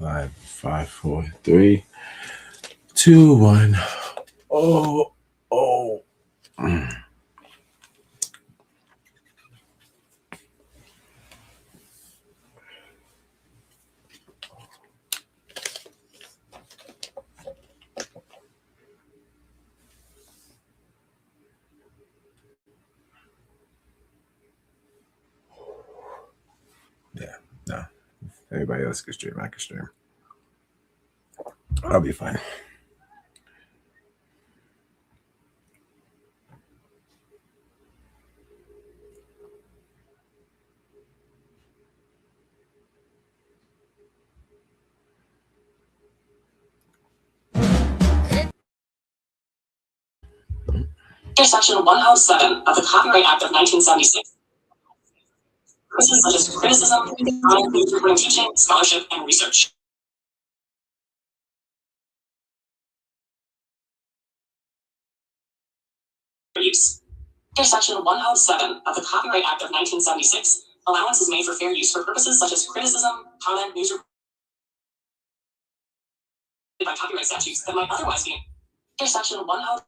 Live. 5, 4, 3, 2, 1. Oh. Yeah, no. Everybody else can stream. I can stream. I'll be fine. Section 107 of the Copyright Act of 1976. Purposes such as criticism, comment, teaching, scholarship, and research. Use. Under Section 107 of the Copyright Act of 1976, allowance is made for fair use for purposes such as criticism, comment, news by copyright statutes that might otherwise be. Under Section 107 of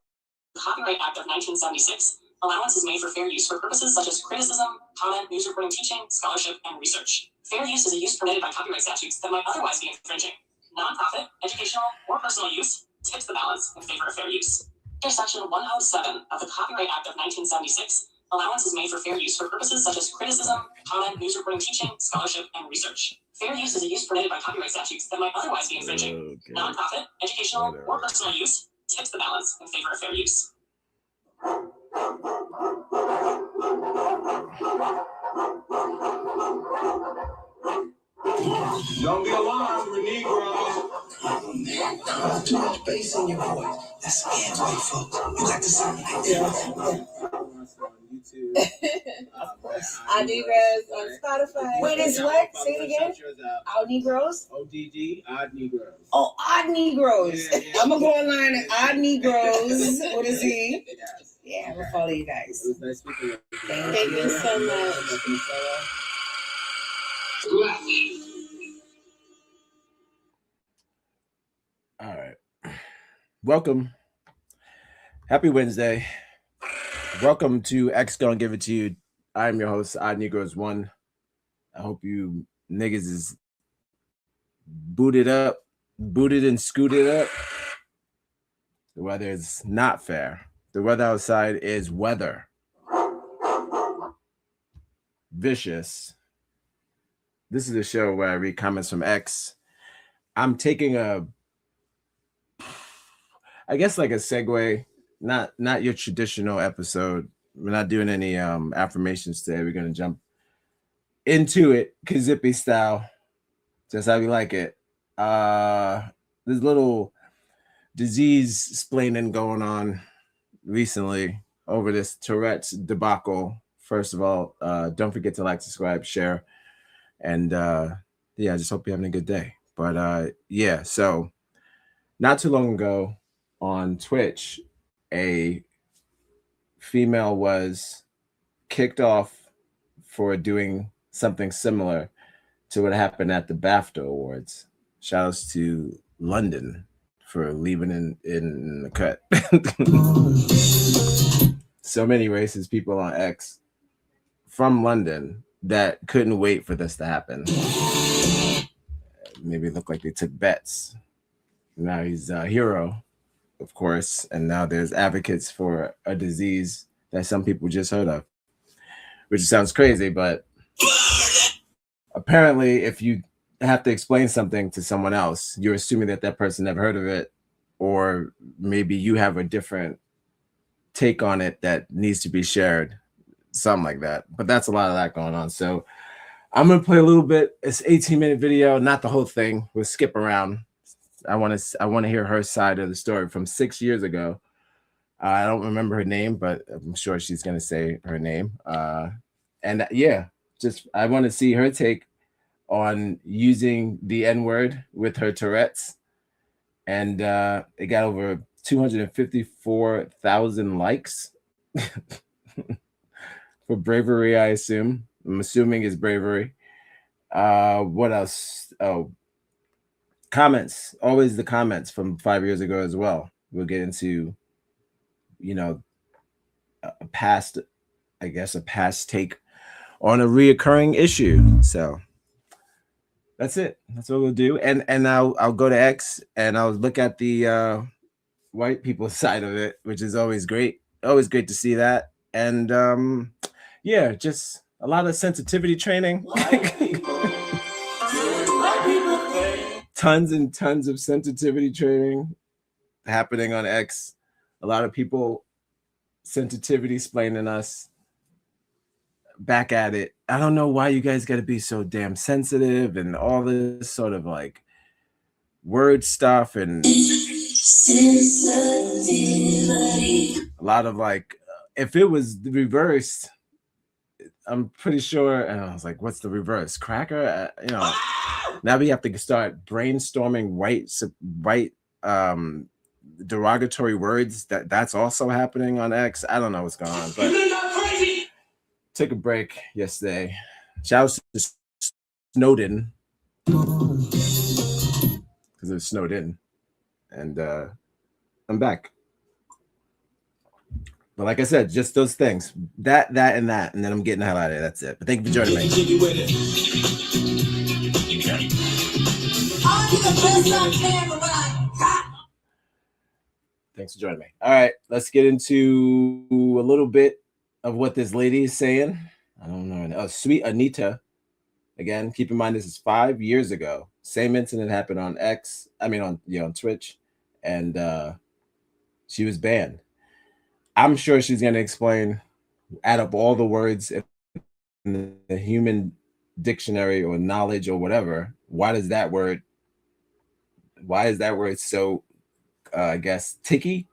the Copyright Act of 1976, allowance is made for fair use for purposes such as criticism, comment, news reporting, teaching, scholarship, and research. Fair use is a use permitted by copyright statutes that might otherwise be infringing. Non-profit, educational, or personal use tips the balance in favor of fair use. Under Section 107 of the Copyright Act of 1976, allowance is made for fair use for purposes such as criticism, comment, news reporting, teaching, scholarship, and research. Fair use is a use permitted by copyright statutes that might otherwise be infringing. Okay. Non-profit, educational, or personal use tips the balance in favor of fair use. Don't be alarmed, we're Negroes. Too much bass in your voice. That's scared white folks. You got to sound like that. Of course. Odd Negroes on Spotify. Wait, it's what? Say it again. Odd Negroes? ODD, Odd Negroes. Oh, Odd Negroes. Yeah. I'm going to go online at Odd Negroes. What is he? Yes. Yeah, I'm going to follow you guys. It was nice speaking with you. Thank you so much. All right. Welcome. Happy Wednesday. Welcome to X Gonna Give It To You. I'm your host, Odd Negroes 1. I hope you niggas is booted and scooted up. The weather is not fair. The weather outside is weather. Vicious. This is a show where I read comments from X. I'm taking I guess like a segue, not your traditional episode. We're not doing any affirmations today. We're gonna jump into it, Kazippy style, just how we like it. There's little disease splaining going on recently over this Tourette's debacle. First of all, don't forget to like, subscribe, share, and yeah, I just hope you're having a good day. But yeah, so not too long ago on Twitch, a female was kicked off for doing something similar to what happened at the BAFTA Awards. Shoutouts to London for leaving in the cut. So many racist people on X from London that couldn't wait for this to happen. Maybe it looked like they took bets. Now he's a hero, of course, and now there's advocates for a disease that some people just heard of, which sounds crazy, but apparently if you have to explain something to someone else, you're assuming that that person never heard of it, or maybe you have a different take on it that needs to be shared, something like that. But that's a lot of that going on. So I'm gonna play a little bit. It's an 18-minute video, not the whole thing. We'll skip around. I want to hear her side of the story from 6 years ago. I don't remember her name, but I'm sure she's gonna say her name. And yeah, just I want to see her take on using the N-word with her Tourette's. And it got over 254,000 likes for bravery, I assume. I'm assuming it's bravery. What else? Oh, comments, always the comments from 5 years ago as well. We'll get into, you know, a past take on a reoccurring issue. So that's it. That's what we'll do. And I'll go to X and I'll look at the white people side of it, which is always great. Always great to see that. And yeah, just a lot of sensitivity training. Tons and tons of sensitivity training happening on X. A lot of people sensitivity explaining us back at it. I don't know why you guys got to be so damn sensitive and all this sort of like word stuff and a lot of like, if it was the reverse, I'm pretty sure. And I was like, what's the reverse? Cracker? You know, now we have to start brainstorming white derogatory words. That's also happening on X. I don't know what's going on, but took a break yesterday. Shout out to Snowden because it was snowed in, and I'm back. But like I said, just those things, that, and then I'm getting the hell out of there. That's it. But thank you for joining me. Thanks for joining me. All right, let's get into a little bit of what this lady is saying. I don't know. Oh, Sweet Anita. Again, keep in mind this is 5 years ago. Same incident happened on X. I mean on Twitch, and she was banned. I'm sure she's going to explain, add up all the words in the human dictionary or knowledge or whatever. Why is that word so, I guess, ticky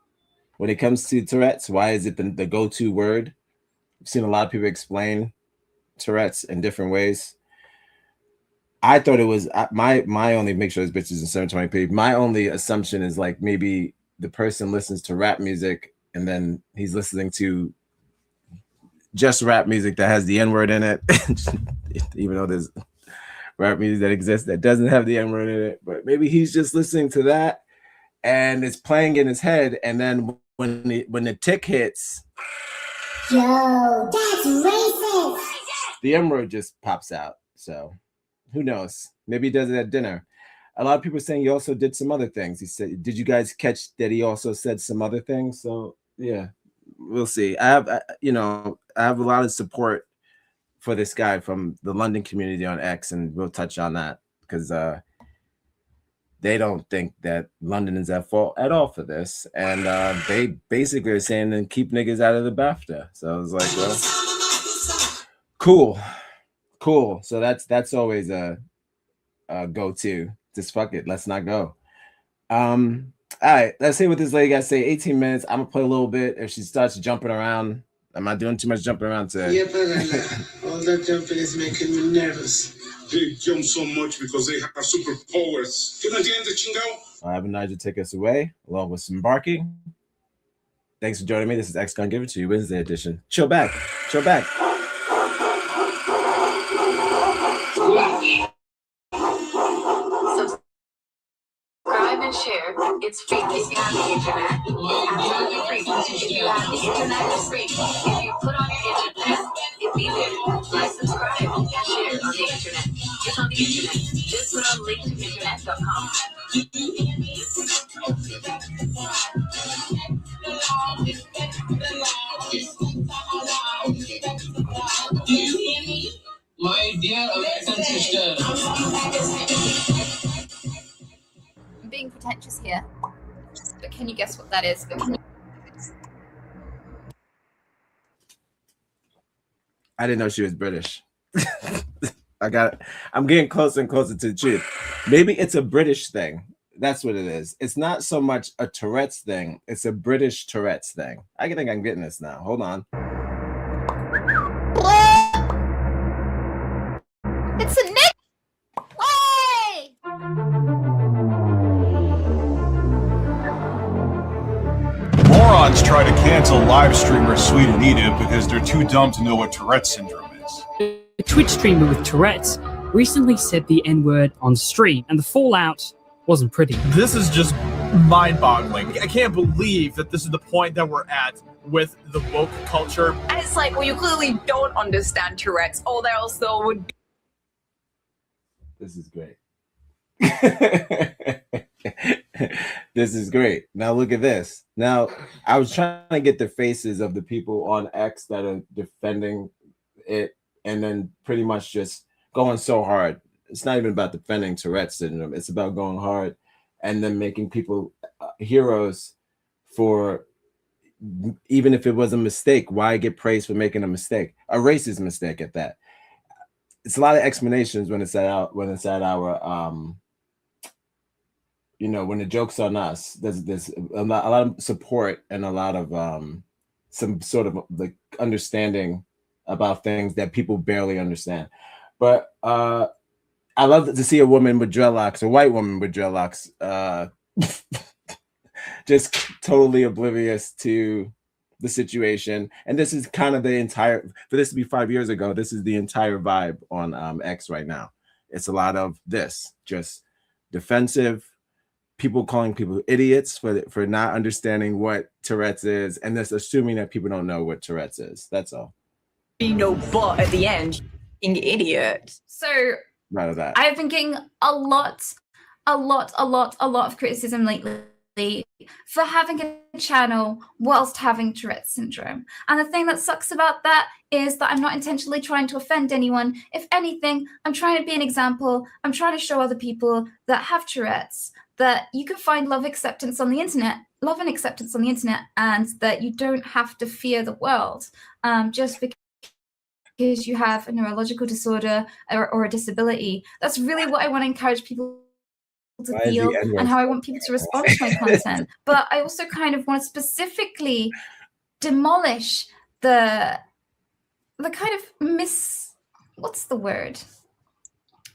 when it comes to Tourette's? Why is it the go-to word? I've seen a lot of people explain Tourette's in different ways. I thought it was my only, make sure this bitch is in 720p. My only assumption is like maybe the person listens to rap music and then he's listening to just rap music that has the N-word in it, even though there's rap music that exists that doesn't have the N-word in it. But maybe he's just listening to that and it's playing in his head. And then when the tick hits, yo, that's racist. The N-word just pops out. So who knows? Maybe he does it at dinner. A lot of people are saying he also did some other things. He said, did you guys catch that he also said some other things? So yeah, we'll see. I have a lot of support for this guy from the London community on X, and we'll touch on that because they don't think that London is at fault at all for this. And they basically are saying then keep niggas out of the BAFTA. So I was like, well, cool. So that's always a go-to. Just fuck it. Let's not go. All right, let's see what this lady got to say. 18 minutes. I'm gonna play a little bit. If she starts jumping around, am I doing too much jumping around today? Yeah, but all that jumping is making me nervous. They jump so much because they have superpowers. ¿Tú no entiendes, chingao? I have Nigel take us away, along with some barking. Thanks for joining me. This is X Gonna Give It To You Wednesday edition. Chill back. Subscribe and share. It's free if you have the internet. Absolutely free. If you have the internet, it's free. If you put on your internet, it'll be there. Like, subscribe, and share on the internet. Just on the internet. Just put on linktointernet.com. My dear American sister. I'm being pretentious here, but can you guess what that is? I didn't know she was British. I'm getting closer and closer to the truth. Maybe it's a British thing. That's what it is. It's not so much a Tourette's thing. It's a British Tourette's thing. I think I'm getting this now. Hold on. It's a Nick. Hey! Morons try to cancel live streamer Sweet Anita because they're too dumb to know what Tourette's syndrome is. A Twitch streamer with Tourette's recently said the N-word on stream, and the fallout wasn't pretty. This is just mind-boggling. I can't believe that this is the point that we're at with the woke culture. And it's like, well, you clearly don't understand Tourette's, or else there would be. This is great. This is great. Now look at this. Now I was trying to get the faces of the people on X that are defending it, and then pretty much just going so hard. It's not even about defending Tourette's syndrome. It's about going hard and then making people heroes for, even if it was a mistake. Why get praised for making a mistake? A racist mistake at that. It's a lot of explanations when it's at our you know, when the joke's on us. There's a lot of support and a lot of some sort of like understanding about things that people barely understand. But I love to see a woman with dreadlocks, a white woman with dreadlocks, just totally oblivious to the situation. And this is kind of the entire, for this to be 5 years ago, this is the entire vibe on X right now. It's a lot of this, just defensive, people calling people idiots for not understanding what Tourette's is, and just assuming that people don't know what Tourette's is. That's all. You know, but at the end, being idiot. So None of that. I've been getting a lot of criticism lately for having a channel whilst having Tourette's syndrome. And the thing that sucks about that is that I'm not intentionally trying to offend anyone. If anything, I'm trying to be an example. I'm trying to show other people that have Tourette's that you can find love and acceptance on the internet, and that you don't have to fear the world just because you have a neurological disorder or a disability. That's really what I want to encourage people to feel and how I want people to respond to my content. But I also kind of want to specifically demolish the kind of what's the word?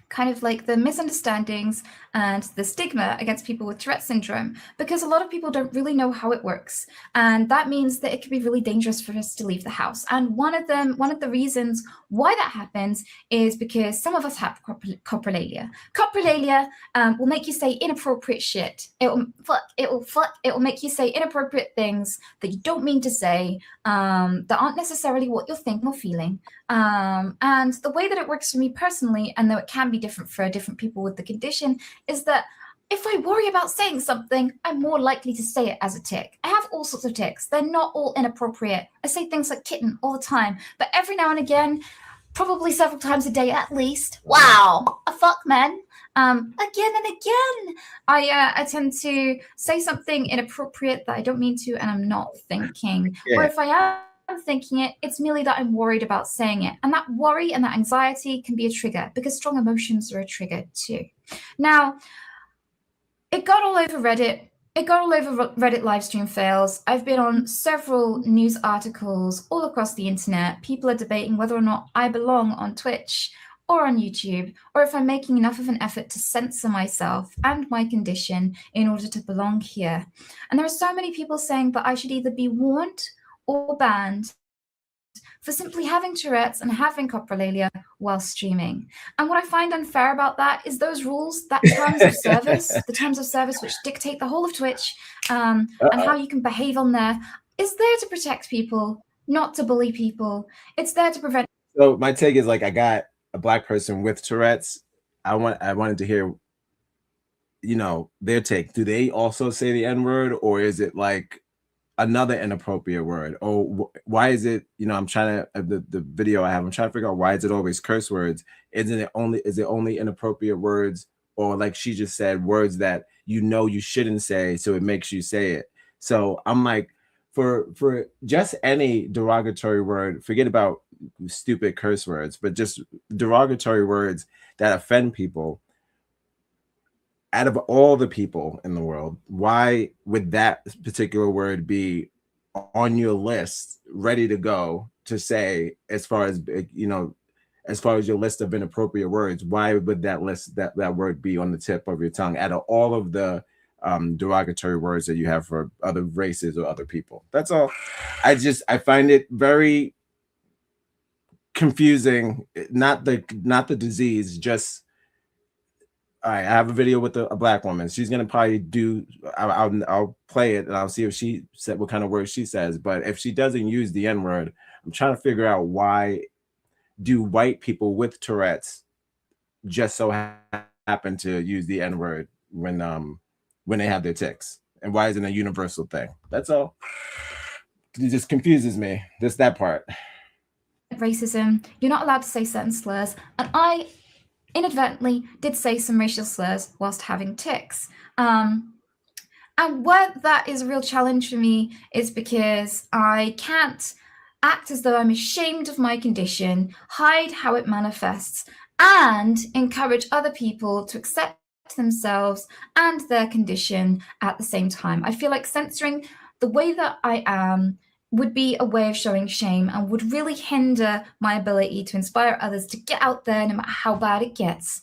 Kind of like the misunderstandings and the stigma against people with Tourette's syndrome, because a lot of people don't really know how it works. And that means that it can be really dangerous for us to leave the house. And one of the reasons why that happens is because some of us have coprolalia. Coprolalia will make you say inappropriate shit. It will make you say inappropriate things that you don't mean to say, that aren't necessarily what you're thinking or feeling. And the way that it works for me personally, and though it can be different for different people with the condition, is that if I worry about saying something, I'm more likely to say it as a tic. I have all sorts of tics. They're not all inappropriate. I say things like kitten all the time, but every now and again, probably several times a day at least, wow, a fuck man, again and again, I tend to say something inappropriate that I don't mean to and I'm not thinking. Yeah. Or if I am thinking it, it's merely that I'm worried about saying it. And that worry and that anxiety can be a trigger, because strong emotions are a trigger too. Now, it got all over Reddit. It got all over Reddit livestream fails. I've been on several news articles all across the internet. People are debating whether or not I belong on Twitch or on YouTube, or if I'm making enough of an effort to censor myself and my condition in order to belong here. And there are so many people saying that I should either be warned or banned for simply having Tourette's and having coprolalia while streaming. And what I find unfair about that is those rules, that terms of service, the terms of service which dictate the whole of Twitch, and how you can behave on there, is there to protect people, not to bully people. It's there to prevent. So my take is, like, I got a Black person with Tourette's. I wanted to hear, you know, their take. Do they also say the N-word, or is it like another inappropriate word? Or why is it, you know, I'm trying to, the video I have, I'm trying to figure out, why is it always curse words? Is it only inappropriate words, or like she just said, words that you know you shouldn't say, so it makes you say it? So I'm like, for just any derogatory word, forget about stupid curse words, but just derogatory words that offend people, out of all the people in the world, why would that particular word be on your list, ready to go to say, as far as, you know, as far as your list of inappropriate words? Why would that list, that word be on the tip of your tongue out of all of the derogatory words that you have for other races or other people? That's all. I find it very confusing. Not the disease, just All right, I have a video with a black woman. She's gonna probably do. I'll play it and I'll see if she said what kind of words she says. But if she doesn't use the N word, I'm trying to figure out why do white people with Tourette's just so happen to use the N word when they have their tics, and why isn't it a universal thing? That's all. It just confuses me. Just that part. Racism, you're not allowed to say certain slurs, and I inadvertently did say some racial slurs whilst having tics. And where that is a real challenge for me is because I can't act as though I'm ashamed of my condition, hide how it manifests, and encourage other people to accept themselves and their condition at the same time. I feel like censoring the way that I am would be a way of showing shame and would really hinder my ability to inspire others to get out there no matter how bad it gets.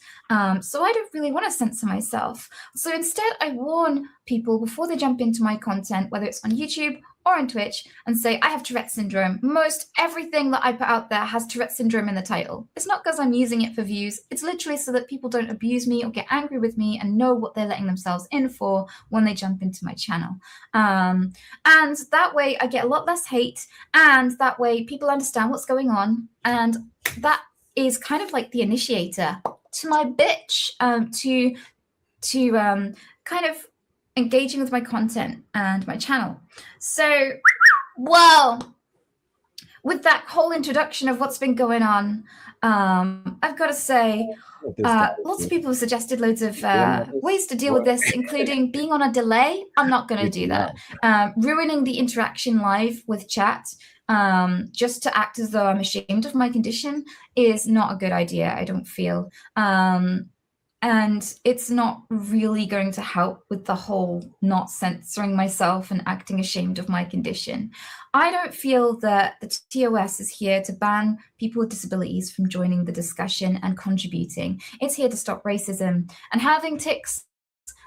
So I don't really want to censor myself. So instead, I warn people before they jump into my content, whether it's on YouTube or on Twitch, and say, I have Tourette syndrome. Most everything that I put out there has Tourette syndrome in the title. It's not because I'm using it for views. It's literally so that people don't abuse me or get angry with me and know what they're letting themselves in for when they jump into my channel. And that way I get a lot less hate, and that way people understand what's going on. And that is kind of like the initiator to my bitch, to kind of engaging with my content and my channel. So, well, with that whole introduction of what's been going on, I've got to say, lots of people have suggested loads of ways to deal with this, including being on a delay. I'm not going to do that. Ruining the interaction live with chat just to act as though I'm ashamed of my condition is not a good idea, I don't feel. And it's not really going to help with the whole not censoring myself and acting ashamed of my condition. I don't feel that the TOS is here to ban people with disabilities from joining the discussion and contributing. It's here to stop racism. And having tics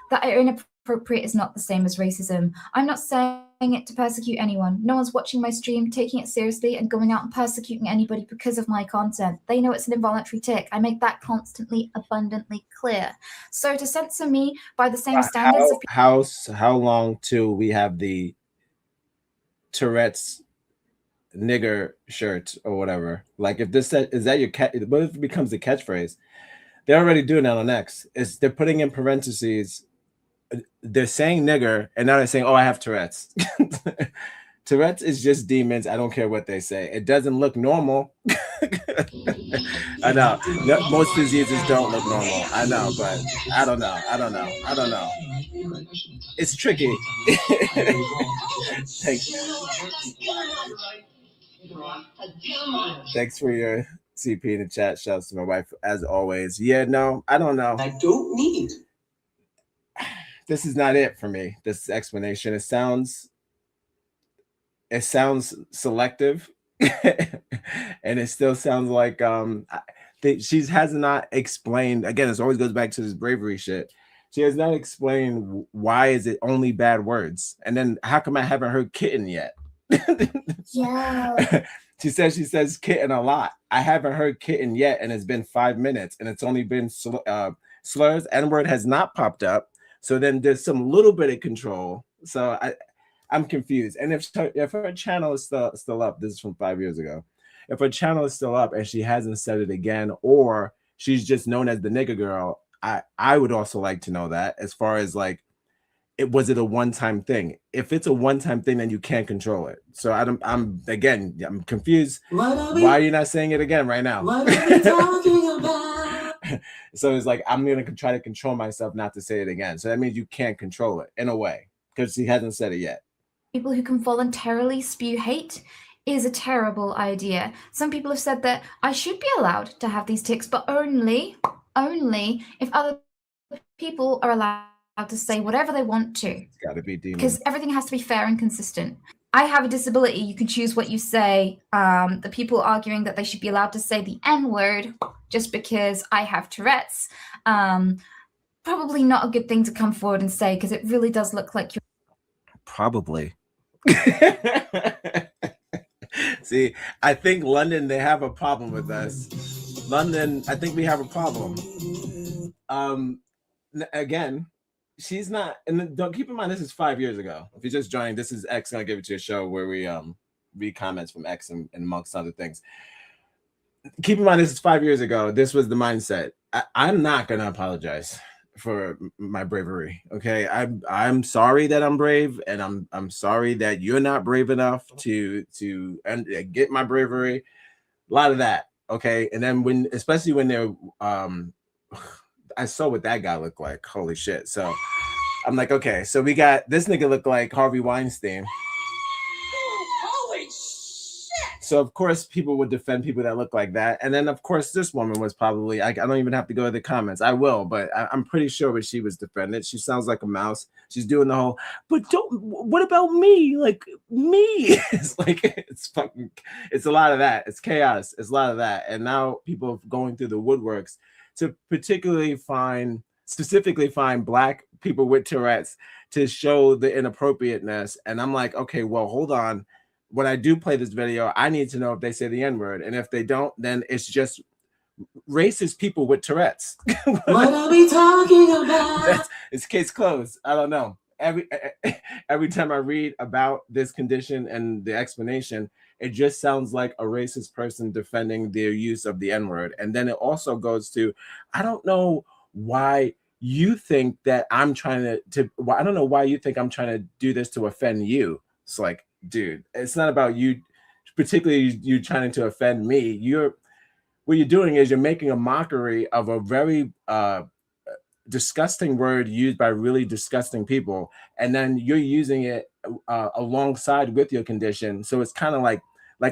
that are inappropriate is not the same as racism. I'm not saying it to persecute anyone. No one's watching my stream, taking it seriously, and going out and persecuting anybody because of my content. They know it's an involuntary tic. I make that constantly, abundantly clear. So to censor me by the same standards of how long till we have the Tourette's nigger shirt or whatever? Like, if this is that your cat, what if it becomes a catchphrase? They're already doing that on X. They're putting in parentheses. They're saying nigger, and now they're saying, oh, I have Tourette's. Tourette's is just demons. I don't care what they say. It doesn't look normal. I know. Most diseases don't look normal. I know, but I don't know. It's tricky. Thanks for your CP in the chat. Shouts to my wife, as always. Yeah, no, I don't know. I don't need. This is not it for me. This explanation. It sounds selective, and it still sounds like she has not explained. Again, it always goes back to this bravery shit. She has not explained why is it only bad words, and then how come I haven't heard kitten yet? Yeah. She says kitten a lot. I haven't heard kitten yet, and it's been 5 minutes, and it's only been slurs. N-word has not popped up. So then there's some little bit of control. So I'm confused. And if her channel is still up, this is from 5 years ago. If her channel is still up and she hasn't said it again, or she's just known as the nigger girl, I would also like to know that, as far as like, was it a one-time thing? If it's a one-time thing, then you can't control it. So I'm confused. Why are you not saying it again right now? What are we talking about? So it's like, I'm going to try to control myself not to say it again. So that means you can't control it in a way, because she hasn't said it yet. people who can voluntarily spew hate is a terrible idea. Some people have said that I should be allowed to have these tics, but only if other people are allowed to say whatever they want to. It's got to be demon. Because everything has to be fair and consistent. I have a disability. You can choose what you say. The people arguing that they should be allowed to say the N-word just because I have Tourette's, probably not a good thing to come forward and say, because it really does look like you're... Probably. See, I think London, they have a problem with us. London, I think we have a problem. again, she's not. And don't keep in mind this is 5 years ago. If you're just joining, this is X. Gonna give it to a show where we read comments from X and amongst other things. Keep in mind this is 5 years ago. This was the mindset. I'm not gonna apologize for my bravery. Okay, I'm sorry that I'm brave, and I'm sorry that you're not brave enough to get my bravery. A lot of that. Okay, and then especially when they're I saw what that guy looked like. Holy shit. So I'm like, okay, so we got this nigga look like Harvey Weinstein. Holy shit! So of course people would defend people that look like that. And then of course this woman was probably, I don't even have to go to the comments. I will, but I'm pretty sure what she was defending. She sounds like a mouse. She's doing the whole, but what about me? Like me? It's like, it's a lot of that. It's chaos. It's a lot of that. And now people are going through the woodworks to specifically find Black people with Tourette's to show the inappropriateness. And I'm like, okay, well, hold on. When I do play this video, I need to know if they say the N-word. And if they don't, then it's just racist people with Tourette's. What are we talking about? It's case closed. I don't know. Every time I read about this condition and the explanation, it just sounds like a racist person defending their use of the N-word. And then it also goes to, I don't know why you think that I'm trying to I don't know why you think I'm trying to do this to offend you. It's like, dude, it's not about you, particularly you trying to offend me. What you're doing is you're making a mockery of a very disgusting word used by really disgusting people, and then you're using it alongside with your condition. So it's kind of like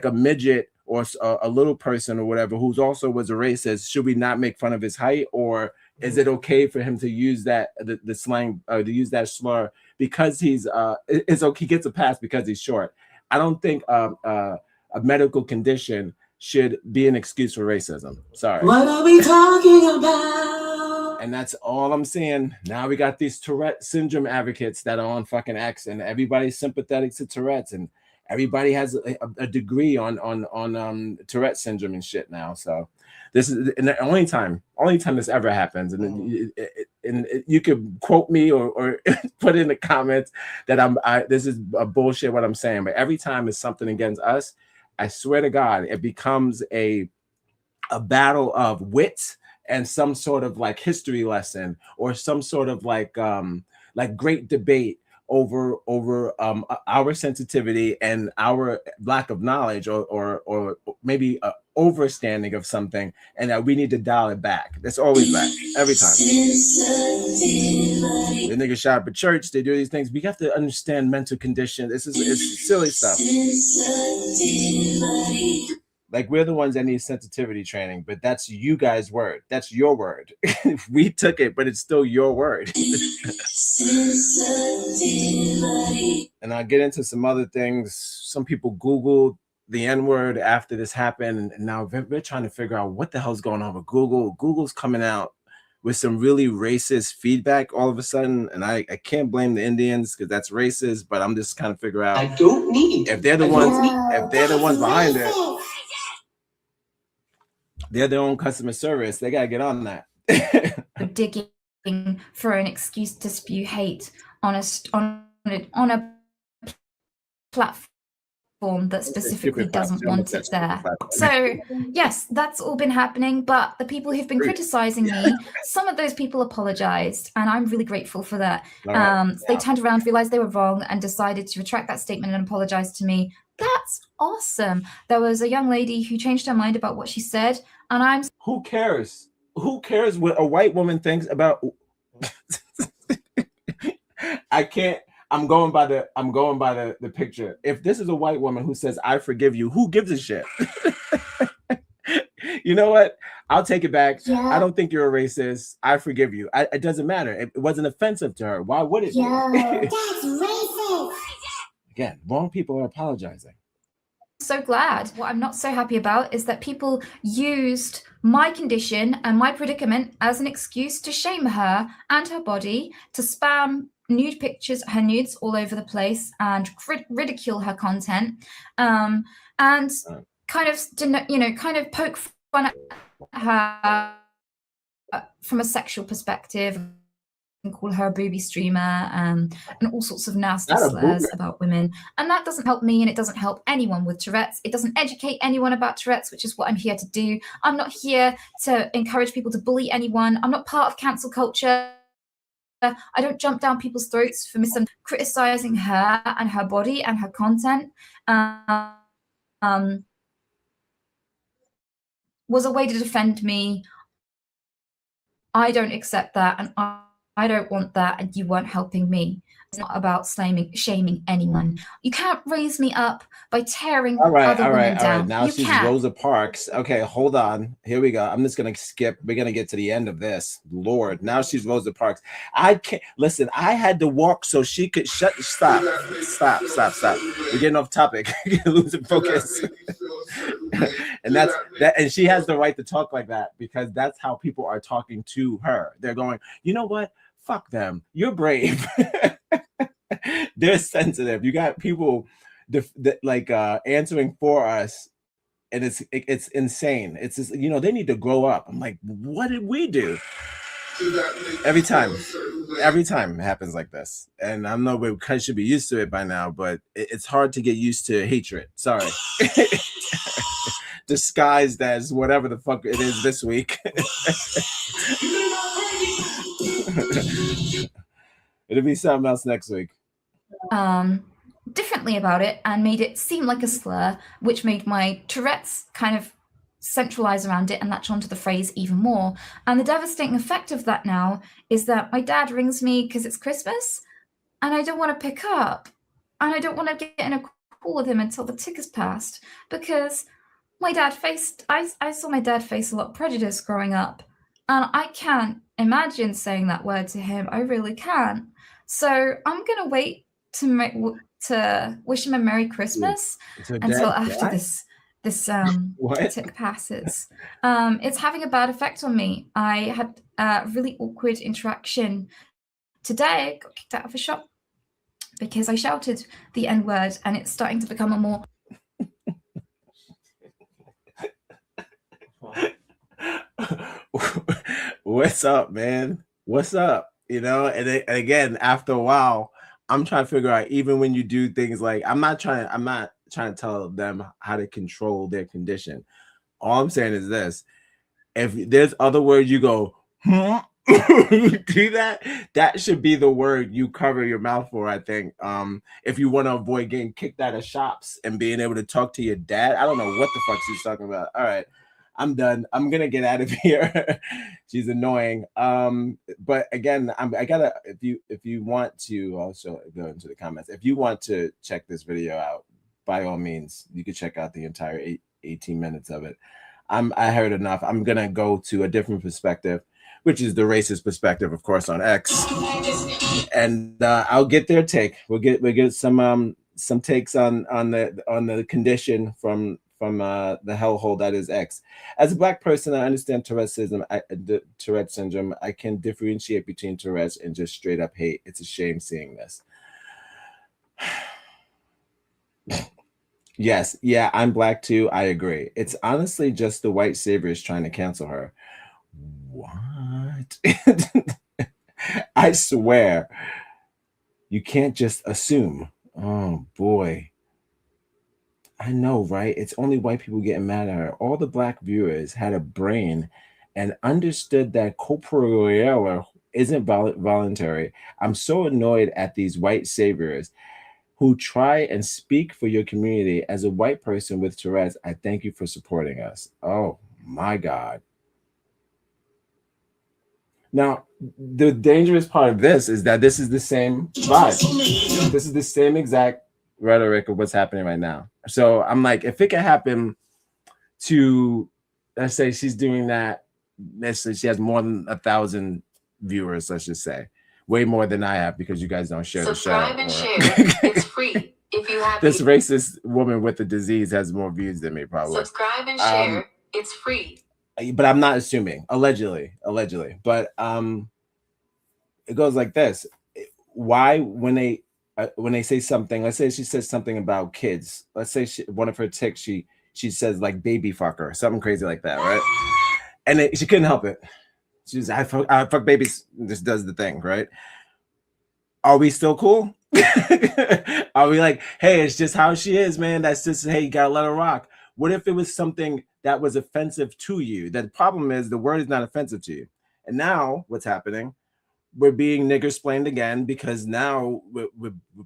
a midget or a little person or whatever who's also was a racist. Should we not make fun of his height, or is it okay for him to use that the slang to use that slur because he's it's okay, he gets a pass because he's short? I don't think a medical condition should be an excuse for racism. Sorry. What are we talking about? And that's all I'm saying. Now we got these Tourette syndrome advocates that are on fucking X, and everybody's sympathetic to Tourette's, and everybody has a degree on Tourette syndrome and shit now. So this is the only time this ever happens. And you could quote me or put in the comments that this is a bullshit what I'm saying, but every time it's something against us, I swear to God, it becomes a battle of wits and some sort of like history lesson or some sort of like great debate over our sensitivity and our lack of knowledge or maybe overstanding of something, and that we need to dial it back. That's always back every time. The nigga shot up a church, they do these things. We have to understand mental condition. It's silly stuff. Like, we're the ones that need sensitivity training, but that's you guys' word. That's your word. We took it, but it's still your word. And I'll get into some other things. Some people Googled the N-word after this happened, and now they're trying to figure out what the hell's going on with Google. Google's coming out with some really racist feedback all of a sudden, and I can't blame the Indians because that's racist, but I'm just kind of figure out if they're the ones behind it. They're their own customer service. They gotta get on that. Digging for an excuse to spew hate on a platform that specifically doesn't want it there. So yes, that's all been happening, but the people who've been criticizing me, some of those people apologized, and I'm really grateful for that. They turned around, realized they were wrong, and decided to retract that statement and apologize to me. That's awesome. There was a young lady who changed her mind about what she said, and I'm... Who cares? Who cares what a white woman thinks about... I'm going by the picture. If this is a white woman who says, I forgive you, who gives a shit? You know what? I'll take it back. Yeah. I don't think you're a racist. I forgive you. It doesn't matter. It wasn't offensive to her. Why would it be? That's racist. Again, wrong people are apologizing. So glad. What I'm not so happy about is that people used my condition and my predicament as an excuse to shame her and her body, to spam nude pictures, her nudes all over the place, and ridicule her content, and kind of poke fun at her from a sexual perspective, call her a booby streamer, and all sorts of nasty Not a slurs boomer. about women. And that doesn't help me, and it doesn't help anyone with Tourette's. It doesn't educate anyone about Tourette's, which is what I'm here to do. I'm not here to encourage people to bully anyone. I'm not part of cancel culture. I don't jump down people's throats for criticizing her and her body and her content. Was a way to defend me. I don't accept that, and I don't want that, and you weren't helping me. It's not about shaming anyone. You can't raise me up by tearing other women down. Now you she's can't. Rosa Parks. Okay, hold on. Here we go. I'm just gonna skip. We're gonna get to the end of this. Lord, now she's Rosa Parks. I can't listen. I had to walk so she could stop. We're getting off topic. You're losing focus. And that's that. And she has the right to talk like that because that's how people are talking to her. They're going, you know what? Fuck them. You're brave. They're sensitive. You got people answering for us, and it's insane. It's just, they need to grow up. I'm like, what did we do? Every time it happens like this, and I know we kind of should be used to it by now, but it's hard to get used to hatred. Sorry. Disguised as whatever the fuck it is this week. It'll be something else next week. Differently about it and made it seem like a slur, which made my Tourette's kind of centralize around it and latch onto the phrase even more. And the devastating effect of that now is that my dad rings me because it's Christmas and I don't want to pick up. And I don't want to get in a call with him until the tick has passed, because my dad I saw my dad face a lot of prejudice growing up. And I can't imagine saying that word to him. I really can't. So I'm going to wait to wish him a Merry Christmas until after this tick passes. It's having a bad effect on me. I had a really awkward interaction today. I got kicked out of a shop because I shouted the N-word, and it's starting to become a more... What's up, man? What's up? And again, after a while, I'm trying to figure out, even when you do things like, I'm not trying to tell them how to control their condition. All I'm saying is this: if there's other words you go, you do that should be the word you cover your mouth for, I think. If you want to avoid getting kicked out of shops and being able to talk to your dad. I don't know what the fuck she's talking about. All right, I'm done. I'm gonna get out of here. She's annoying. But again, I gotta, if you want to also go into the comments, if you want to check this video out, by all means, you can check out the entire 18 minutes of it. I heard enough. I'm gonna go to a different perspective, which is the racist perspective, of course, on X, and I'll get their take. We'll get some takes on the condition from the hellhole that is X. As a Black person, I understand Tourette syndrome. I can differentiate between Tourette's and just straight up hate. It's a shame seeing this. Yes, yeah, I'm Black too. I agree. It's honestly just the white saviors trying to cancel her. What? I swear, you can't just assume. Oh boy. I know, right? It's only white people getting mad at her. All the Black viewers had a brain and understood that corporeal isn't voluntary. I'm so annoyed at these white saviors who try and speak for your community. As a white person with Tourette's, I thank you for supporting us. Oh my God. Now, the dangerous part of this is that this is the same vibe. This is the same exact rhetoric of what's happening right now. So I'm like, if it can happen to, let's say she's doing that, let's say she has more than 1,000 viewers, let's just say, way more than I have because you guys don't share Subscribe the show. and share. It's free. If you have This racist woman with the disease has more views than me, probably. Subscribe and share. It's free. But I'm not assuming. Allegedly. But it goes like this. Why, when they say something, let's say she says something about kids. Let's say one of her ticks, she says like baby fucker, something crazy like that, right? And she couldn't help it. She's I fuck babies. This does the thing, right? Are we still cool? Are we like, hey, it's just how she is, man? That's just, hey, you gotta let her rock. What if it was something that was offensive to you? The problem is the word is not offensive to you. And now what's happening? We're being nigger-splained again because now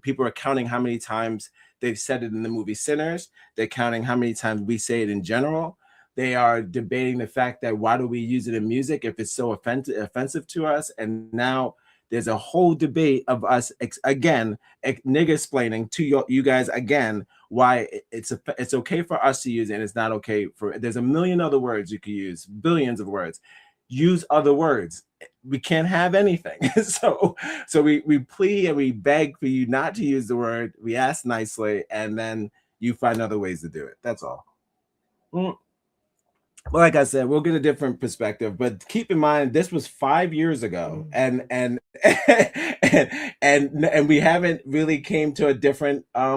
people are counting how many times they've said it in the movie Sinners. They're counting how many times we say it in general. They are debating the fact that why do we use it in music if it's so offensive to us? And now there's a whole debate of us again nigger-splaining to you guys again why it's okay for us to use it and it's not okay for. There's a million other words you could use, billions of words. Use other words. We can't have anything. so we plead and we beg for you not to use the word. We ask nicely, and then you find other ways to do it. That's all. Well, like I said, we'll get a different perspective, but keep in mind this was 5 years ago, and we haven't really came to a different. I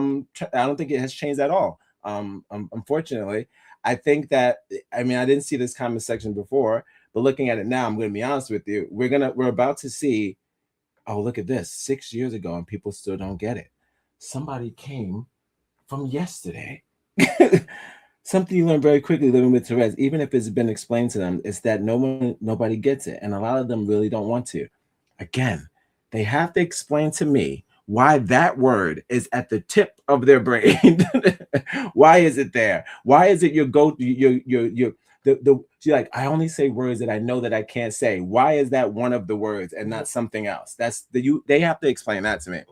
don't think it has changed at all. Unfortunately, I think that I didn't see this comment section before, but looking at it now, I'm going to be honest with you. We're about to see. Oh, look at this! 6 years ago, and people still don't get it. Somebody came from yesterday. Something you learn very quickly living with Tourette's, even if it's been explained to them, is that nobody gets it. And a lot of them really don't want to. Again, they have to explain to me why that word is at the tip of their brain. Why is it there? Why is it you're like, I only say words that I know that I can't say. Why is that one of the words and not something else? They have to explain that to me.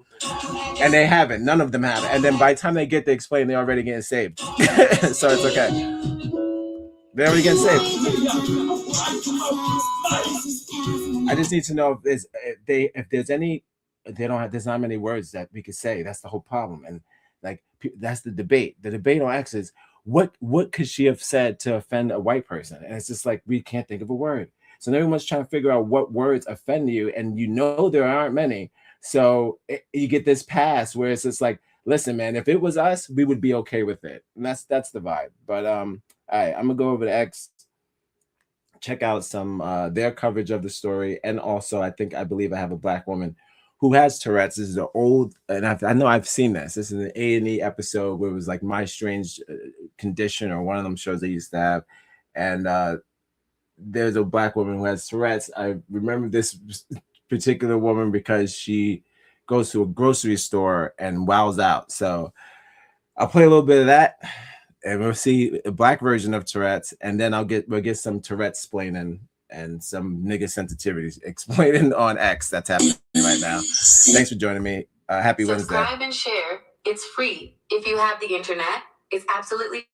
And they haven't. None of them have. And then by the time they get to explain, they're already getting saved. So it's okay. They're already getting saved. I just need to know if there's any. There's not many words that we could say. That's the whole problem. And like that's the debate. The debate on X is what could she have said to offend a white person? And it's just like we can't think of a word. So everyone's trying to figure out what words offend you, and there aren't many. So you get this pass where it's just like, listen, man, if it was us, we would be okay with it. And that's the vibe. But all right, I'm gonna go over to X, check out some their coverage of the story, and also I believe I have a Black woman who has Tourette's. This is an old, and I know I've seen this. This is an A&E episode where it was like My Strange Condition or one of them shows they used to have, and there's a Black woman who has Tourette's. I remember this particular woman because she goes to a grocery store and wows out. So I'll play a little bit of that, and we'll see a Black version of Tourette's, and then we'll get some Tourette's explaining and some nigga sensitivities explaining on X that's happening right now. Thanks for joining me. Happy Wednesday. Subscribe and share. It's free. If you have the internet, it's absolutely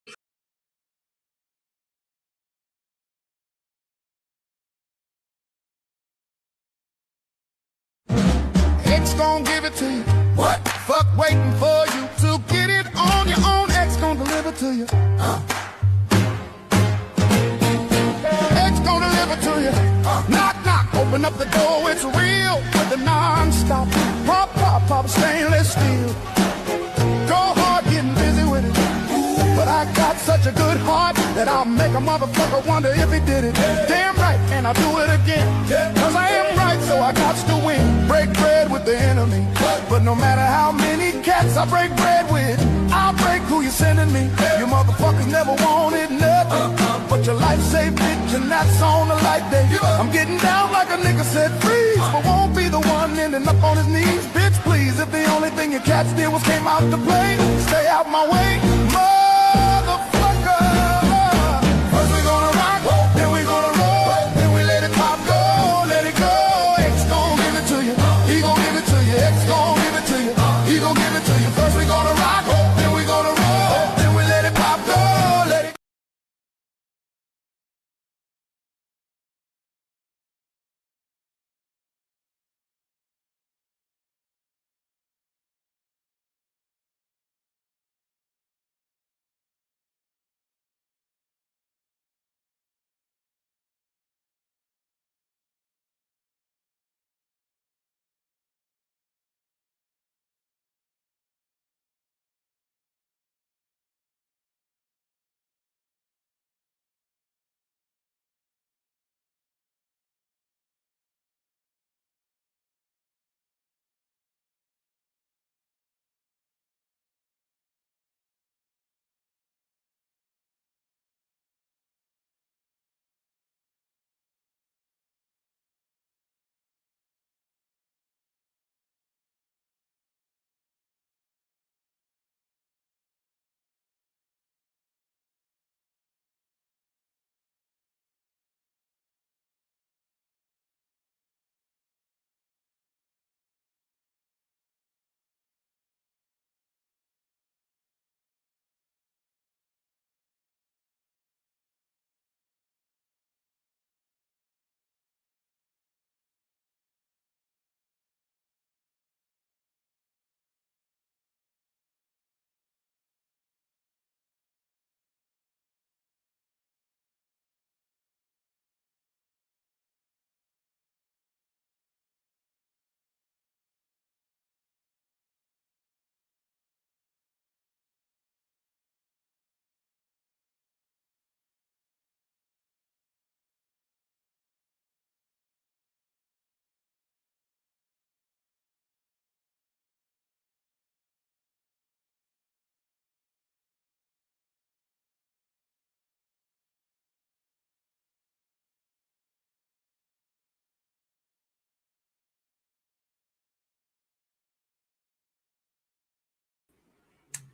X gon' give it to you. What? Fuck waiting for you to get it on your own. X gon' deliver to you. X gon' deliver to you. Knock, knock, open up the door. It's real with the non-stop. Pop, pop, pop, stainless steel. Go hard, getting busy with it. But I got such a good heart that I'll make a motherfucker wonder if he did it. Damn right, and I'll do it again. Cause I am right, so I got to win. Break bread with the enemy. But no matter how many cats I break bread with, I'll break who you're sending me. You motherfuckers never wanted nothing but your life saved, bitch, and that's on the light day. I'm getting down like a nigga said freeze, but won't be the one ending up on his knees. Bitch, please, if the only thing your cats did was came out to play, stay out my way.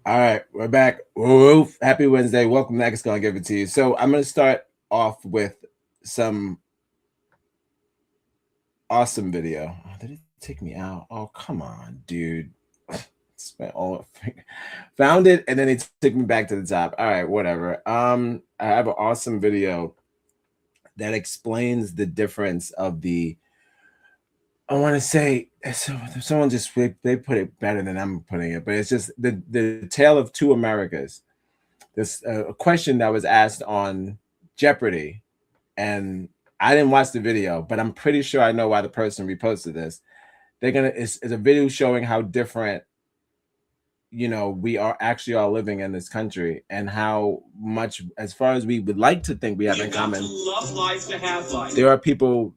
All right, we're back. Woof. Happy Wednesday. Welcome back. It's gonna give it to you. So I'm gonna start off with some awesome video. Oh, did it take me out? Oh, come on, dude. Spent all found it and then it took me back to the top. All right, whatever. I have an awesome video that explains the difference of the. I want to say someone just they put it better than I'm putting it, but it's just the tale of two Americas. This a question that was asked on Jeopardy, and I didn't watch the video, but I'm pretty sure I know why the person reposted this. It's a video showing how different, you know, we are actually all living in this country, and how much, as far as we would like to think we have in common, love life to have life. there are people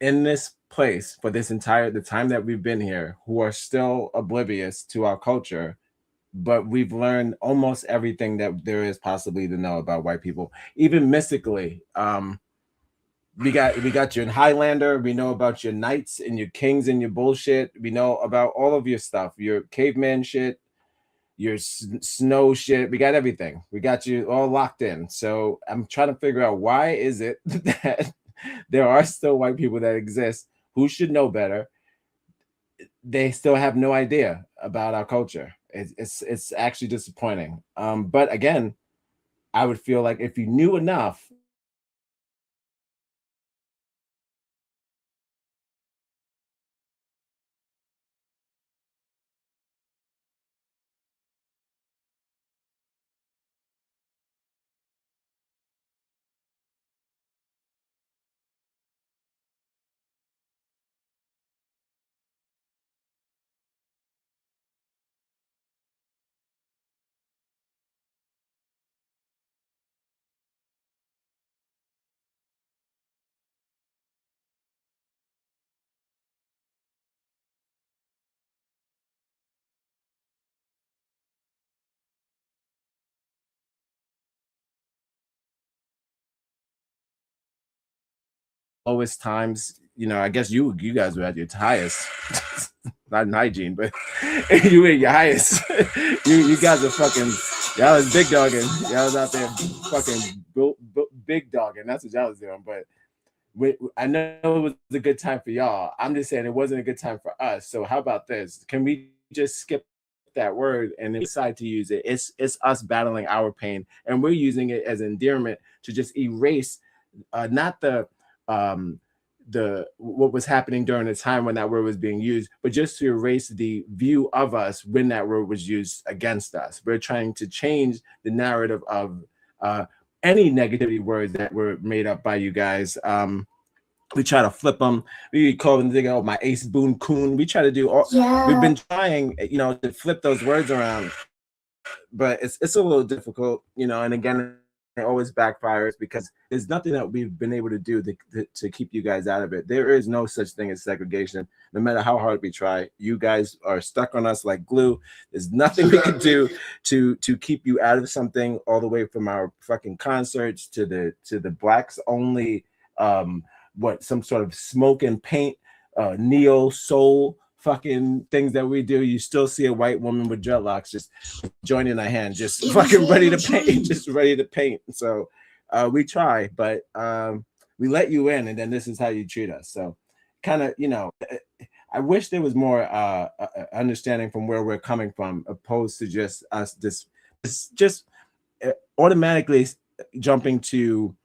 in this place for the time that we've been here who are still oblivious to our culture, but we've learned almost everything that there is possibly to know about white people, even mystically. We got your Highlander. We know about your knights and your kings and your bullshit. We know about all of your stuff, your caveman shit, your snow shit. We got everything. We got you all locked in. So I'm trying to figure out, why is it that there are still white people that exist who should know better? They still have no idea about our culture. It's actually disappointing. But again, I would feel like if you knew enough, lowest times, you know, I guess you guys were at your highest, not in hygiene, but you were at your highest. you guys are fucking, y'all was big dogging, y'all was out there fucking big dogging. That's what y'all was doing. But I know it was a good time for y'all. I'm just saying it wasn't a good time for us. So how about this? Can we just skip that word and decide to use it? It's us battling our pain, and we're using it as endearment to just erase not the what was happening during the time when that word was being used, but just to erase the view of us when that word was used against us. We're trying to change the narrative of any negativity words that were made up by you guys. We try to flip them. We call them, oh, my ace boon coon. We try to do all. Yeah. We've been trying, you know, to flip those words around, but it's a little difficult, you know. And again, it always backfires because there's nothing that we've been able to do to keep you guys out of it. There is no such thing as segregation. No matter how hard we try, you guys are stuck on us like glue. There's nothing we can do to keep you out of something, all the way from our fucking concerts to the blacks only, some sort of smoke and paint, neo soul fucking things that we do. You still see a white woman with dreadlocks just joining a hand, just fucking ready to paint, just ready to paint. So we try, but we let you in, and then this is how you treat us. So kind of, you know, I wish there was more understanding from where we're coming from, opposed to just us just automatically jumping to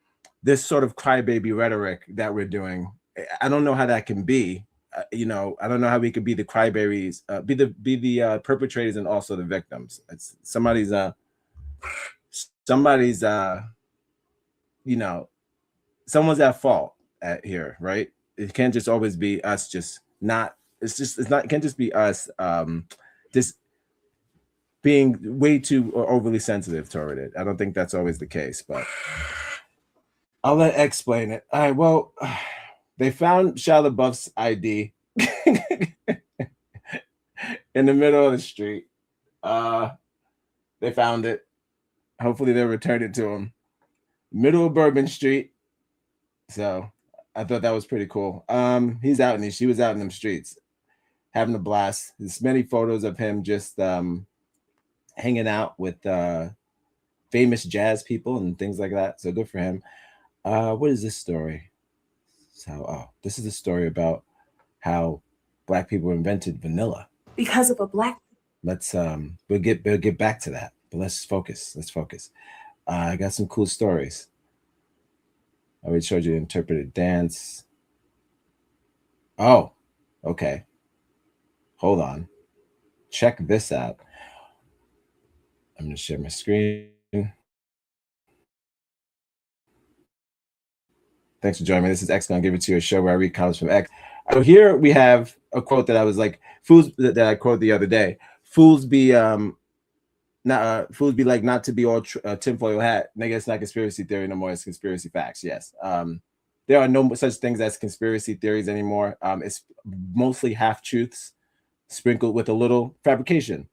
this sort of crybaby rhetoric that we're doing. I don't know how that can be. You know, I don't know how we could be the crybabies, be the perpetrators and also the victims. It's somebody's you know, someone's at fault here, right? It can't just always be us. Just not. It's not. It can't just be us. Just being way too overly sensitive toward it. I don't think that's always the case, but I'll let X explain it. All right. Well. They found Shia LaBeouf's ID in the middle of the street. They found it. Hopefully they returned it to him. Middle of Bourbon Street. So I thought that was pretty cool. She was out in them streets having a blast. There's many photos of him just hanging out with famous jazz people and things like that. So good for him. What is this story? So, this is a story about how Black people invented vanilla. Because of a black. Let's we'll get back to that, but let's focus. I got some cool stories. I already showed you interpreted dance. Oh, okay. Hold on. Check this out. I'm gonna share my screen. Thanks for joining me. This is X Gonna Give It To You, a show where I read comments from X. So here we have a quote that I was like, fools that I quoted the other day. Fools be like not to be all tinfoil hat. Nigga, it's not conspiracy theory no more. It's conspiracy facts. Yes. There are no such things as conspiracy theories anymore. It's mostly half truths sprinkled with a little fabrication.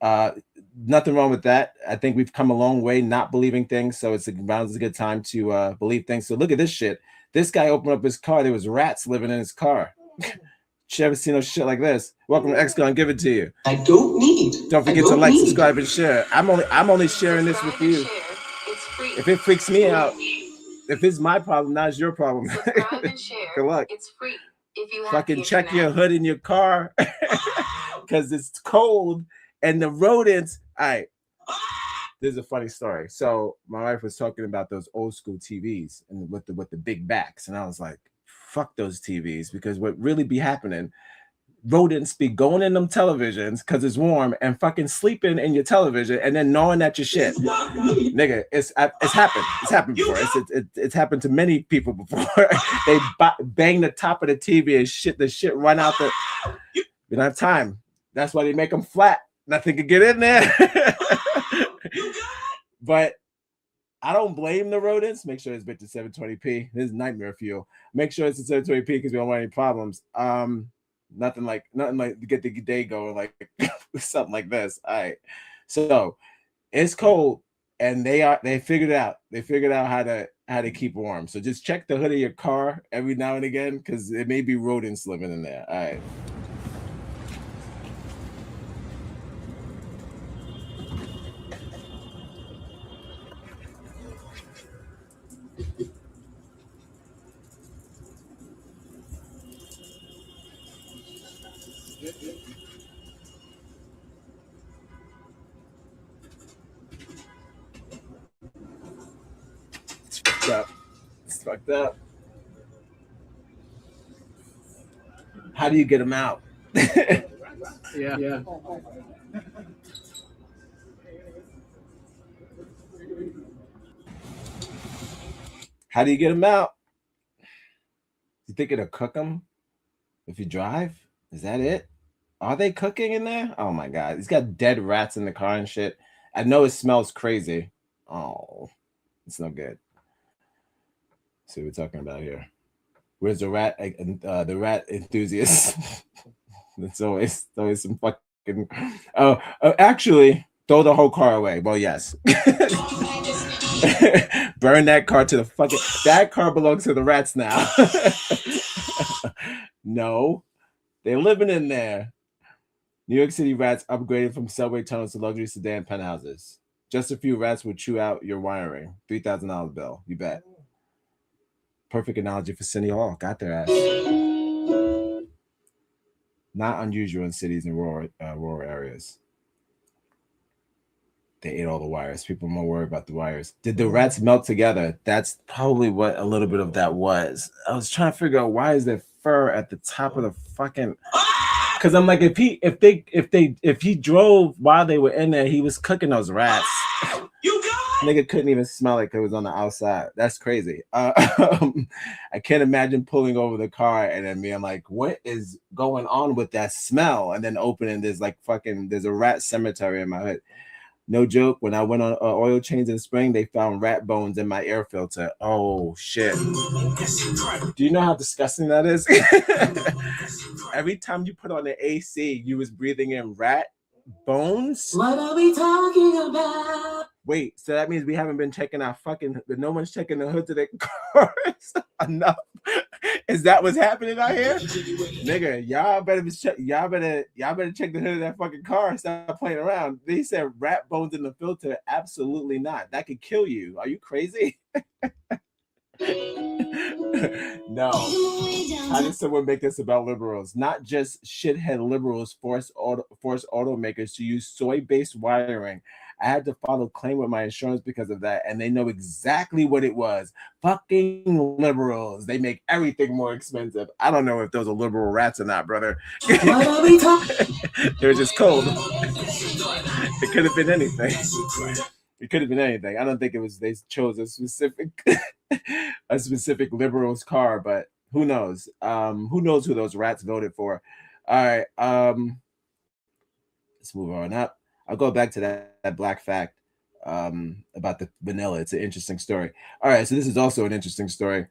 Nothing wrong with that. I think we've come a long way not believing things, so it's a good time to believe things. So look at this shit. This guy opened up his car. There was rats living in his car. You ever seen no shit like this? Welcome to X Gonna Give It To You. Don't forget to like, subscribe, and share. I'm only sharing this with you. If it freaks me out, if it's my problem, now it's your problem. Good luck. It's free. If you fucking check your hood in your car because it's cold and the rodents. All right. This is a funny story. So my wife was talking about those old school TVs and with the big backs, and I was like, fuck those TVs, because what really be happening, rodents be going in them televisions because it's warm and fucking sleeping in your television and then gnawing at your shit. Nigga, it's happened. It's happened before. It's happened to many people before. They bang the top of the TV and the shit run out the. We don't have time. That's why they make them flat. Nothing could get in there. But I don't blame the rodents. Make sure it's bit to 720p. This is nightmare fuel. Make sure it's at 720p because we don't want any problems. Nothing like to get the day going like something like this. All right. So it's cold and they figured it out. They figured out how to keep warm. So just check the hood of your car every now and again because it may be rodents living in there. All right. It's fucked up. How do you get them out? Yeah. How do you get them out? You think it'll cook them if you drive? Is that it? Are they cooking in there? Oh my god, he's got dead rats in the car and shit. I know it smells crazy. Oh, it's no good. Let's see what we're talking about here. Where's the rat? The rat enthusiast. It's always some fucking. Actually, throw the whole car away. Well, yes. Burn that car to the fucking. That car belongs to the rats now. No, they're living in there. New York City rats upgraded from subway tunnels to luxury sedan penthouses. Just a few rats would chew out your wiring. $3,000 bill. You bet. Perfect analogy for City Hall. Got their ass. Not unusual in cities and rural areas. They ate all the wires. People are more worried about the wires. Did the rats melt together? That's probably what a little bit of that was. I was trying to figure out why is there fur at the top of the fucking. Because I'm like, if he drove while they were in there, he was cooking those rats. Nigga couldn't even smell it because it was on the outside. That's crazy. I can't imagine pulling over the car and then being like, what is going on with that smell? And then opening there's a rat cemetery in my hood. No joke. When I went on oil change in spring, they found rat bones in my air filter. Oh shit. Do you know how disgusting that is? Every time you put on the AC, you was breathing in rat bones. What are we talking about? Wait, so that means we haven't been checking our fucking. No one's checking the hoods of their cars enough. Is that what's happening out here, nigga? Y'all better check. Y'all better check the hood of that fucking car and stop playing around. They said rat bones in the filter. Absolutely not. That could kill you. Are you crazy? No. How did someone make this about liberals? Not just shithead liberals force automakers to use soy-based wiring. I had to file a claim with my insurance because of that, and they know exactly what it was. Fucking liberals. They make everything more expensive. I don't know if those are liberal rats or not, brother. What are we talking? They're just cold. It could have been anything. It could have been anything. I don't think it was they chose a specific liberals car, but who knows? Who knows who those rats voted for? All right. Let's move on up. I'll go back to that black fact about the vanilla. It's an interesting story. All right, so this is also an interesting story.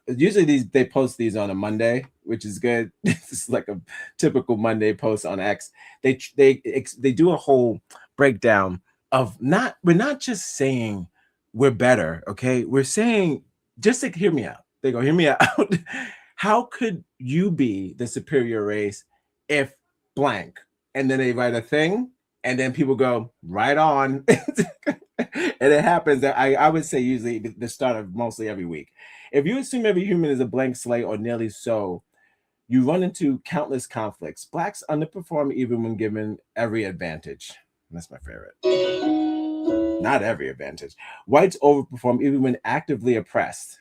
Usually they post these on a Monday, which is good. This is like a typical Monday post on X. They do a whole breakdown of we're not just saying we're better, okay? We're saying, just like, hear me out. They go, hear me out. How could you be the superior race if blank? And then they write a thing, and then people go, right on. And it happens that I would say usually the start of mostly every week. If you assume every human is a blank slate or nearly so, you run into countless conflicts. Blacks underperform even when given every advantage. That's my favorite. Not every advantage. Whites overperform even when actively oppressed.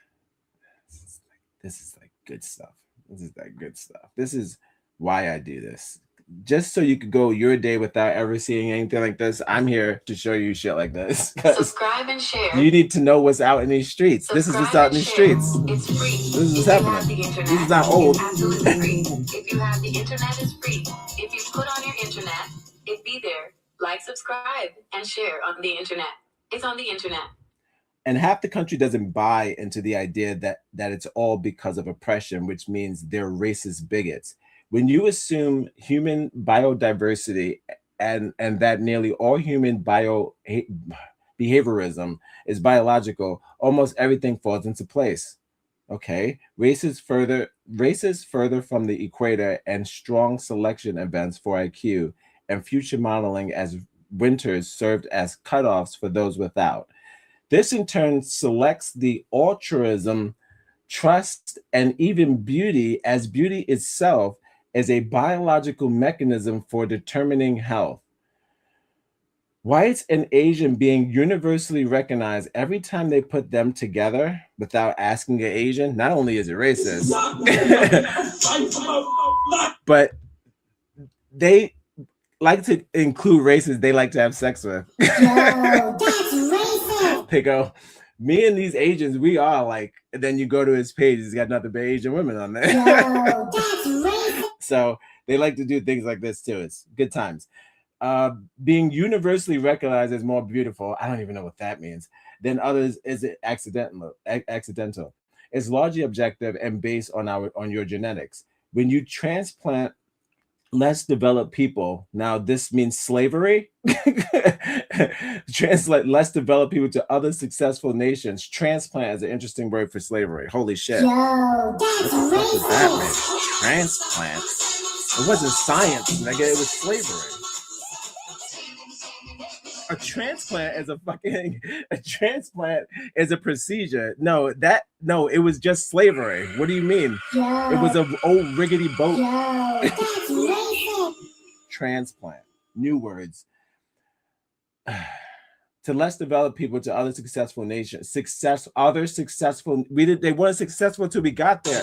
This is like good stuff. This is like good stuff. This is why I do this. Just so you could go your day without ever seeing anything like this, I'm here to show you shit like this. Subscribe and share. You need to know what's out in these streets. This is what's out in these streets. It's free. This is what's happening. This is not old. Absolutely free. If you have the internet, it's free. If you put on your internet, it be there. Like, subscribe, and share on the internet. It's on the internet. And half the country doesn't buy into the idea that it's all because of oppression, which means they're racist bigots. When you assume human biodiversity and that nearly all human behaviorism is biological, almost everything falls into place. Okay, races further from the equator and strong selection events for IQ and future modeling as winters served as cutoffs for those without. This in turn selects the altruism, trust, and even beauty as beauty itself as a biological mechanism for determining health. Whites and Asian being universally recognized every time they put them together without asking an Asian, not only is it racist, but they like to include races they like to have sex with. Yo, that's racist. They go, me and these Asians, we are like, and then you go to his page, he's got nothing but Asian women on there. Yo, that's racist. So they like to do things like this too. It's good times. Being universally recognized as more beautiful, I don't even know what that means, than others is accidental. It's largely objective and based on your genetics. When you transplant less developed people, now this means slavery. Translate less developed people to other successful nations. Transplant is an interesting word for slavery. Holy shit. Yo, that's What does that mean? racist. Transplant. It wasn't science, nigga. It was slavery. A transplant is a procedure. No, it was just slavery. What do you mean? Yo, It was an old rickety boat. yo, that's racist. Transplant. New words. To less developed people, to other successful nations. They weren't successful until we got there.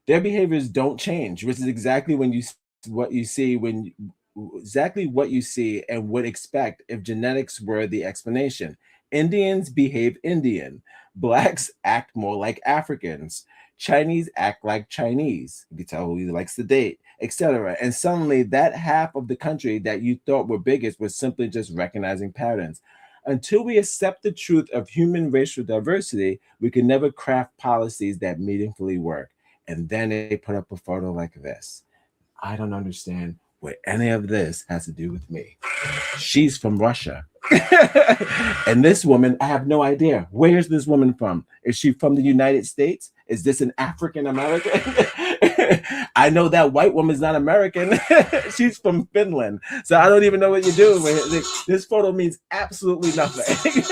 Their behaviors don't change, which is exactly what you see and would expect if genetics were the explanation. Indians behave Indian. Blacks act more like Africans. Chinese act like Chinese. You can tell who he likes to date, etc. And suddenly that half of the country that you thought were biggest was simply just recognizing patterns. Until we accept the truth of human racial diversity, we can never craft policies that meaningfully work. And then they put up a photo like this. I don't understand what any of this has to do with me. She's from Russia. And this woman, I have no idea. Where's this woman from? Is she from the United States? Is this an African American? I know that white woman's not American. She's from Finland. So I don't even know what you're doing with it. This photo means absolutely nothing.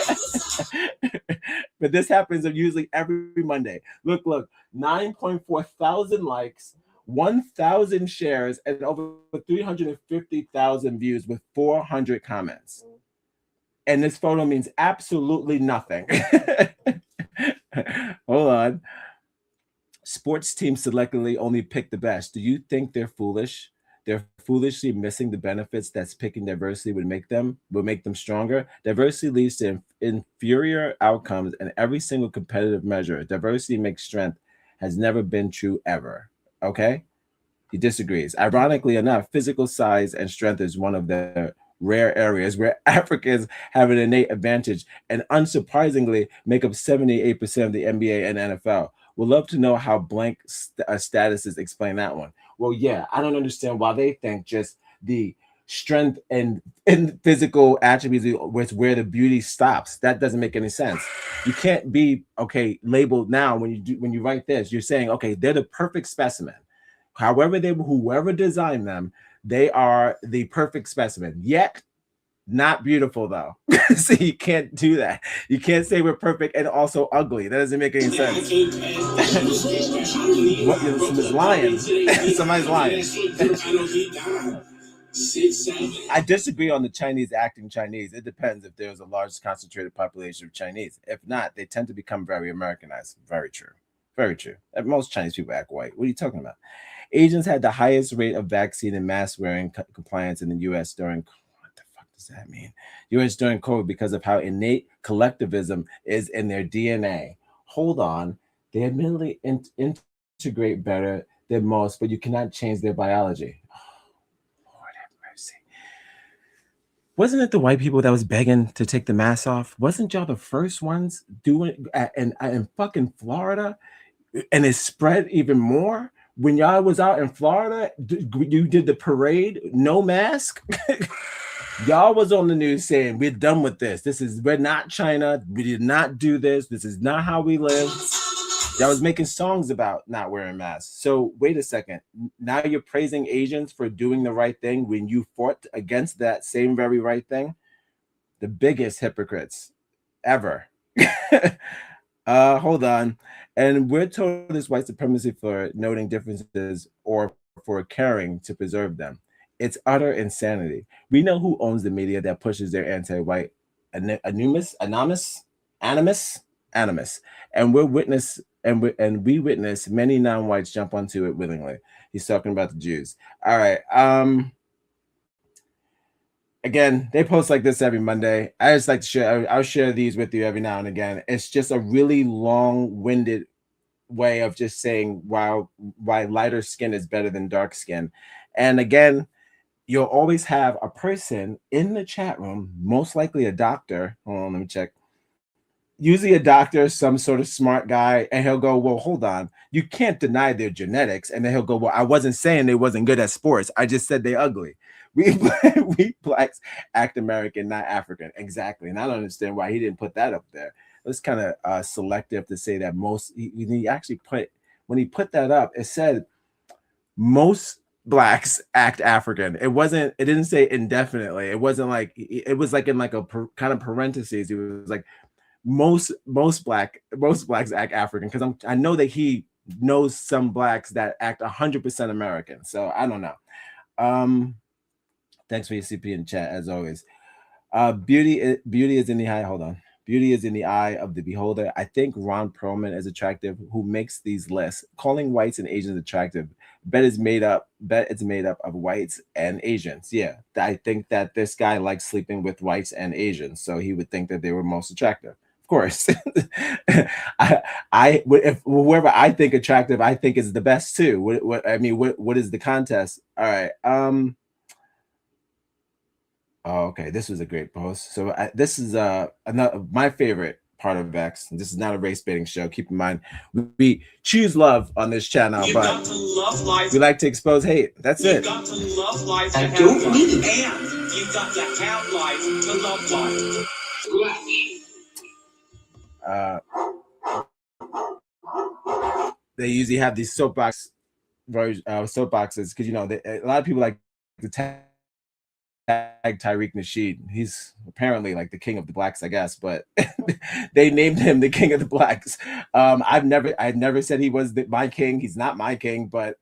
But this happens usually every Monday. Look, 9.4 thousand likes, 1,000 shares, and over 350,000 views with 400 comments. And this photo means absolutely nothing. Hold on. Sports teams selectively only pick the best. Do you think they're foolish? They're foolishly missing the benefits that picking diversity would make them stronger. Diversity leads to inferior outcomes in every single competitive measure. Diversity makes strength has never been true ever. Okay? He disagrees. Ironically enough, physical size and strength is one of the rare areas where Africans have an innate advantage and unsurprisingly make up 78% of the NBA and NFL. We'd love to know how blank statuses explain that one. Well, yeah, I don't understand why they think just the strength and physical attributes was where the beauty stops. That doesn't make any sense. You can't be labeled now when you write this. You're saying, okay, they're the perfect specimen. However, whoever designed them, they are the perfect specimen. Yet, not beautiful though. So you can't do that. You can't say we're perfect and also ugly. That doesn't make any sense. Somebody's lying. Somebody's lying. I disagree on the Chinese acting Chinese. It depends if there's a large concentrated population of Chinese. If not, they tend to become very Americanized. Very true. Very true. Most Chinese people act white. What are you talking about? Asians had the highest rate of vaccine and mask wearing compliance in the U.S. during, what the fuck does that mean? U.S. during COVID because of how innate collectivism is in their DNA. Hold on. They admittedly integrate better than most, but you cannot change their biology. Oh, Lord have mercy. Wasn't it the white people that was begging to take the mask off? Wasn't y'all the first ones doing it in fucking Florida? And it spread even more? When y'all was out in Florida, you did the parade, no mask. Y'all was on the news saying, we're done with this. We're not China. We did not do this. This is not how we live. Y'all was making songs about not wearing masks. So wait a second. Now you're praising Asians for doing the right thing when you fought against that same very right thing. The biggest hypocrites ever. Hold on. And we're told this white supremacy for noting differences or for caring to preserve them. It's utter insanity. We know who owns the media that pushes their anti-white animus, and we witness many non-whites jump onto it willingly. He's talking about the Jews. All right. Again, they post like this every Monday. I just like to share. I'll share these with you every now and again. It's just a really long-winded way of just saying why lighter skin is better than dark skin. And again, you'll always have a person in the chat room, most likely a doctor. Hold on, let me check. Usually a doctor, some sort of smart guy, and he'll go, well, hold on. You can't deny their genetics. And then he'll go, well, I wasn't saying they wasn't good at sports. I just said they ugly. We blacks act American, not African. Exactly. And I don't understand why he didn't put that up there. It's kind of selective to say that he actually put, when he put that up, it said most blacks act African. It didn't say indefinitely. It wasn't like, it was like in like a kind of parentheses. It was like most blacks act African, because I know that he knows some blacks that act 100% American. So I don't know. Thanks for your CP in chat, as always. Beauty is in the eye. Hold on. Beauty is in the eye of the beholder. I think Ron Perlman is attractive, who makes these lists. Calling whites and Asians attractive. Bet it's made up of whites and Asians. Yeah, I think that this guy likes sleeping with whites and Asians, so he would think that they were most attractive. Of course. If whoever I think attractive, I think is the best too. What is the contest? All right. Oh, okay. This was a great post. So this is another my favorite part of Vex. This is not a race baiting show. Keep in mind, we choose love on this channel, You but got to love life. we like to expose hate. That's You it. got to love life I to don't have life. need it. And you got to have life to love life. They usually have these soapboxes because you know a lot of people like to tag Tariq Nasheed. He's apparently like the king of the blacks, I guess, but they named him the king of the blacks. I've never said he was my king. He's not my king, but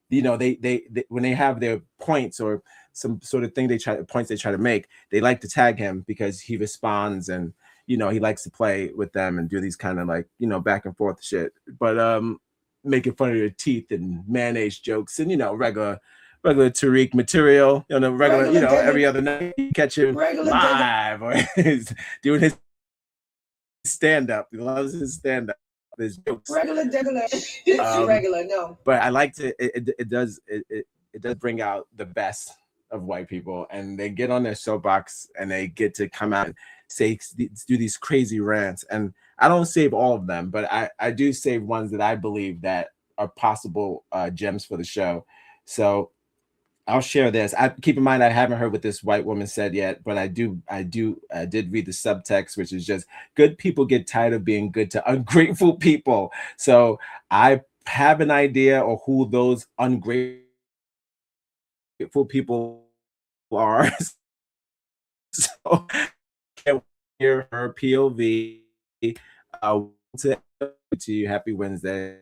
you know, they when they have their points or some sort of thing they try to make, they like to tag him because he responds and you know he likes to play with them and do these kind of like, you know, back and forth shit. But making fun of their teeth and mayonnaise jokes and you know regular Tariq material, you know, regular you know, every other night you catch him live or he's doing his stand-up. He loves his stand-up. His jokes. Regular. No. But I like to it does bring out the best of white people, and they get on their soapbox and they get to come out and do these crazy rants. And I don't save all of them, but I do save ones that I believe that are possible gems for the show. So I'll share this. Keep in mind I haven't heard what this white woman said yet, but I did read the subtext, which is just good people get tired of being good to ungrateful people. So I have an idea of who those ungrateful people are. So can't hear her POV. To you, happy Wednesday.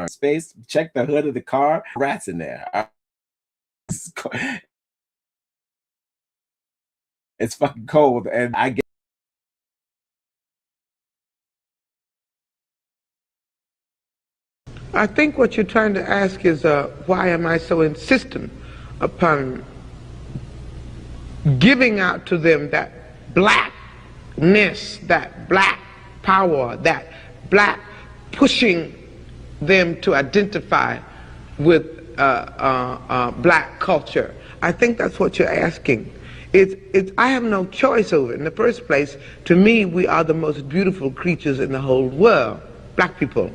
Space, check the hood of the car. Rats in there. It's fucking cold, and I get. I think what you're trying to ask is why am I so insistent upon giving out to them that blackness, that black power, that black pushing them to identify with black culture. I think that's what you're asking. I have no choice over it. In the first place, to me, we are the most beautiful creatures in the whole world, black people.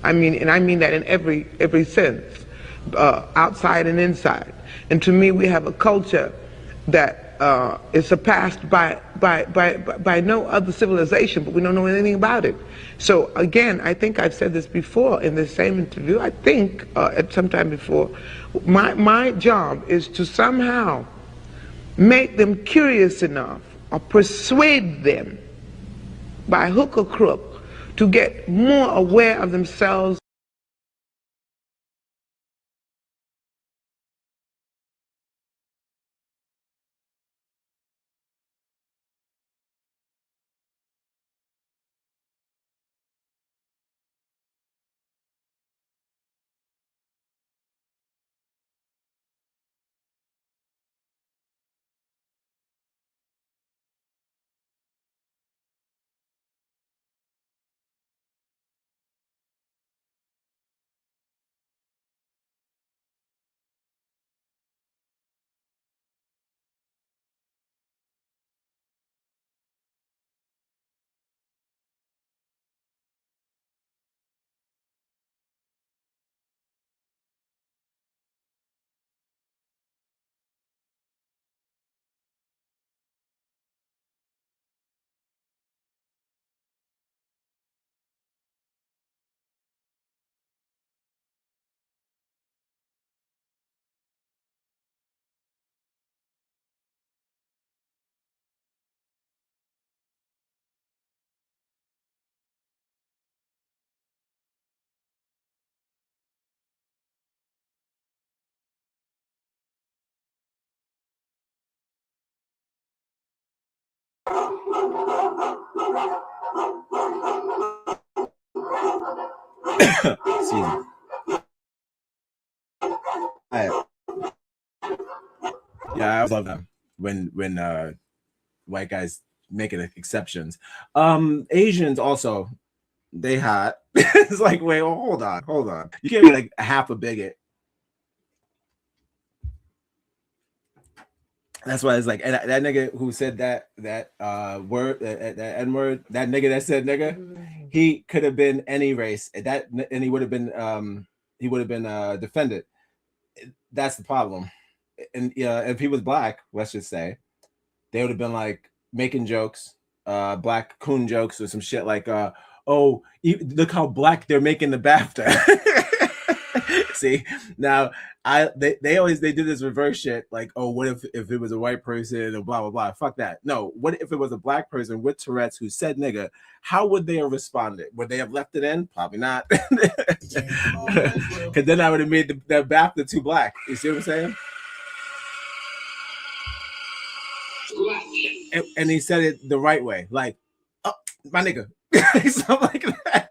I mean that in every sense, outside and inside. And to me, we have a culture that is surpassed by no other civilization, but we don't know anything about it. So again, I think I've said this before in this same interview, I think at some time before, my job is to somehow make them curious enough or persuade them by hook or crook to get more aware of themselves. Yeah, I love them when white guys making exceptions. Asians also, they hot. It's like, wait, well, hold on. You can't be like half a bigot. That's why it's like, and that nigga who said that word, that N word, that nigga that said nigga, he could have been any race. And he would have been defended. That's the problem. And if he was black, let's just say, they would have been like making jokes, black coon jokes or some shit like, oh, look how black they're making the BAFTA. See, now they did this reverse shit like, oh, what if it was a white person and blah blah blah. Fuck that. No, what if it was a black person with Tourette's who said nigga? How would they have responded? Would they have left it in? Probably not. Because then I would have made the BAFTA too black. You see what I'm saying? And he said it the right way, like, oh, my nigga. Something like that.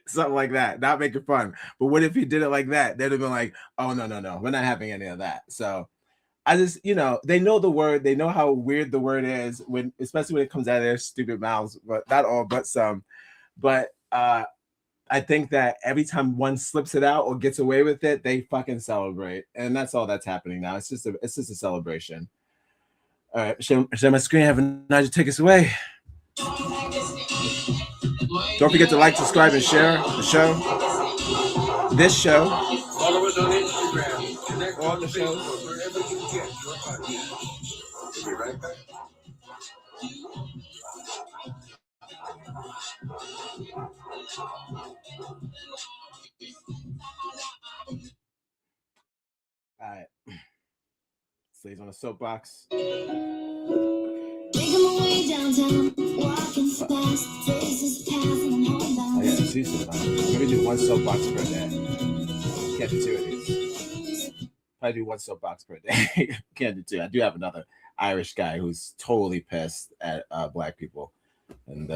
Something like that, not making fun. But what if he did it like that? They'd have been like, oh, no, we're not having any of that. So I just, they know the word. They know how weird the word is, especially when it comes out of their stupid mouths, but not all, but some. But I think that every time one slips it out or gets away with it, they fucking celebrate. And that's all that's happening now. It's just a celebration. All right, share my screen. Have Nigel take us away. Don't forget to like, subscribe, and share the show. This show. Follow us on Instagram. Connect all the shows. Wherever you get your podcast. We'll be right back. All right. Slaves on a soapbox. Making my way downtown, walking fast, faces passing, I'm homebound. Oh yeah, see something. Maybe do one soapbox per day. Can't do two of these. Probably do one soapbox per day. Can't do two. I do have another Irish guy who's totally pissed at black people, and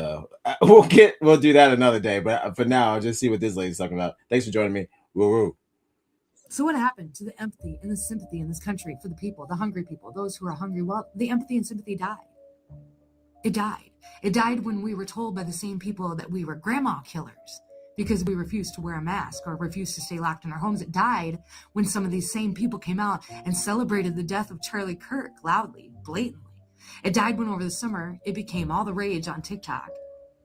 we'll do that another day. But for now, I'll just see what this lady's talking about. Thanks for joining me. Woo woo. So what happened to the empathy and the sympathy in this country for the people, the hungry people, those who are hungry? Well, the empathy and sympathy died. It died. It died when we were told by the same people that we were grandma killers because we refused to wear a mask or refused to stay locked in our homes. It died when some of these same people came out and celebrated the death of Charlie Kirk loudly, blatantly. It died when over the summer, it became all the rage on TikTok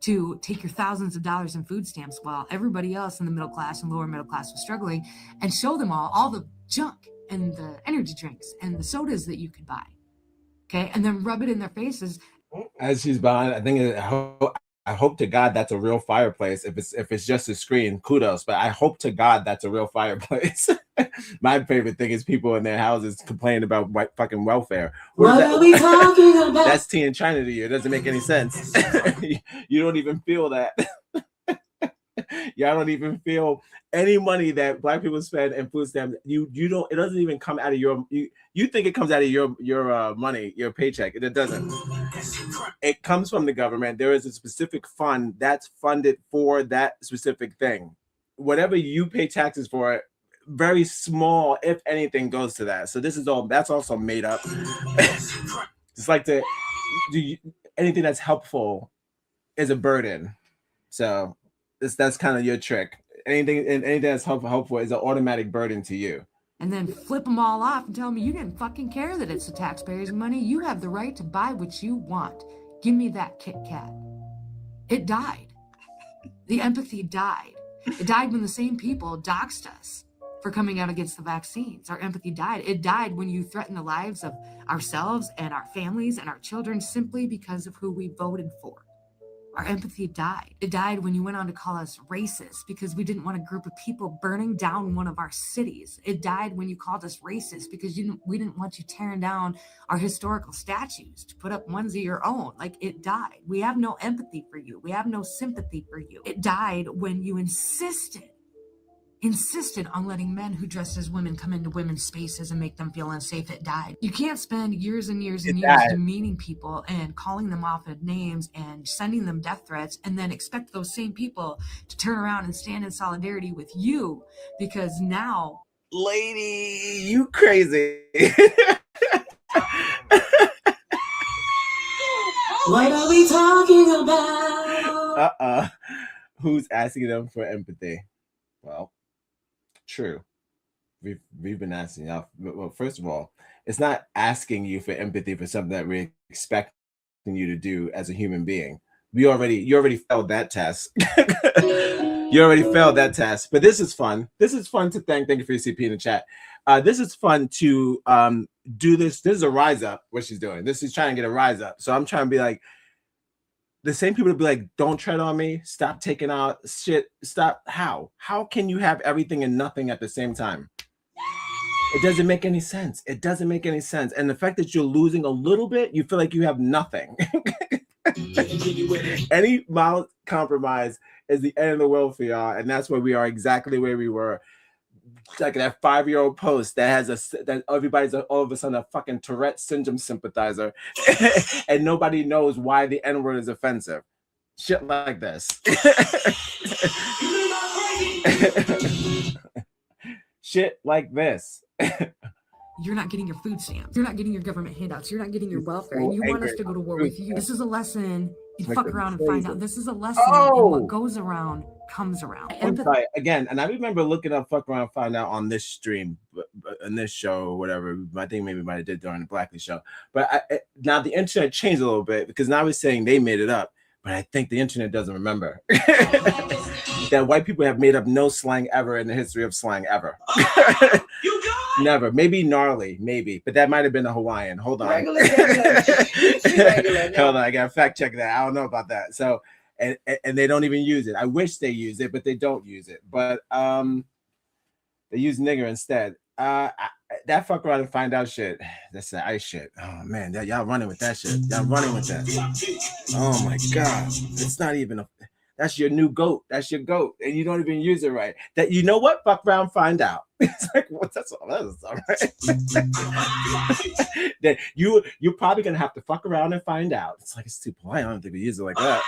to take your thousands of dollars in food stamps while everybody else in the middle class and lower middle class was struggling and show them all the junk and the energy drinks and the sodas that you could buy. Okay. And then rub it in their faces. As she's behind, I hope to God that's a real fireplace. If it's just a screen, kudos. But I hope to God that's a real fireplace. My favorite thing is people in their houses complaining about fucking welfare. What are we talking about? That's tea in China to you. It doesn't make any sense. You don't even feel that. Y'all don't even feel any money that black people spend in food stamps. You don't. It doesn't even come out of your. You think it comes out of your money, your paycheck. It doesn't. It comes from the government. There is a specific fund that's funded for that specific thing. Whatever you pay taxes for, very small, if anything, goes to that. So this is all. That's also made up. It's like anything that's helpful is a burden. So. That's kind of your trick. Anything that's helpful is an automatic burden to you. And then flip them all off and tell me you didn't fucking care that it's the taxpayers' money. You have the right to buy what you want. Give me that Kit Kat. It died. The empathy died. It died when the same people doxed us for coming out against the vaccines. Our empathy died. It died when you threatened the lives of ourselves and our families and our children simply because of who we voted for. Our empathy died. It died when you went on to call us racist because we didn't want a group of people burning down one of our cities. It died when you called us racist because we didn't want you tearing down our historical statues to put up ones of your own. Like, it died. We have no empathy for you. We have no sympathy for you. It died when you insisted on letting men who dressed as women come into women's spaces and make them feel unsafe. It died. You can't spend years and years and years demeaning people and calling them off at names and sending them death threats and then expect those same people to turn around and stand in solidarity with you because now... Lady, you crazy. What are we talking about? Who's asking them for empathy? Well, true. we've been asking y'all. Well, first of all, it's not asking you for empathy for something that we're expecting you to do as a human being. You already failed that test. You already failed that test. But this is fun. This is fun to thank you for your CP in the chat. This is fun to do this. This is a rise up, what she's doing. This is trying to get a rise up. So I'm trying to be like, the same people to be like, don't tread on me. Stop taking out shit. Stop. How can you have everything and nothing at the same time? It doesn't make any sense. It doesn't make any sense. And the fact that you're losing a little bit, you feel like you have nothing. Any mild compromise is the end of the world for y'all. And that's where we are, exactly where we were. Like that 5-year-old post that has that everybody's all of a sudden a fucking Tourette syndrome sympathizer, and nobody knows why the N-word is offensive. Shit like this. Shit like this. You're not getting your food stamps. You're not getting your government handouts. You're not getting your welfare. And you want us to go to war with you. This is a lesson. You fuck around and find out. This is a lesson. And what goes around comes around. Again, and I remember looking up fuck around and find out on this stream, on this show or whatever. I think maybe might have did during the Blackley show. But now the internet changed a little bit, because now we're saying they made it up. But I think the internet doesn't remember that white people have made up no slang ever in the history of slang ever. Never. Maybe gnarly, maybe, but that might have been a Hawaiian. Hold on. Hold on, I gotta fact check that. I don't know about that. So, and they don't even use it. I wish they use it, but they don't use it. But they use nigger instead. That fuck around and find out shit. That's the ice shit. Oh man, y'all running with that shit. Y'all running with that. Oh my god, it's not even a. That's your new goat. That's your goat, and you don't even use it right. That, you know what? Fuck around, find out. It's like, what? That's all right. That you're probably gonna have to fuck around and find out. It's like, it's too polite. I don't think we use it like that.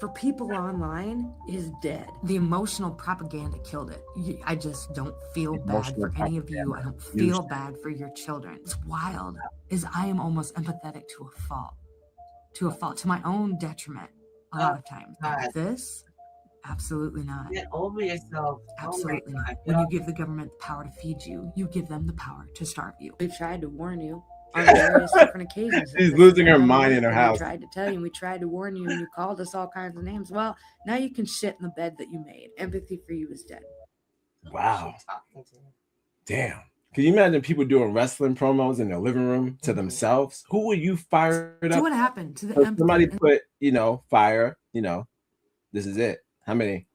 For people online is dead. The emotional propaganda killed it. I just don't feel bad for any of you. I don't feel bad for your children. It's wild. I am almost empathetic to a fault. To my own detriment a lot of times. This, absolutely not. Get over yourself. Absolutely not. When you give the government the power to feed you, you give them the power to starve you. We tried to warn you on various different occasions. She's losing her mind in her house. We tried to tell you, we tried to warn you, and you called us all kinds of names. Well, now you can shit in the bed that you made. Empathy for you is dead. Wow. Damn. Can you imagine people doing wrestling promos in their living room to themselves? Who will you fire it up? So what happened to the empathy? Somebody put, fire, this is it. How many?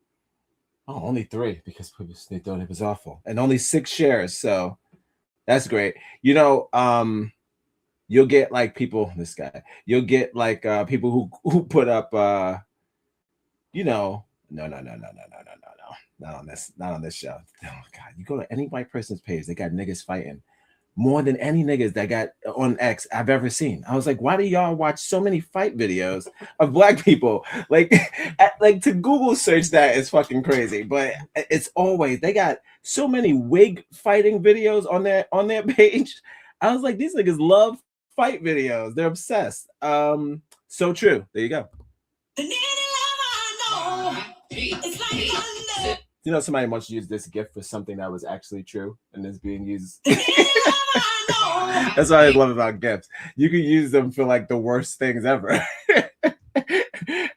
Oh, only 3, because they thought it was awful. And only 6 shares. So that's great. You'll get like people, this guy, you'll get like people who put up, no. Not on this show. Oh god, you go to any white person's page, they got niggas fighting more than any niggas that got on X I've ever seen. I was like, why do y'all watch so many fight videos of black people? Like to Google search that is fucking crazy. But it's always, they got so many wig fighting videos on their page. I was like, these niggas love fight videos. They're obsessed. So true. There you go. Somebody wants to use this gift for something that was actually true and is being used. That's what I love about gifts. You can use them for like the worst things ever.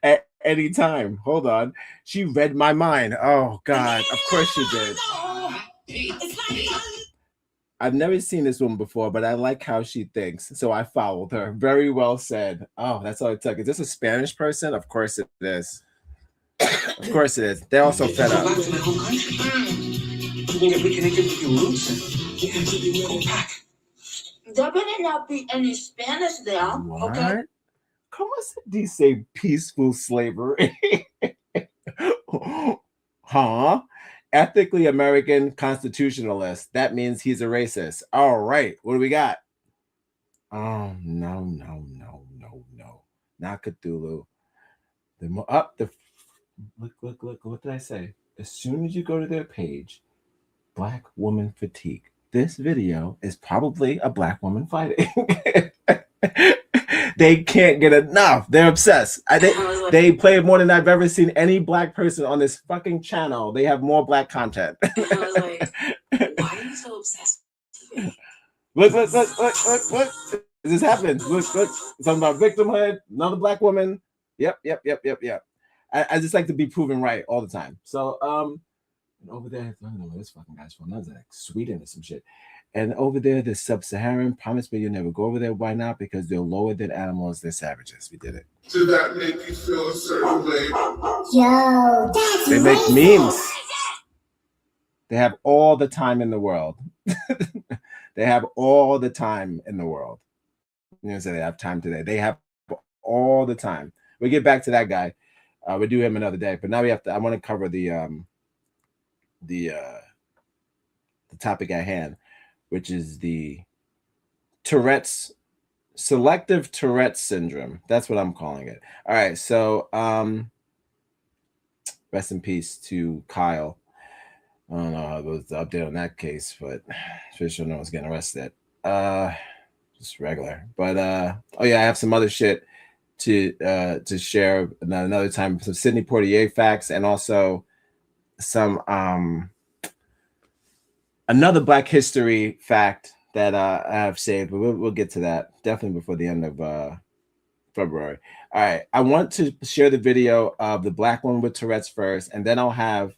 At any time. Hold on. She read my mind. Oh God. Of course she did. I've never seen this woman before, but I like how she thinks. So I followed her. Very well said. Oh, that's all it took. Is this a Spanish person? Of course it is. Of course it is. They're also fed up. There better not be any Spanish there. What? Okay. Come on, these say peaceful slavery. Huh? Ethically American constitutionalist. That means he's a racist. All right. What do we got? Oh, no. Not Cthulhu. Look. What did I say? As soon as you go to their page, Black woman fatigue. This video is probably a black woman fighting. They can't get enough. They're obsessed. They play more than I've ever seen any black person on this fucking channel. They have more black content. And I was like, why are you so obsessed with me? Look. This happens. Look. Something about victimhood, another black woman. Yep. I just like to be proven right all the time. So, and over there, I don't know where this fucking guy's from. That's like Sweden or some shit. And over there, the sub-Saharan, promise me you'll never go over there. Why not? Because they're lower than animals. They're savages. We did it. Did that make you feel a certain way? Yo, that's They make memes. They have all the time in the world. They have all the time in the world. You know, say they have time today. They have all the time. We'll get back to that guy. We'll do him another day. But now we have to. I want to cover the topic at hand, which is the Tourette's, selective Tourette's syndrome. That's what I'm calling it. All right. So rest in peace to Kyle. I don't know what was the update on that case, but Fisher no one's getting arrested. Just regular. But oh yeah, I have some other shit to share another time. Some Sidney Poitier facts and also some another Black History fact that I have saved, but we'll get to that definitely before the end of February. All right, I want to share the video of the Black woman with Tourette's first, and then I'll have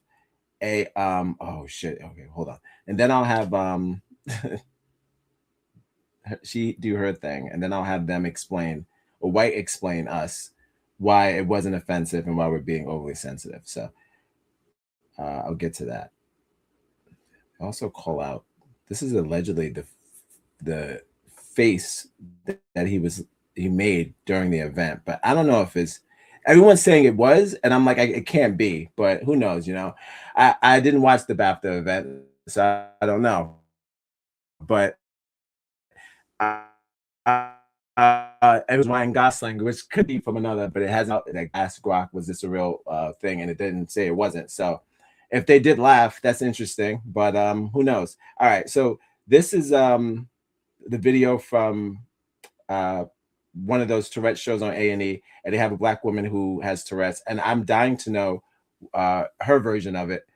a oh shit, okay, hold on, and then I'll have she do her thing, and then I'll have them explain, or White explain us why it wasn't offensive and why we're being overly sensitive. So I'll get to that. I also call out, this is allegedly the face that he made during the event, but I don't know if it's, everyone's saying it was, and I'm like, it can't be, but who knows, you know? I didn't watch the BAFTA event, so I don't know. But it was Ryan Gosling, which could be from another, but it hasn't, like, Ask Grok, was this a real thing? And it didn't say it wasn't. So if they did laugh, that's interesting, but who knows? All right, so this is the video from one of those Tourette shows on A&E, and they have a Black woman who has Tourette's, and I'm dying to know her version of it.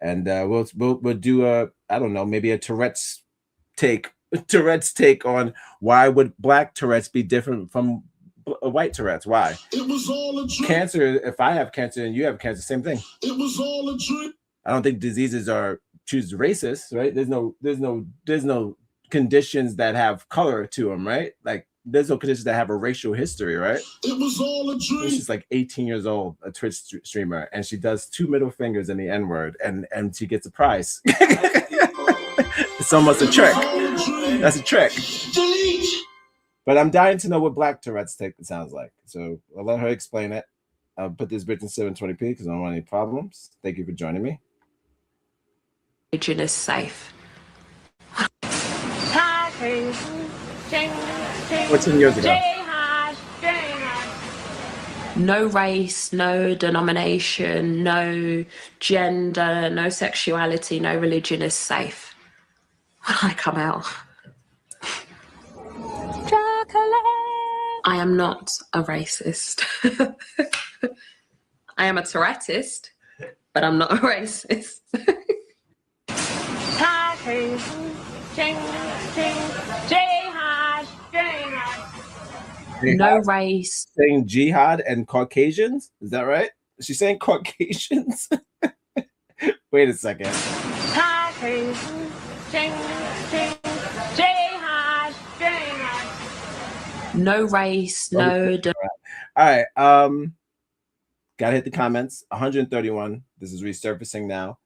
And we'll do a, I don't know, maybe a Tourette's take on why would Black Tourette's be different from white Tourette's? Why? It was all a dream. Cancer, if I have cancer and you have cancer, same thing. It was all a dream. I don't think diseases are choose racist, right? There's no conditions that have color to them, right? Like there's no conditions that have a racial history, right? It was all a dream. She's like 18 years old, a Twitch streamer, and she does 2 middle fingers in the N-word, and she gets a prize. It's almost a trick. That's a trick. But I'm dying to know what Black Tourette's sounds like. So I'll let her explain it. I'll put this bitch in 720p because I don't want any problems. Thank you for joining me. Religion is safe. 14 years ago. No race, no denomination, no gender, no sexuality, no religion is safe. When I come out, I am not a racist. I am a Tourettist, but I'm not a racist. No race. Saying jihad and Caucasians? Is that right? Is she saying Caucasians? Wait a second. No race, no. All right. Gotta hit the comments. 131. This is resurfacing now.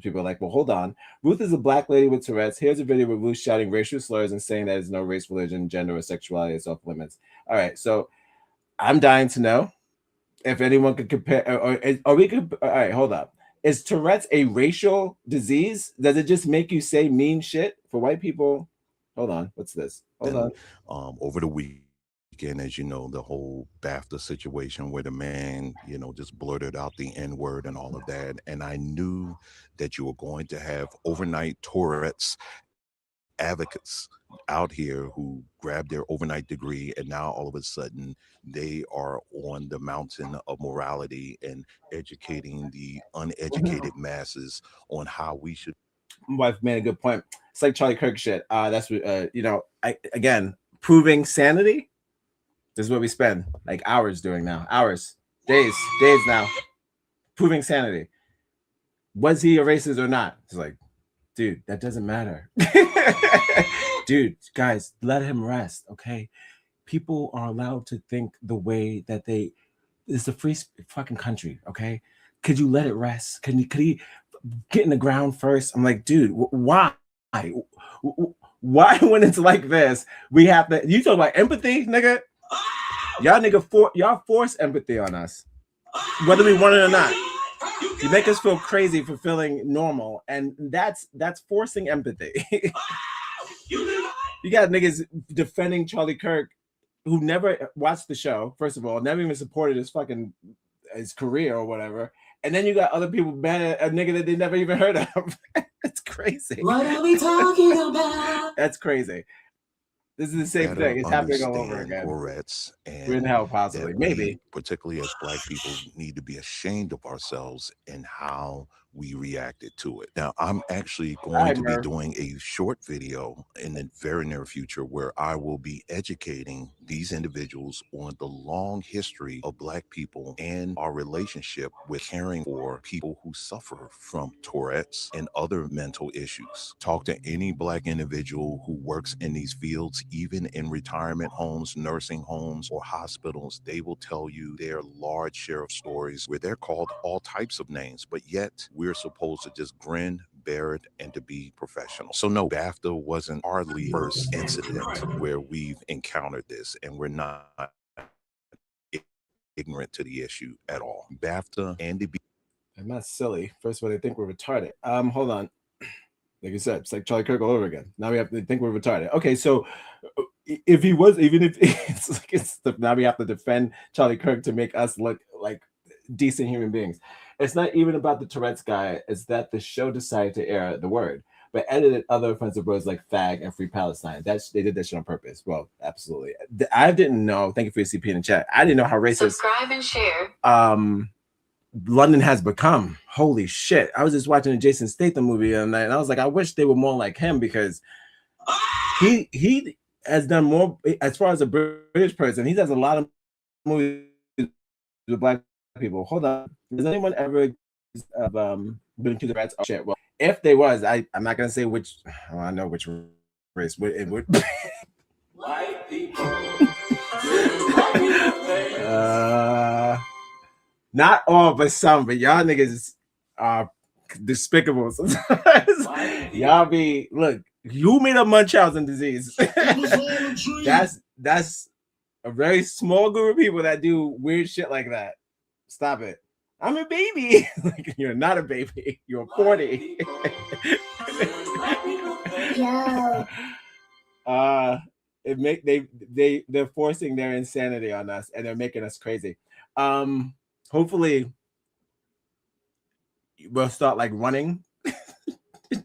People are like, well, hold on. Ruth is a Black lady with Tourette's. Here's a video with Ruth shouting racial slurs and saying that there's no race, religion, gender, or sexuality is off limits. All right, so I'm dying to know if anyone could compare, or we could. All right, hold up. Is Tourette's a racial disease? Does it just make you say mean shit for white people? Hold on, what's this? Hold on. Over the weekend, as you know, the whole BAFTA situation where the man, you know, just blurted out the N-word and all of that. And I knew that you were going to have overnight Tourette's advocates out here who grabbed their overnight degree, and now all of a sudden they are on the mountain of morality and educating the uneducated masses on how we should. My wife made a good point. It's like Charlie Kirk shit. That's what you know. Again, proving sanity. This is what we spend like hours doing now. Hours, days now. Proving sanity. Was he a racist or not? It's like, dude, that doesn't matter. Dude, guys, let him rest, okay? People are allowed to think the way that they. It's a free fucking country, okay? Could you let it rest? Could he get in the ground first? I'm like, dude, why? Why when it's like this, we have to? You talk about empathy, nigga? Y'all force empathy on us, whether we want it or not. You make us feel crazy for feeling normal, and that's forcing empathy. You got niggas defending Charlie Kirk who never watched the show, first of all, never even supported his career or whatever. And then you got other people mad at a nigga that they never even heard of. It's crazy. What are we talking about? That's crazy. This is the same thing. It's happening all over again. Tourette's, and we're in hell, possibly. Maybe. Particularly as Black people, need to be ashamed of ourselves and how we reacted to it. Now, I'm actually going to be doing a short video in the very near future where I will be educating these individuals on the long history of Black people and our relationship with caring for people who suffer from Tourette's and other mental issues. Talk to any Black individual who works in these fields, even in retirement homes, nursing homes, or hospitals. They will tell you their large share of stories where they're called all types of names, but yet we're supposed to just grin, bear it, and to be professional. So no, BAFTA wasn't hardly the first incident where we've encountered this, and we're not ignorant to the issue at all. BAFTA and the I'm not silly. First of all, they think we're retarded. Hold on. Like I said, it's like Charlie Kirk all over again. Now we have to think we're retarded. Okay, so if he was, even if now we have to defend Charlie Kirk to make us look like decent human beings. It's not even about the Tourette's guy. It's that the show decided to air the word, but edited other offensive words like fag and free Palestine. They did that shit on purpose. Well, absolutely. I didn't know. Thank you for your CP in the chat. I didn't know how racist. Subscribe and share. London has become. Holy shit. I was just watching a Jason Statham movie the other night, and I was like, I wish they were more like him, because he has done more as far as a British person. He does a lot of movies with Black people. Hold on. Has anyone ever been to the rats? Oh shit. Well, if there was, I'm not gonna say which. Oh, I know which race. It would. White people. Not all, but some. But y'all niggas are despicable sometimes. Y'all be look. You made up Munchausen disease. That's a very small group of people that do weird shit like that. Stop it. I'm a baby. Like, you're not a baby. You're 40. They're forcing their insanity on us, and they're making us crazy. Hopefully we'll start like running,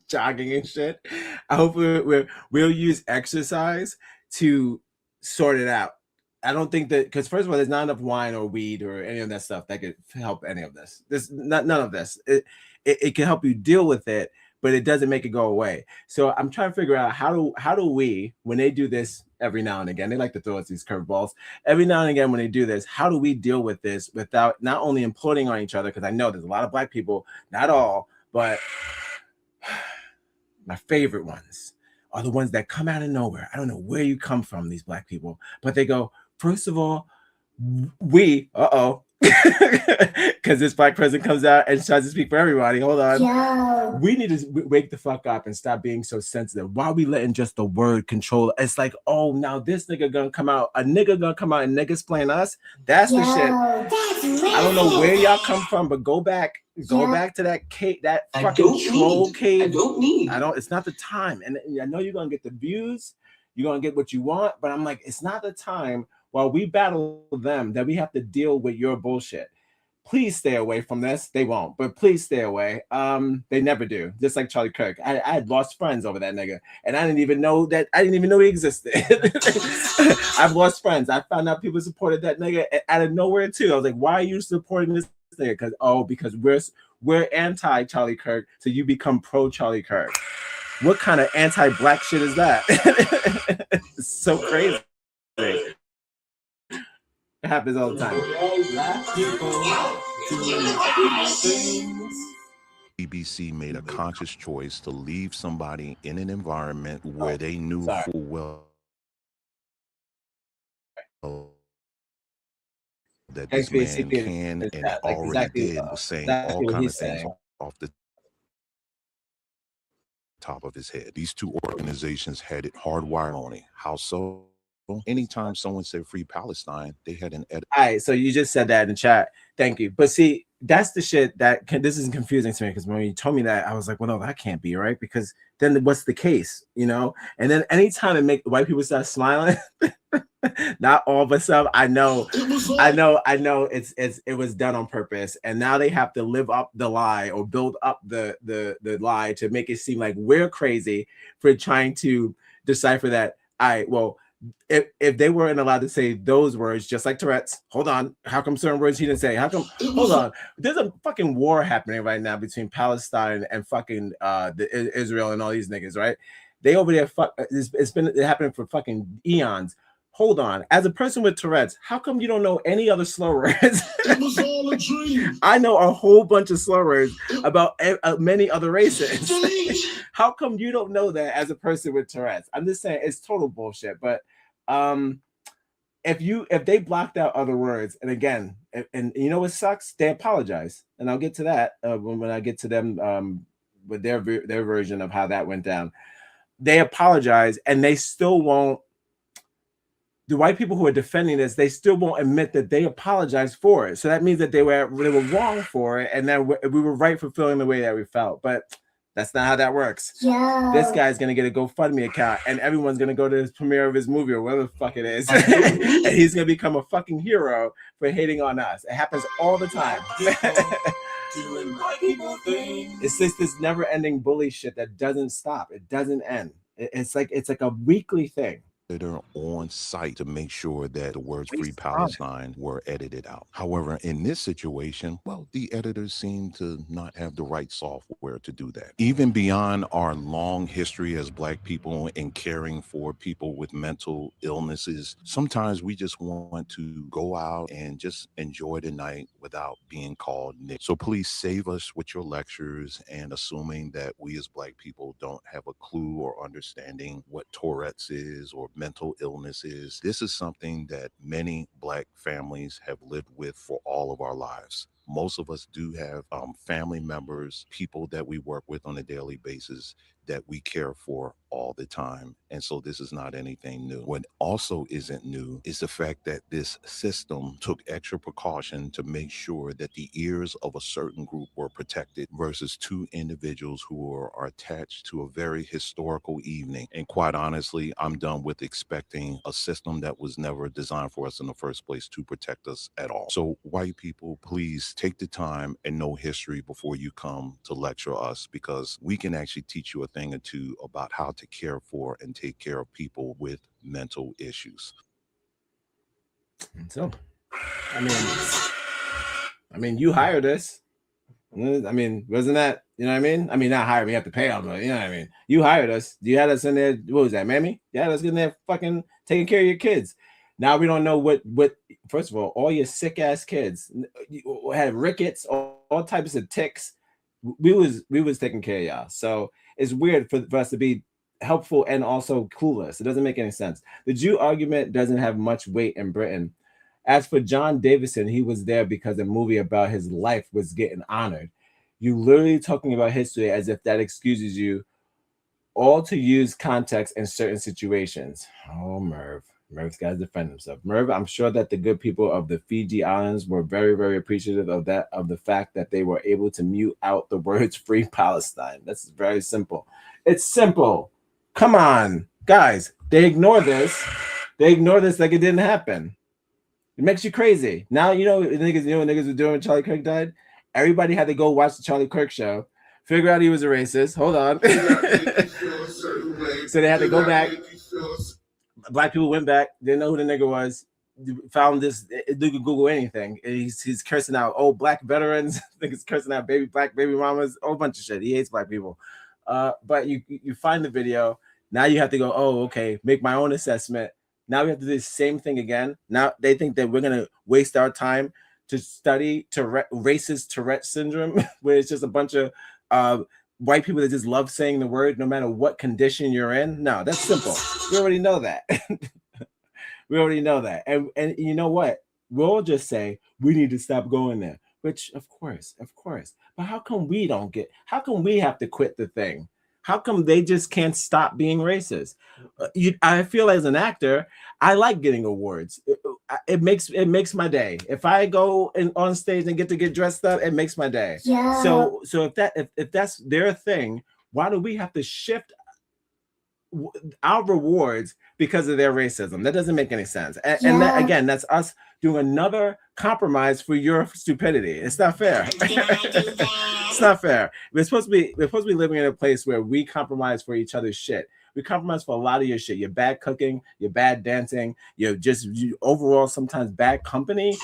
jogging and shit. I hope we'll use exercise to sort it out. I don't think that, because first of all, there's not enough wine or weed or any of that stuff that could help any of this. None of this. It can help you deal with it, but it doesn't make it go away. So I'm trying to figure out how do we, when they do this every now and again, they like to throw us these curveballs every now and again when they do this, how do we deal with this without not only imploding on each other? Because I know there's a lot of Black people, not all, but my favorite ones are the ones that come out of nowhere. I don't know where you come from, these Black people, but they go, first of all, because this Black person comes out and tries to speak for everybody. Hold on. Yeah. We need to wake the fuck up and stop being so sensitive. Why are we letting just the word control? It's like, oh, now this nigga gonna come out. A nigga gonna come out and niggas playing us. That's the shit. I don't know where y'all come from, but go back to that cave, that fucking troll cave. It's not the time. And I know you're gonna get the views. You're gonna get what you want, but I'm like, it's not the time while we battle them that we have to deal with your bullshit. please stay away from this. They won't, but please stay away. They never do. Just like Charlie Kirk. I had lost friends over that nigga, and I didn't even know he existed. I've lost friends. I found out people supported that nigga out of nowhere too. I was like, why are you supporting this nigga? Because we're anti Charlie Kirk, so you become pro Charlie Kirk. What kind of anti-black shit is that? It's so crazy. It happens all the time. BBC made a conscious choice to leave somebody in an environment where they knew full well that this man can and already did was saying all kinds of things off the top of his head. These two organizations had it hardwired on it. How so? Anytime someone said free Palestine, they had an edit. All right, so you just said that in the chat. Thank you. But see, that's the shit this is confusing to me, because when you told me that, I was like, well, no, that can't be right, because then what's the case, you know? And then anytime it make white people start smiling, not all of us up. I know it was done on purpose, and now they have to live up the lie or build up the lie to make it seem like we're crazy for trying to decipher that. All right, well, if they weren't allowed to say those words, just like Tourette's, hold on, how come certain words he didn't say? How come? Hold on, there's a fucking war happening right now between Palestine and fucking Israel and all these niggas, right? They over there, it's been happening for fucking eons. Hold on, as a person with Tourette's, how come you don't know any other slur words? It was all a dream. I know a whole bunch of slur words about many other races. How come you don't know that as a person with Tourette's? I'm just saying it's total bullshit. But if they blocked out other words, and again, and you know what sucks? They apologize, and I'll get to that when I get to them with their version of how that went down. They apologize, and they still won't. The white people who are defending this, they still won't admit that they apologized for it. So that means that they were wrong for it, and then we were right for feeling the way that we felt. But that's not how that works. Yeah. This guy's gonna get a GoFundMe account, and everyone's gonna go to his premiere of his movie or whatever the fuck it is, and he's gonna become a fucking hero for hating on us. It happens all the time. It's just this never-ending bully shit that doesn't stop. It doesn't end. It's like a weekly thing. That are on site to make sure that the words free Palestine were edited out. However, in this situation, well, the editors seem to not have the right software to do that. Even beyond our long history as Black people in caring for people with mental illnesses, sometimes we just want to go out and just enjoy the night without being called Nick. So please save us with your lectures and assuming that we as Black people don't have a clue or understanding what Tourette's is or mental illnesses. This is something that many Black families have lived with for all of our lives. Most of us do have family members, people that we work with on a daily basis that we care for all the time. And so this is not anything new. What also isn't new is the fact that this system took extra precaution to make sure that the ears of a certain group were protected versus two individuals who are attached to a very historical evening. And quite honestly, I'm done with expecting a system that was never designed for us in the first place to protect us at all. So white people, please take the time and know history before you come to lecture us, because we can actually teach you a thing or two about how to care for and take care of people with mental issues. So, I mean, you hired us. I mean, wasn't that, you know what I mean? I mean, not hired, we have to pay them, but you know what I mean? You hired us. You had us in there. What was that, Mammy? You had us in there fucking taking care of your kids. Now we don't know what first of all your sick ass kids had rickets, all types of ticks. We was taking care of y'all. So it's weird for us to be helpful and also clueless. It doesn't make any sense. The Jew argument doesn't have much weight in Britain. As for John Davison, he was there because a movie about his life was getting honored. You literally talking about history as if that excuses you all to use context in certain situations. Oh, Merv's got to defend himself. Merv, I'm sure that the good people of the Fiji Islands were very, very appreciative of the fact that they were able to mute out the words free Palestine. That's very simple. It's simple. Come on, guys. They ignore this. They ignore this like it didn't happen. It makes you crazy. Now you know what niggas were doing when Charlie Kirk died. Everybody had to go watch the Charlie Kirk show, figure out he was a racist. Hold on. So they had to go back. Black people went back, didn't know who the nigga was, found this. You could Google anything. He's cursing out old black veterans. Niggas cursing out black baby mamas, a whole bunch of shit. He hates black people. But you find the video. Now you have to go, oh, okay, make my own assessment. Now we have to do the same thing again. Now they think that we're gonna waste our time to study racist Tourette syndrome, where it's just a bunch of white people that just love saying the word no matter what condition you're in. No, that's simple. We already know that. We already know that. And you know what? We'll just say we need to stop going there. Which of course. But how come we have to quit the thing? How come they just can't stop being racist? I feel as an actor, I like getting awards. It makes my day. If I go on stage and get dressed up, it makes my day. Yeah. So if that's their thing, why do we have to shift our rewards because of their racism? That doesn't make any sense. And that, again, that's us doing another compromise for your stupidity. It's not fair. It's not fair. We're supposed to be living in a place where we compromise for each other's shit. We compromise for a lot of your shit. Your bad cooking, your bad dancing, you overall sometimes bad company.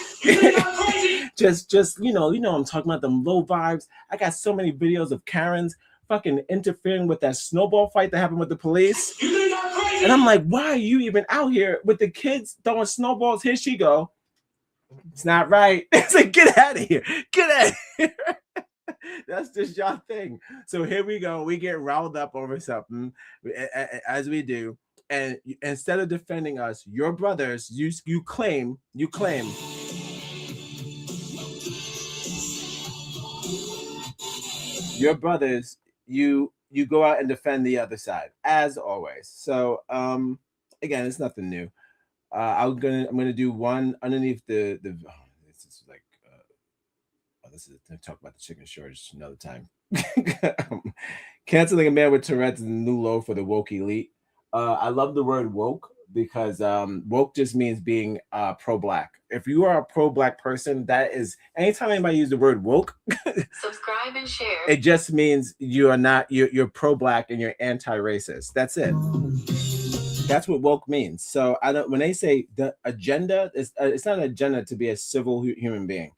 just you know I'm talking about them low vibes. I got so many videos of Karens fucking interfering with that snowball fight that happened with the police. And I'm like, why are you even out here with the kids throwing snowballs? Here she go. It's not right. It's like, get out of here. Get out of here. That's just your thing. So here we go. We get riled up over something, as we do. And instead of defending us, your brothers, you claim. Your brothers, you go out and defend the other side, as always. So again, it's nothing new. I'm gonna do one underneath the this is like this is to talk about the chicken shortage another time. Canceling a man with Tourette's is a new low for the woke elite. I love the word woke because woke just means being pro-black. If you are a pro-black person, that is, anytime anybody use the word woke, Subscribe and share. it just means you're pro-black and you're anti-racist. That's it. That's what woke means. So when they say the agenda, it's not an agenda to be a civil human being.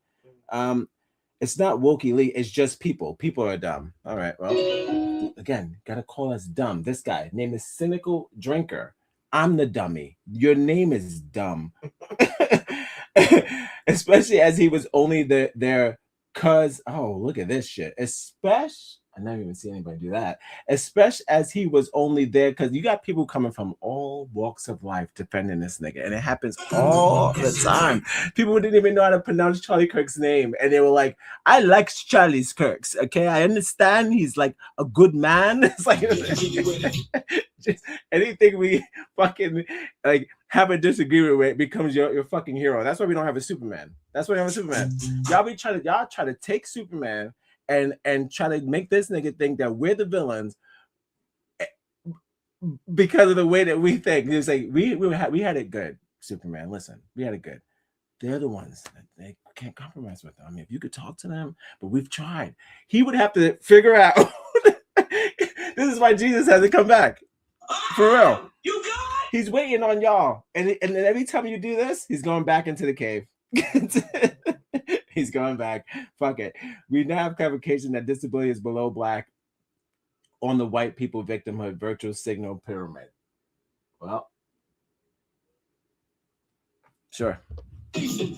It's not woke elite. It's just people. People are dumb. All right. Well, again, gotta call us dumb. This guy name is Cynical Drinker. I'm the dummy. Your name is dumb. Especially as he was only their cuz. Oh, look at this shit. I never even see anybody do that. Especially as he was only there because you got people coming from all walks of life defending this nigga, and it happens all the time. People didn't even know how to pronounce Charlie Kirk's name, and they were like, "I like Charlie Kirk's. Okay, I understand he's like a good man." It's like just anything we fucking like have a disagreement with becomes your fucking hero. That's why we don't have a Superman. That's why we don't have a Superman. Y'all try to take Superman and try to make this nigga think that we're the villains because of the way that we think. It's like we had it good, Superman. Listen, we had it good. They're the ones that they can't compromise with them. I mean, if you could talk to them, but we've tried. He would have to figure out. This is why Jesus hasn't come back. For real. He's waiting on y'all. And then every time you do this, he's going back into the cave. He's going back. Fuck it. We now have clarification that disability is below black on the white people victimhood virtual signal pyramid. Well, sure. Shit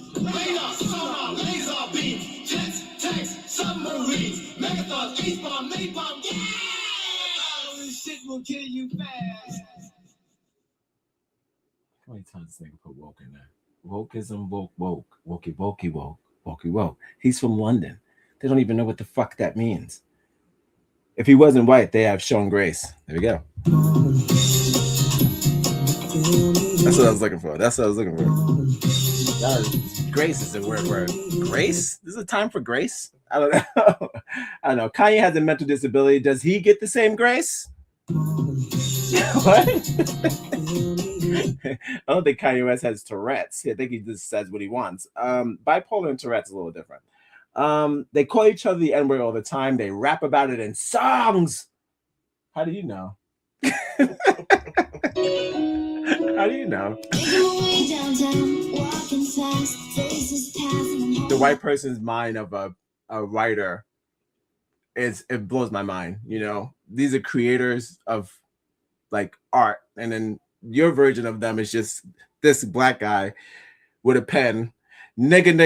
will kill you fast. How many times this nigga put woke in there? Wokeism, woke. Wokey woke. He's from London. They don't even know what the fuck that means. If he wasn't white, they have shown grace. There we go. That's what I was looking for. Grace is a weird word. Grace? This is a time for grace? I don't know. Kanye has a mental disability. Does he get the same grace? What? I don't think Kanye West has Tourette's. I think he just says what he wants. Bipolar and Tourette's is a little different. They call each other the N-word all the time. They rap about it in songs. How do you know? How do you know? The white person's mind of a writer it blows my mind. You know, these are creators of like art, and then your version of them is just this black guy with a pen. Nigga.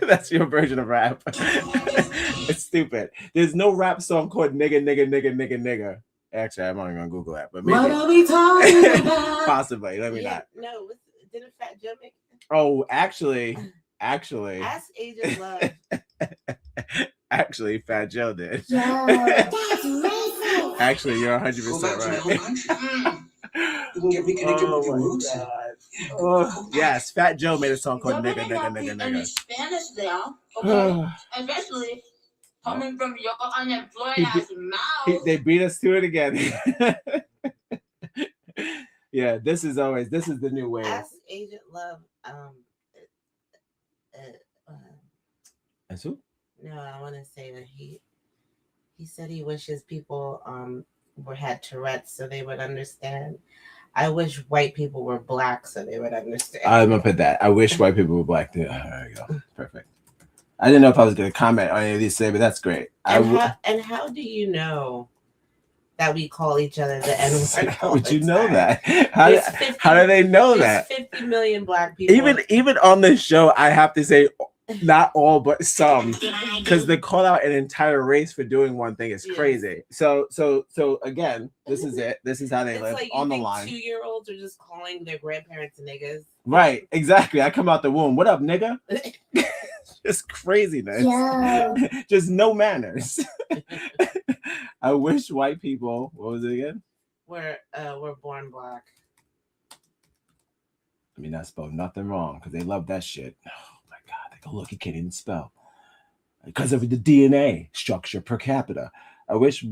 That's your version of rap. It's stupid. There's no rap song called nigga. Actually, I'm not even gonna Google that, but maybe. What are we talking about? Possibly. Let me not. No, didn't Fat Joe make it? Oh, actually. Ask Agent Love. Actually, Fat Joe did. Yeah, that's racist. Actually, you're 100% right. We can get reconnected with your roots. Oh, yes, Fat Joe made a song called Nigga. Spanish now, okay? Especially coming from your unemployed ass mouth. They beat us to it again. Yeah, this is the new way. Ask Agent Love. As who? No, I want to say that he said he wishes people had Tourette's so they would understand. I wish white people were black so they would understand. I'm gonna put that. I wish white people were black too. There you go. Perfect. I didn't know if I was gonna comment on any of these today, but that's great. And how do you know that we call each other the N-word? How would you know that? How do they know that? 50 million black people. Even on this show, I have to say not all but some, because they call out an entire race for doing one thing is crazy. So again, this is it. This is how they live like on the line. 2-year-olds are just calling their grandparents niggas. Right, exactly. I come out the womb. What up, nigga? Just craziness. Yeah. Just no manners. I wish white people. What was it again? We're born black. I mean, I spelled nothing wrong because they love that shit. Oh my god, they go look. He can't even spell because of the DNA structure per capita. I wish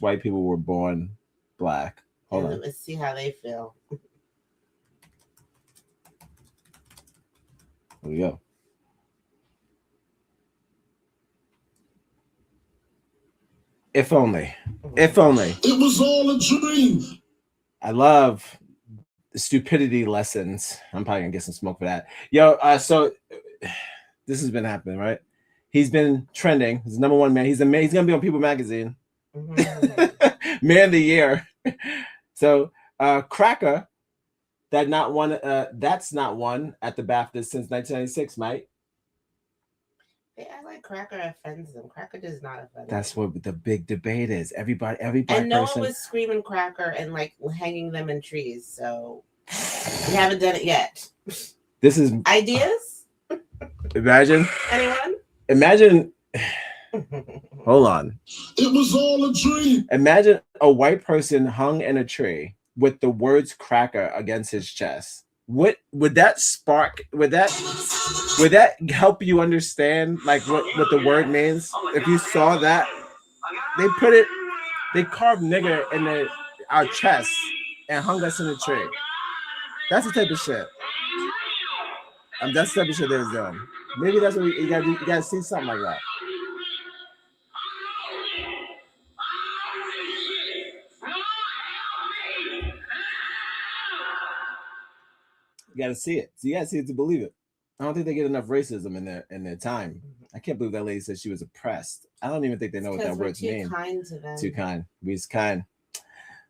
white people were born black. Hold on. Let's see how they feel. Here we go. If only. If only. It was all a dream. I love the stupidity lessons. I'm probably gonna get some smoke for that. Yo, so this has been happening, right? He's been trending. He's number one man. He's gonna be on People Magazine. Mm-hmm. Man of the year. So Cracker, that's not one at the BAFTA since 1996, mate. They act like Cracker offends them. Cracker does not offend them. That's what the big debate is. Everybody, and no one was screaming Cracker and like hanging them in trees. So we haven't done it yet. This is ideas. Imagine. Anyone? Imagine. Hold on. It was all a dream. Imagine a white person hung in a tree with the words "cracker" against his chest. What would that spark? Would that help you understand like what the word means? If you saw that, they carved nigger in our chest and hung us in a tree. That's the type of shit. That's the type of shit they was doing. Maybe that's what you gotta see something like that. You got to see it. So you got to see it to believe it. I don't think they get enough racism in their time. I can't believe that lady said she was oppressed. I don't even think they know what that word means. Too kind to them. Too kind. We's kind.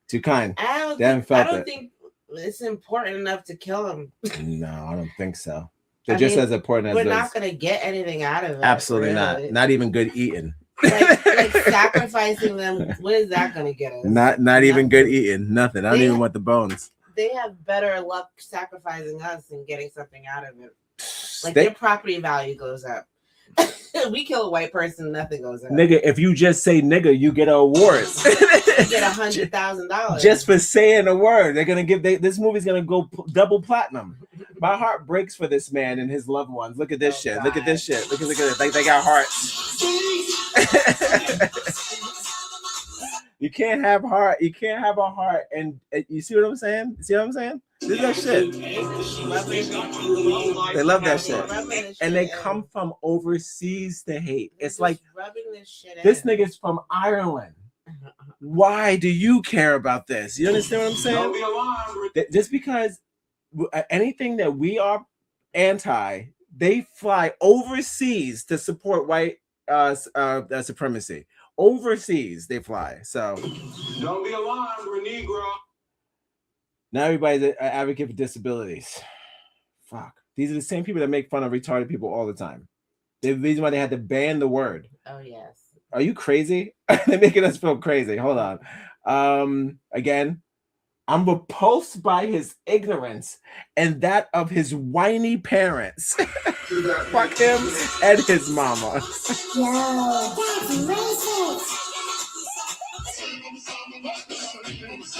Too kind. I don't think it's important enough to kill them. No, I don't think so. They're just as important as we're not going to get anything out of it. Absolutely really. Not even good eating. Like sacrificing them. What is that going to get us? Not even good eating. Nothing. I don't even want the bones. They have better luck sacrificing us than getting something out of it. Like their property value goes up. We kill a white person, nothing goes up. Nigga, if you just say nigga, you get an award. You get $100,000 just for saying a word. They're gonna this movie's gonna go double platinum. My heart breaks for this man and his loved ones. Look at this shit. God. Look at this shit. Look at it. Like they got hearts. You can't have heart. You can't have a heart. And you see what I'm saying? See what I'm saying? This is that shit. They love that shit. And they come from overseas to hate. It's like this nigga's from Ireland. Why do you care about this? You understand what I'm saying? Don't be alarmed. Just because anything that we are anti, they fly overseas to support white supremacy. Overseas they fly. So Don't be alarmed, we're Negro. now everybody's an advocate for disabilities. Fuck. These are the same people that make fun of retarded people all the time. The reason why they had to ban the word. Oh yes. Are you crazy? They're making us feel crazy. Hold on. Again, I'm repulsed by his ignorance and that of his whiny parents. Fuck him and his mama. Yo, that's racist.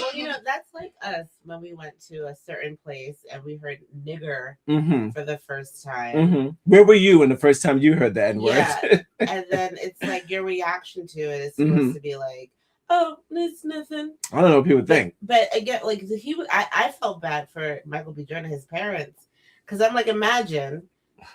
Well, you know, that's like us when we went to a certain place and we heard nigger for the first time. Where were you when the first time you heard the N-word? Yeah. And then it's like your reaction to it is supposed to be like, oh, it's nothing. I don't know what people think. But again, like I felt bad for Michael B. Jordan, his parents, because I'm like, imagine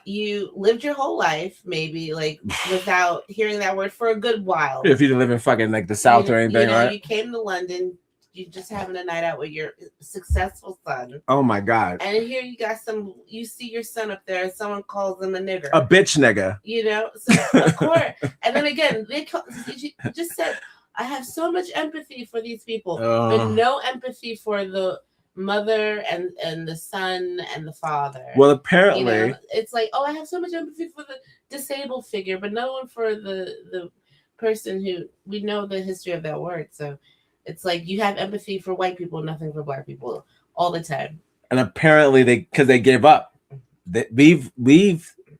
you lived your whole life maybe like without hearing that word for a good while. If you didn't live in fucking like the South or anything, you know, right? You came to London, you just having a night out with your successful son. Oh my God. And here you got you see your son up there and someone calls him a nigger. A bitch nigga. You know, so of course. And then again, you just said, I have so much empathy for these people, but no empathy for the mother and the son and the father. Well, apparently, you know, it's like, oh, I have so much empathy for the disabled figure, but no one for the person who we know the history of that word. So it's like you have empathy for white people, nothing for black people all the time. And apparently, because they gave up, we've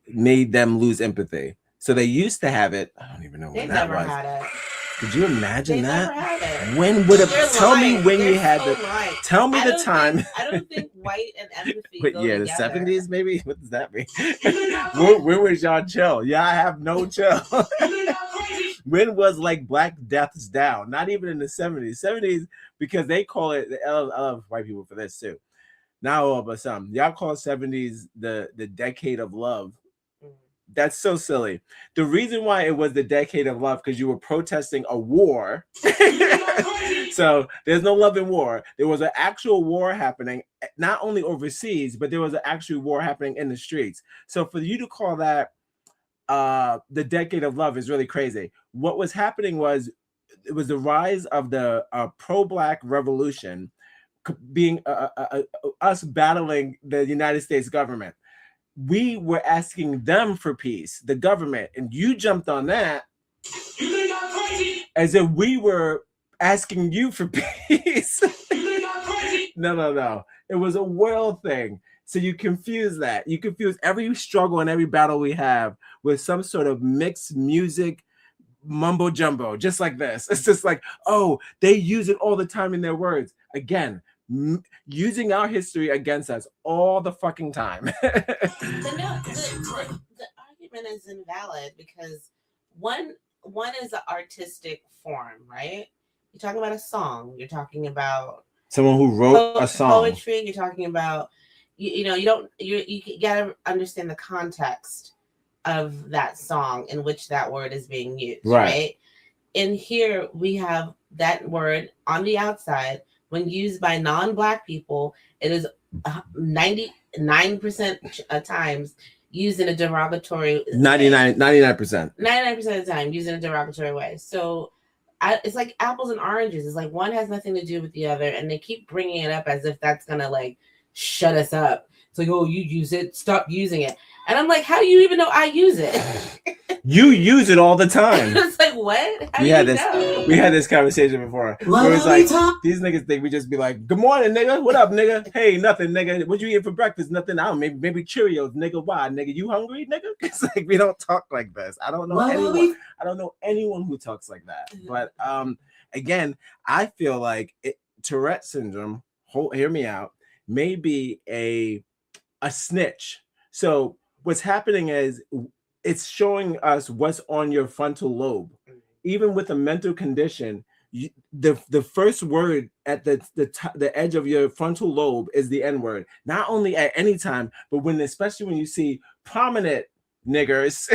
made them lose empathy. So they used to have it. I don't even know when that was. Had it. Could you imagine that? Never had it. When would it? Tell lying. me when They're you had so the. lying. Tell me the time. I don't think white and empathy. But go yeah, the together. 70s maybe. What does that mean? When was y'all chill? Yeah, I have no chill. When was like Black Death's down? Not even in the 70s. 70s because they call it. I love white people for this too. Not all, but some. Y'all call 70s the decade of love. That's so silly. The reason why it was the decade of love because you were protesting a war. So there's no love in war. There was an actual war happening, not only overseas, but there was an actual war happening in the streets. So for you to call that the decade of love is really crazy. What was happening was it was the rise of the pro-Black revolution, being us battling the United States government. We were asking them for peace, the government, and you jumped on that as if we were asking you for peace. No. It was a world thing. So you confuse that. You confuse every struggle and every battle we have with some sort of mixed music mumbo jumbo, just like this. It's just like, oh, they use it all the time in their words. Again, using our history against us all the fucking time. The argument is invalid because one is an artistic form, right? You're talking about a song. You're talking about someone who wrote a song. Poetry. You're talking about you gotta understand the context of that song in which that word is being used, right? In here we have that word on the outside. When used by non-Black people, it is 99% of times used in a derogatory 99%. 99% of the time used in a derogatory way. So it's like apples and oranges. It's like one has nothing to do with the other, and they keep bringing it up as if that's gonna like shut us up. It's like, oh, you use it, stop using it. And I'm like, how do you even know I use it? You use it all the time. It's like, what? How We had this conversation before. Where it's like these niggas think we just be like, good morning, nigga. What up, nigga? Hey, nothing, nigga. What you eat for breakfast? Nothing. I don't know, maybe Cheerios, nigga. Why, nigga? You hungry, nigga? It's like we don't talk like this. I don't know anyone. I don't know anyone who talks like that. But again, I feel like Tourette syndrome. Hear me out. May be a snitch. So what's happening is it's showing us what's on your frontal lobe. Even with a mental condition, the first word at the edge of your frontal lobe is the N word. Not only at any time, but especially when you see prominent niggers,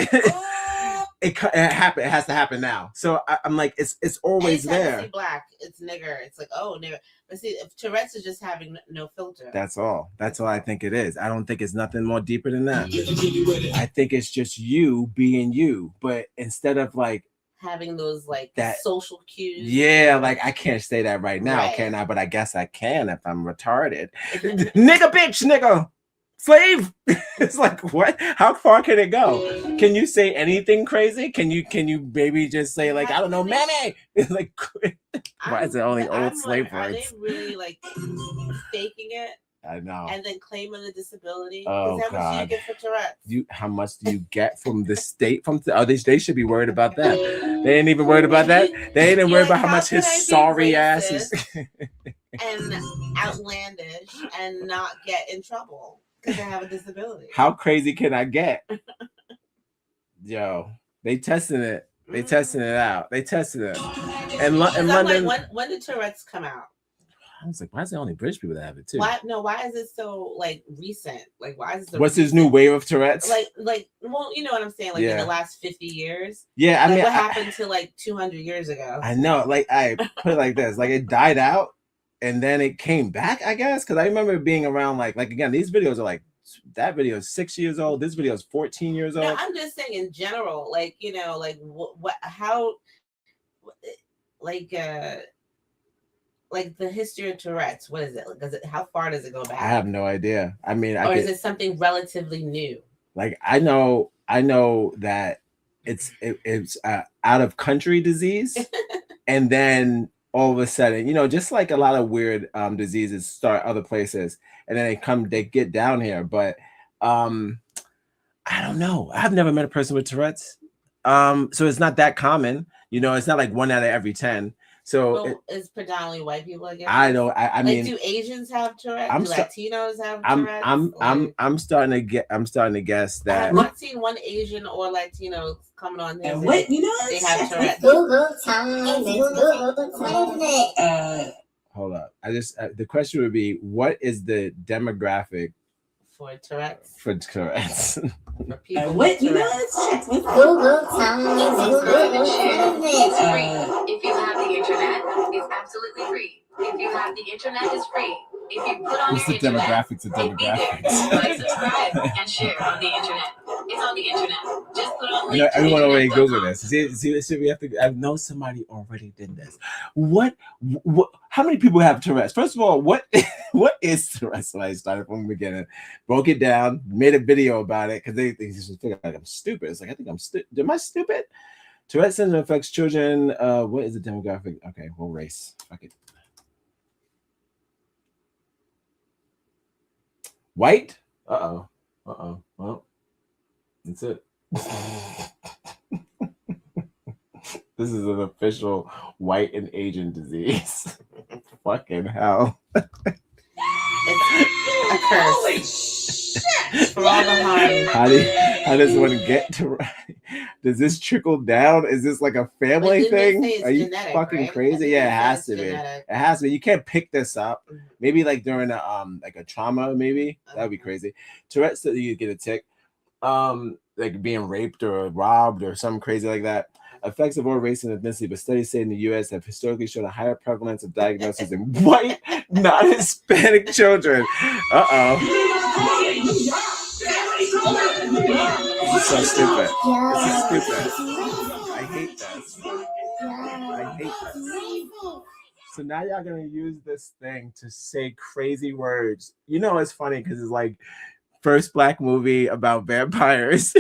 it has to happen now. So I'm like, it's always there. See black, it's nigger. It's like, oh, nigger. But see, if Tourette's is just having no filter. That's all I think it is. I don't think it's nothing more deeper than that. I think it's just you being you, but instead of like having those like that social cues. Yeah, like I can't say that right now, can I? But I guess I can if I'm retarded. Nigga, bitch, nigga, slave. It's like, what? How far can it go? Can you say anything crazy? Can you maybe just say like, I don't know, mammy? Like, why is it only old slave words? Are they really like faking it? I know. And then claiming the disability. Oh, how much do you get for Tourette's? How much do you get from the state? They should be worried about that. They ain't even worried about that. They ain't even worried about how much his sorry ass is. And outlandish and not get in trouble because they have a disability. How crazy can I get? Yo, they testing it. They testing it out. They testing it. And London. Like, when did Tourette's come out? I was like, why is it only British people that have it too? Why is it so like recent? Like, why is it so what's recent? His new wave of Tourette's? Well, you know what I'm saying? Like in the last 50 years. Yeah, I mean, what happened to like 200 years ago? I know. Like, I put it like this: like it died out, and then it came back. I guess because I remember it being around. Like again, these videos are like that video is 6 years old. This video is 14 years old. No, I'm just saying in general. Like how like the history of Tourette's, what is it? How far does it go back? I have no idea. I mean, is it something relatively new? Like I know that it's out of country disease, and then all of a sudden, just like a lot of weird diseases start other places, and then they get down here. But I don't know. I've never met a person with Tourette's, so it's not that common. It's not like 1 out of every 10. So it's predominantly white people, I guess. I know. I mean, do Asians have Tourette's? Do Latinos have Tourette's? I'm starting to guess that I have not seen one Asian or Latino coming on here. What they have Tourette's. Google time. Hold up. The question would be, what is the demographic for Tourette's? For Tourette's. For people what? Google time. It's free. If you have the internet, it's absolutely free. If you have the internet, it's free. If you put on what's your the internet, demographics of demographics? like, subscribe, and share on the internet. It's on the internet. Just put on link. Everyone already Googled this. See, we have to. I know somebody already did this. What? How many people have Tourette's? First of all, what is Tourette's? So I started from the beginning, broke it down, made a video about it because they just figure like I'm stupid. It's like I think I'm stupid. Am I stupid? Tourette's syndrome affects children. What is the demographic? Okay, well, race. Fuck it. White? Well, that's it. This is an official white and Asian disease. Fucking hell. It's a curse. Holy shit! For all the harm. How does one get to? Does this trickle down? Is this like a family thing? Are you fucking crazy? Yeah, it has to be. It has to be. You can't pick this up. Maybe like during a trauma. Maybe that'd be crazy. Tourette's, so you get a tick. Like being raped or robbed or something crazy like that. Effects of all race and ethnicity, but studies say in the U.S. have historically shown a higher prevalence of diagnoses in white, not Hispanic children. This is so stupid. This is stupid. I hate this. I hate this. So now y'all gonna use this thing to say crazy words. It's funny because it's like first Black movie about vampires.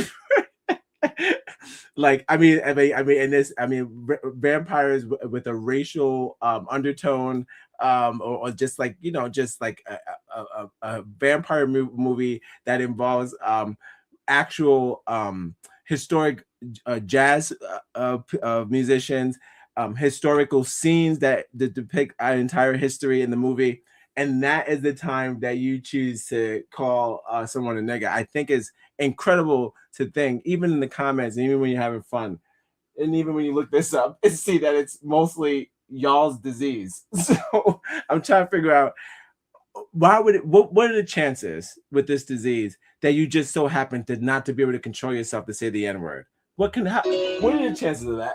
Vampires with a racial undertone, or just like a vampire movie that involves actual historic jazz musicians, historical scenes that depict our entire history in the movie. And that is the time that you choose to call someone a nigga. I think is incredible to think, even in the comments, and even when you're having fun, and even when you look this up and see that it's mostly y'all's disease. So I'm trying to figure out why would it, what are the chances with this disease that you just so happen to not to be able to control yourself to say the N-word? What can happen? What are the chances of that?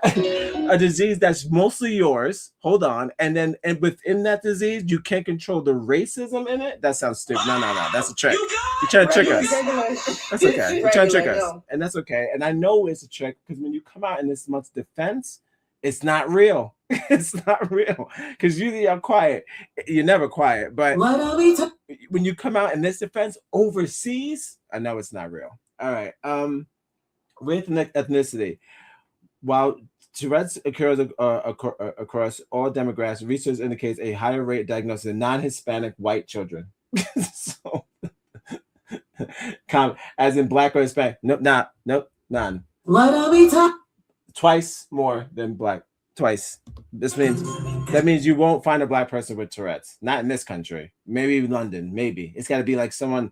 A disease that's mostly yours. Hold on, and within that disease, you can't control the racism in it. That sounds stupid. No, that's a trick. You're trying to trick us. That's okay. You're trying to trick us, and that's okay. And I know it's a trick because when you come out in this much defense, it's not real. It's not real because usually I'm quiet. You're never quiet, but when you come out in this defense overseas, I know it's not real. All right. Race and ethnicity. While Tourette's occurs across all demographics, research indicates a higher rate of diagnosis in non-Hispanic white children. So, as in Black or Hispanic. Nope, none. What are we talking? Twice more than Black. Twice. That means you won't find a Black person with Tourette's. Not in this country. Maybe London. Maybe it's got to be like someone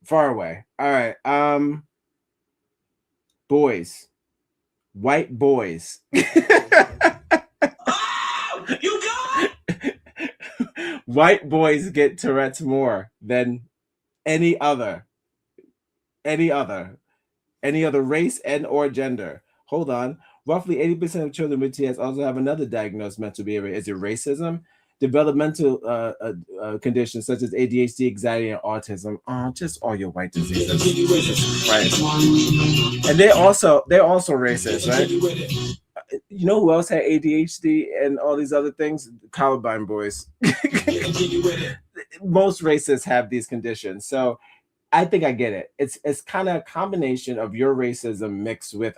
far away. All right. Boys, white boys. White boys get Tourette's more than any other race and or gender. Hold on. Roughly 80% of children with TS also have another diagnosed mental behavior. Is it racism? Developmental conditions such as ADHD, anxiety, and autism. Oh, just all your white diseases. Jesus Christ. And they're also racist, right? You know who else had ADHD and all these other things? Columbine boys. Most racists have these conditions. So I think I get it. It's kind of a combination of your racism mixed with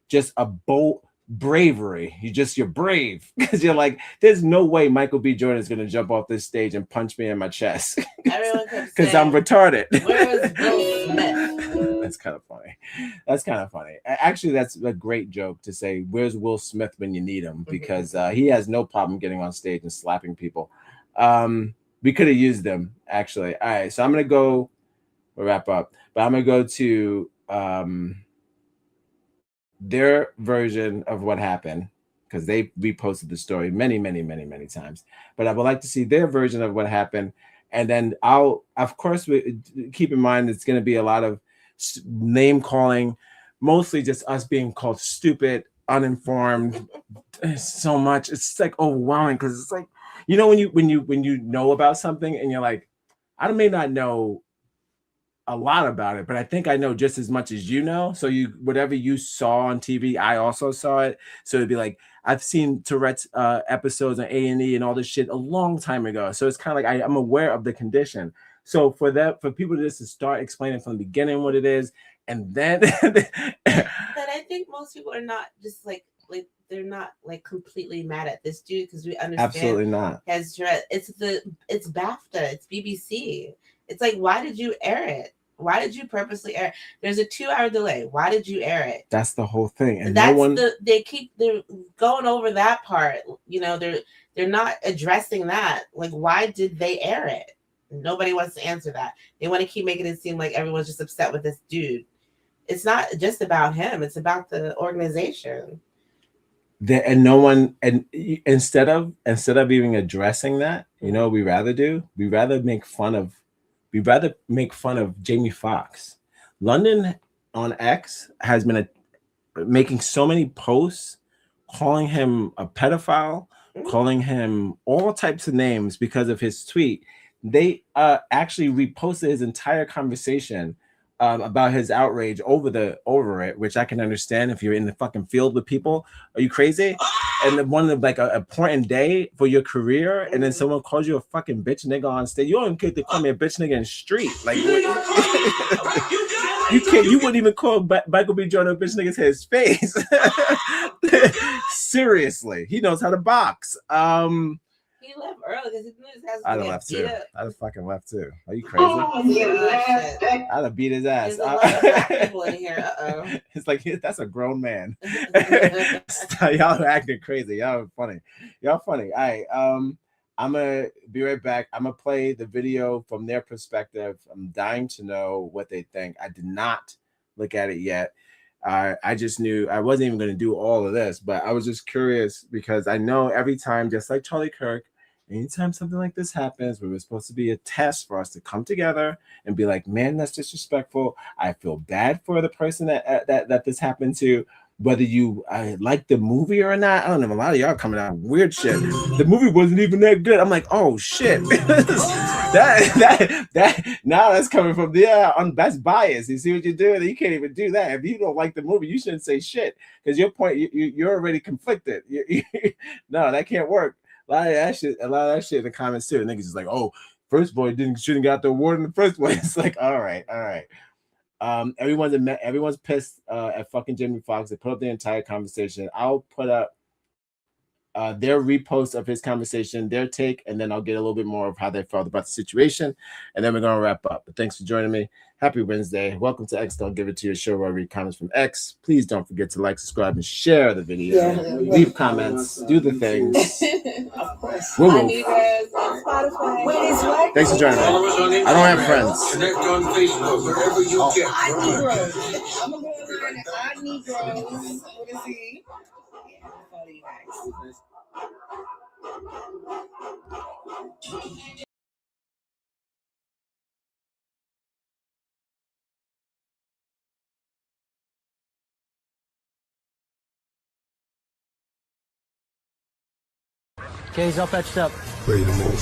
just a bold bravery. You're brave because you're like, there's no way Michael B. Jordan is gonna jump off this stage and punch me in my chest because I'm retarded. Where was Will Smith? That's kind of funny. Actually, that's a great joke to say. Where's Will Smith when you need him? Because he has no problem getting on stage and slapping people. We could have used them actually. All right, so I'm gonna go. We'll wrap up, but I'm gonna go to their version of what happened because they reposted the story many times. But I would like to see their version of what happened, and then I'll, of course, keep in mind it's going to be a lot of name calling, mostly just us being called stupid, uninformed. So much, it's like overwhelming because it's like, you know, when you know about something and you're like, I may not know a lot about it, but I think I know just as much as you know. So whatever you saw on TV, I also saw it. So it'd be like, I've seen Tourette's episodes on A&E and all this shit a long time ago. So it's kind of like I'm aware of the condition. So for people just to start explaining from the beginning what it is, and then but I think most people are not just like they're not like completely mad at this dude because we understand absolutely not. Has Tourette's. It's BAFTA, it's BBC. It's like, why did you air it? Why did you purposely air it? There's a 2-hour delay. Why did you air it? That's the whole thing. And they're going over that part. You know, they're not addressing that. Like, why did they air it? Nobody wants to answer that. They want to keep making it seem like everyone's just upset with this dude. It's not just about him. It's about the organization. And no one, and instead of even addressing that, you know, we rather make fun of Jamie Foxx. London on X has been making so many posts calling him a pedophile, calling him all types of names because of his tweet. They actually reposted his entire conversation about his outrage over it, which I can understand if you're in the fucking field with people. Are you crazy? And then one of like an important day for your career, and then someone calls you a fucking bitch nigga on stage. You don't get to call me a bitch nigga in the street. Like you wouldn't even call Michael B. Jordan a bitch nigga to his face. Seriously, he knows how to box. He left early because he knew his ass was I'd have left too. I'd have fucking left too. Are you crazy? I'd have beat his ass. There's a lot of black people in here. It's like, that's a grown man. Y'all are acting crazy. Y'all are funny. Y'all funny. All right. I'm gonna be right back. I'm gonna play the video from their perspective. I'm dying to know what they think. I did not look at it yet. I just knew I wasn't even going to do all of this, but I was just curious because I know every time, just like Charlie Kirk, anytime something like this happens, where it's supposed to be a test for us to come together and be like, man, that's disrespectful. I feel bad for the person that this happened to. Whether you like the movie or not, I don't know. A lot of y'all coming out with weird shit. The movie wasn't even that good. I'm like, oh shit. that now that's coming from that's bias. You see what you're doing? You can't even do that. If you don't like the movie, you shouldn't say shit because your point you're already conflicted. No, that can't work. A lot of that shit in the comments too. Niggas is like, oh, first boy shouldn't got the award in the first place. It's like, all right. Everyone's pissed at fucking Jamie Foxx. They put up the entire conversation. I'll put up their repost of his conversation, their take, and then I'll get a little bit more of how they felt about the situation, and then we're gonna wrap up. But thanks for joining me. Happy Wednesday. Welcome to X. Don't Give It To Your show where I read comments from X. Please don't forget to like, subscribe, and share the video. Leave comments. Do the things. Of course. Woo-woo. I need us on Spotify. Wait, it's what? Thanks for joining me. I don't have friends. Connect on Facebook, wherever you get. I need grows. I'm gonna go online and I need grows. What is he? Yeah, follow you guys. Okay, he's all patched up. Ready to move.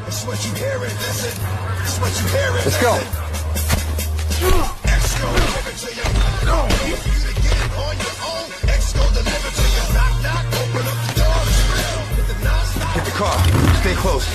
That's what you hear it. Listen. That's what you hear it. Let's go. X gon' deliver to you. No, you to get it on your own. X gon' deliver to you. Knock, knock, open up the door. Hit the car. Stay close.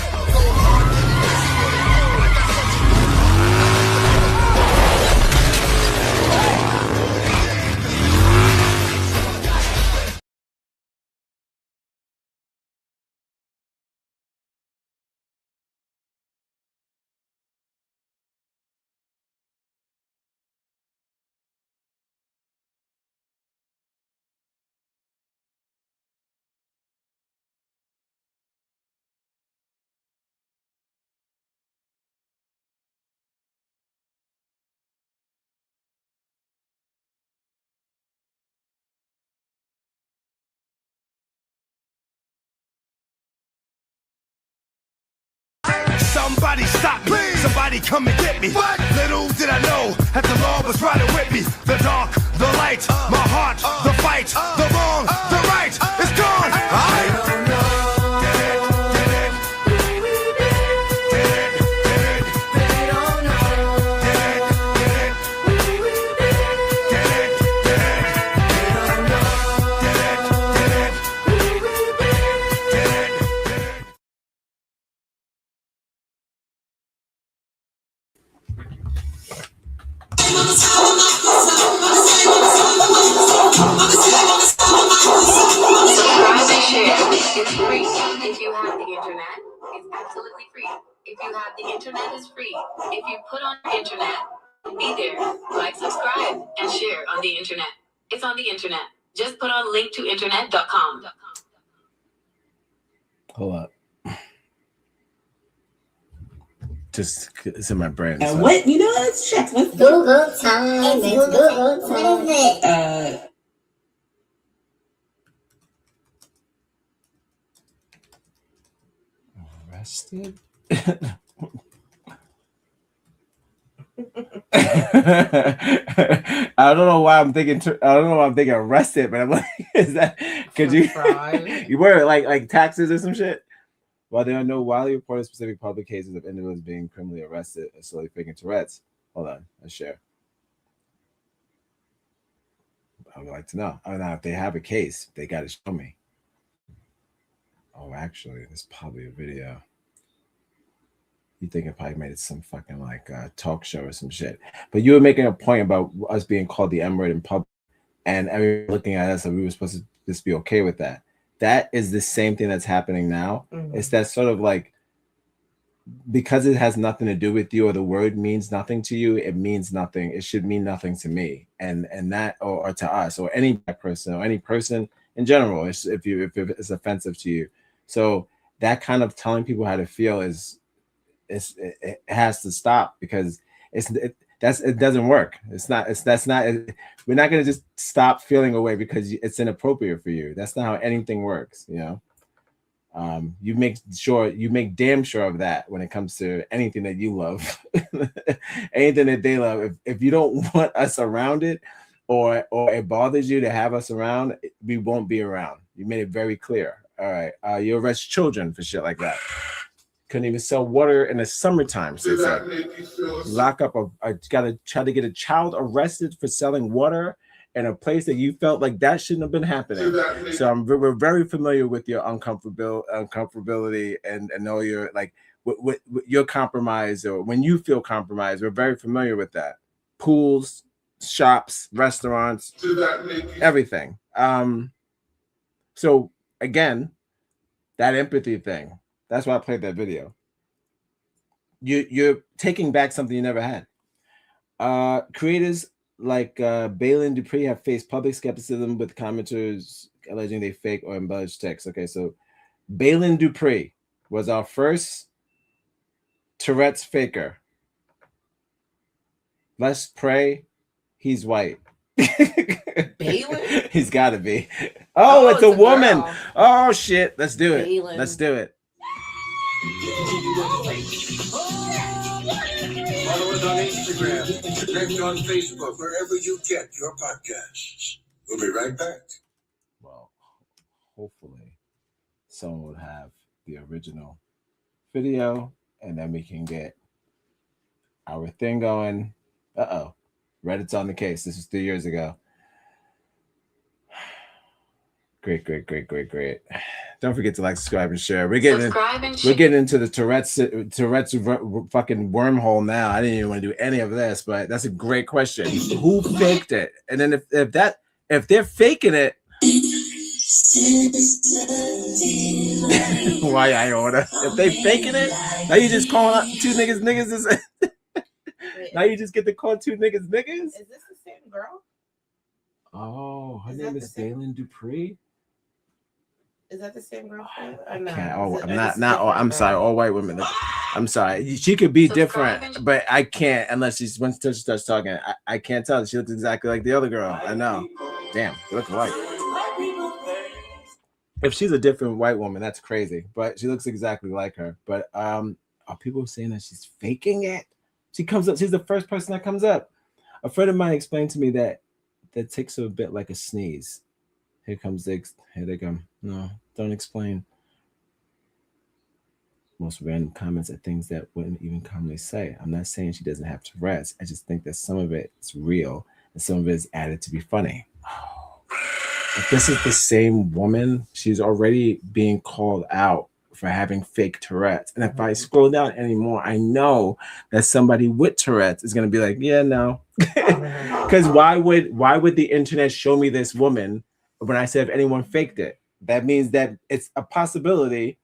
Somebody stop me. Somebody come and get me. What? Little did I know that the law was riding with me. The dark, the light, my heart, the fight, the wrong, the right, it's gone. I don't know. It's free if you have the internet. It's absolutely free. If you have the internet, it's free. If you put on the internet, be there. Like, subscribe, and share on the internet. It's on the internet. Just put on linktointernet.com. Hold up. Just it's in my brain. And what? You know, let's check. Let's Google time. It's Google time. What is it? Arrested? I don't know why I'm thinking arrested, but I'm like, is that could you you were like taxes or some shit? While there are no widely reported specific public cases of individuals being criminally arrested or solely faking Tourette's. Hold on, let's share. I would like to know. I don't know if they have a case, they got to show me. Oh, actually, there's probably a video. You think it probably made it some fucking like talk show or some shit. But you were making a point about us being called the M word in public, and everyone looking at us, and we were supposed to just be okay with that. That is the same thing that's happening now. Mm-hmm. It's that sort of like, because it has nothing to do with you, or the word means nothing to you, it means nothing. It should mean nothing to me, and that or to us, or any black person, or any person in general. If it's offensive to you, so that kind of telling people how to feel it has to stop, because it doesn't work. We're not gonna just stop feeling away because it's inappropriate for you. That's not how anything works, you know. You make damn sure of that when it comes to anything that you love, anything that they love. If you don't want us around it, or it bothers you to have us around, we won't be around. You made it very clear. All right, you arrest children for shit like that. Couldn't even sell water in the summertime. So lock up gotta try to get a child arrested for selling water in a place that you felt like that shouldn't have been happening. So we're very familiar with your uncomfortability and know your like with your compromise, or when you feel compromised. We're very familiar with that. Pools, shops, restaurants, everything. So again, that empathy thing. That's why I played that video. You're taking back something you never had. Creators like Balin Dupree have faced public skepticism with commenters alleging they fake or embellish text. Okay, so Balin Dupree was our first Tourette's faker. Let's pray he's white. Balin? He's got to be. Oh, it's a woman. Girl. Oh shit! Let's do it. Balin. Let's do it. Follow us on Instagram, and on Facebook, wherever you get your podcasts. We'll be right back. Well, hopefully someone will have the original video, and then we can get our thing going. Reddit's on the case. This was 3 years ago. Great. Don't forget to like, subscribe, and share. We're getting into the Tourette's fucking wormhole now. I didn't even want to do any of this, but that's a great question. Who faked it? And then if they're faking it, why I order? If they faking it, now you just calling out two niggas. Now you just get to call two niggas. Is this the same girl? Oh, her name is Balin Dupree. Is that the same girl? Or no? I'm sorry, all white women. I'm sorry. She could be different, but I can't unless once she starts talking. I can't tell. She looks exactly like the other girl. I know. Damn, they look alike. If she's a different white woman, that's crazy. But she looks exactly like her. But are people saying that she's faking it? She comes up. She's the first person that comes up. A friend of mine explained to me that takes her a bit like a sneeze. Here they come. No, don't explain. Most random comments are things that wouldn't even commonly say. I'm not saying she doesn't have Tourette's. I just think that some of it is real and some of it is added to be funny. If this is the same woman, she's already being called out for having fake Tourette's. And if I scroll down anymore, I know that somebody with Tourette's is going to be like, yeah, no. Because why would the internet show me this woman when I said if anyone faked it? That means that it's a possibility.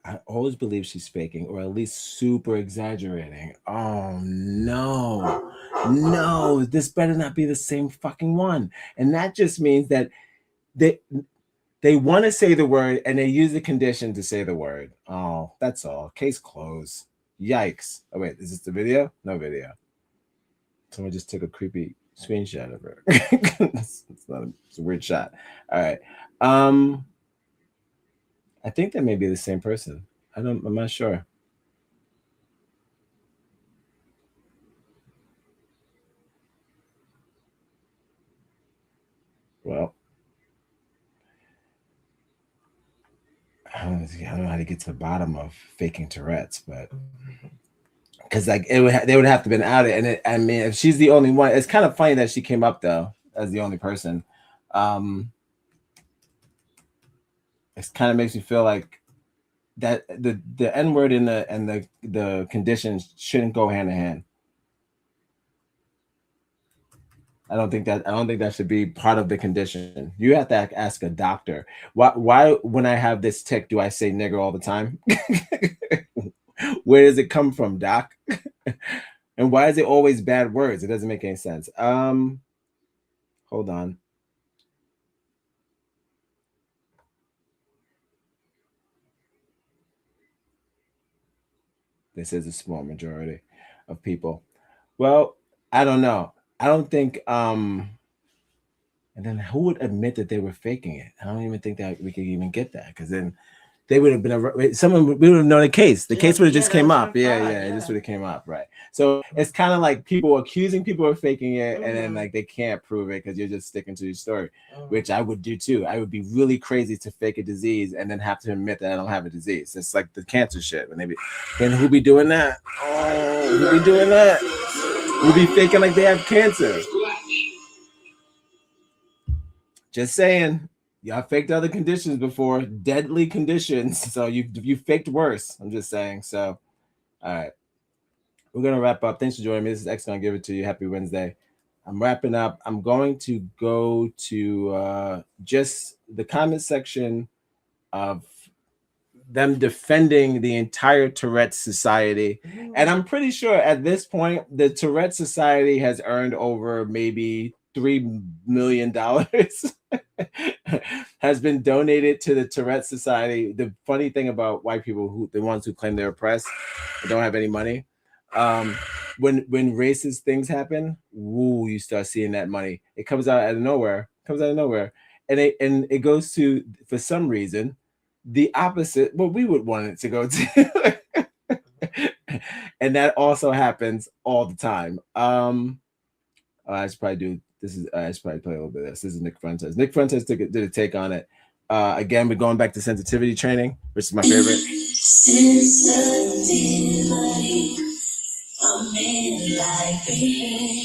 I always believe she's faking, or at least super exaggerating. Oh no, this better not be the same fucking one. And that just means that they want to say the word and they use the condition to say the word. Oh, that's all. Case closed. Yikes. Oh wait, is this the video? No video. Someone just took a creepy screenshot of her. It's a weird shot. All right. I think that may be the same person. I'm not sure. Well, I don't know how to get to the bottom of faking Tourette's, but because like they would have to have been out it. And I mean, if she's the only one, it's kind of funny that she came up though as the only person. It kind of makes me feel like that the N word and the conditions shouldn't go hand in hand. I don't think that should be part of the condition. You have to ask a doctor. Why when I have this tick do I say nigger all the time? Where does it come from, doc? And why is it always bad words? It doesn't make any sense. Hold on. This is a small majority of people. Well, I don't know. I don't think and then who would admit that they were faking it? I don't even think that we could even get that, because then they would have been someone, we would have known the case. The case would have just came up. Yeah, this would have came up, right? So it's kind of like people accusing people of faking it, and then like they can't prove it because you're just sticking to your story, which I would do too. I would be really crazy to fake a disease and then have to admit that I don't have a disease. It's like the cancer shit. When and who be doing that? Oh, who be doing that? Who be faking like they have cancer? Just saying. Y'all faked other conditions before, deadly conditions. So you faked worse. I'm just saying. So, all right, we're gonna wrap up. Thanks for joining me. This is X gonna give it to you. Happy Wednesday. I'm wrapping up. I'm going to go to just the comment section of them defending the entire Tourette Society, and I'm pretty sure at this point the Tourette Society has earned over maybe $3 million. Has been donated to the Tourette Society. The funny thing about white people, the ones who claim they're oppressed and don't have any money, when racist things happen, you start seeing that money. It comes out of nowhere. And it goes to, for some reason, the opposite what we would want it to go to. And that also happens all the time. I should probably do. I should probably play a little bit of this. This is Nick Fuentes. Nick Fuentes did a take on it. Again, we're going back to sensitivity training, which is my favorite.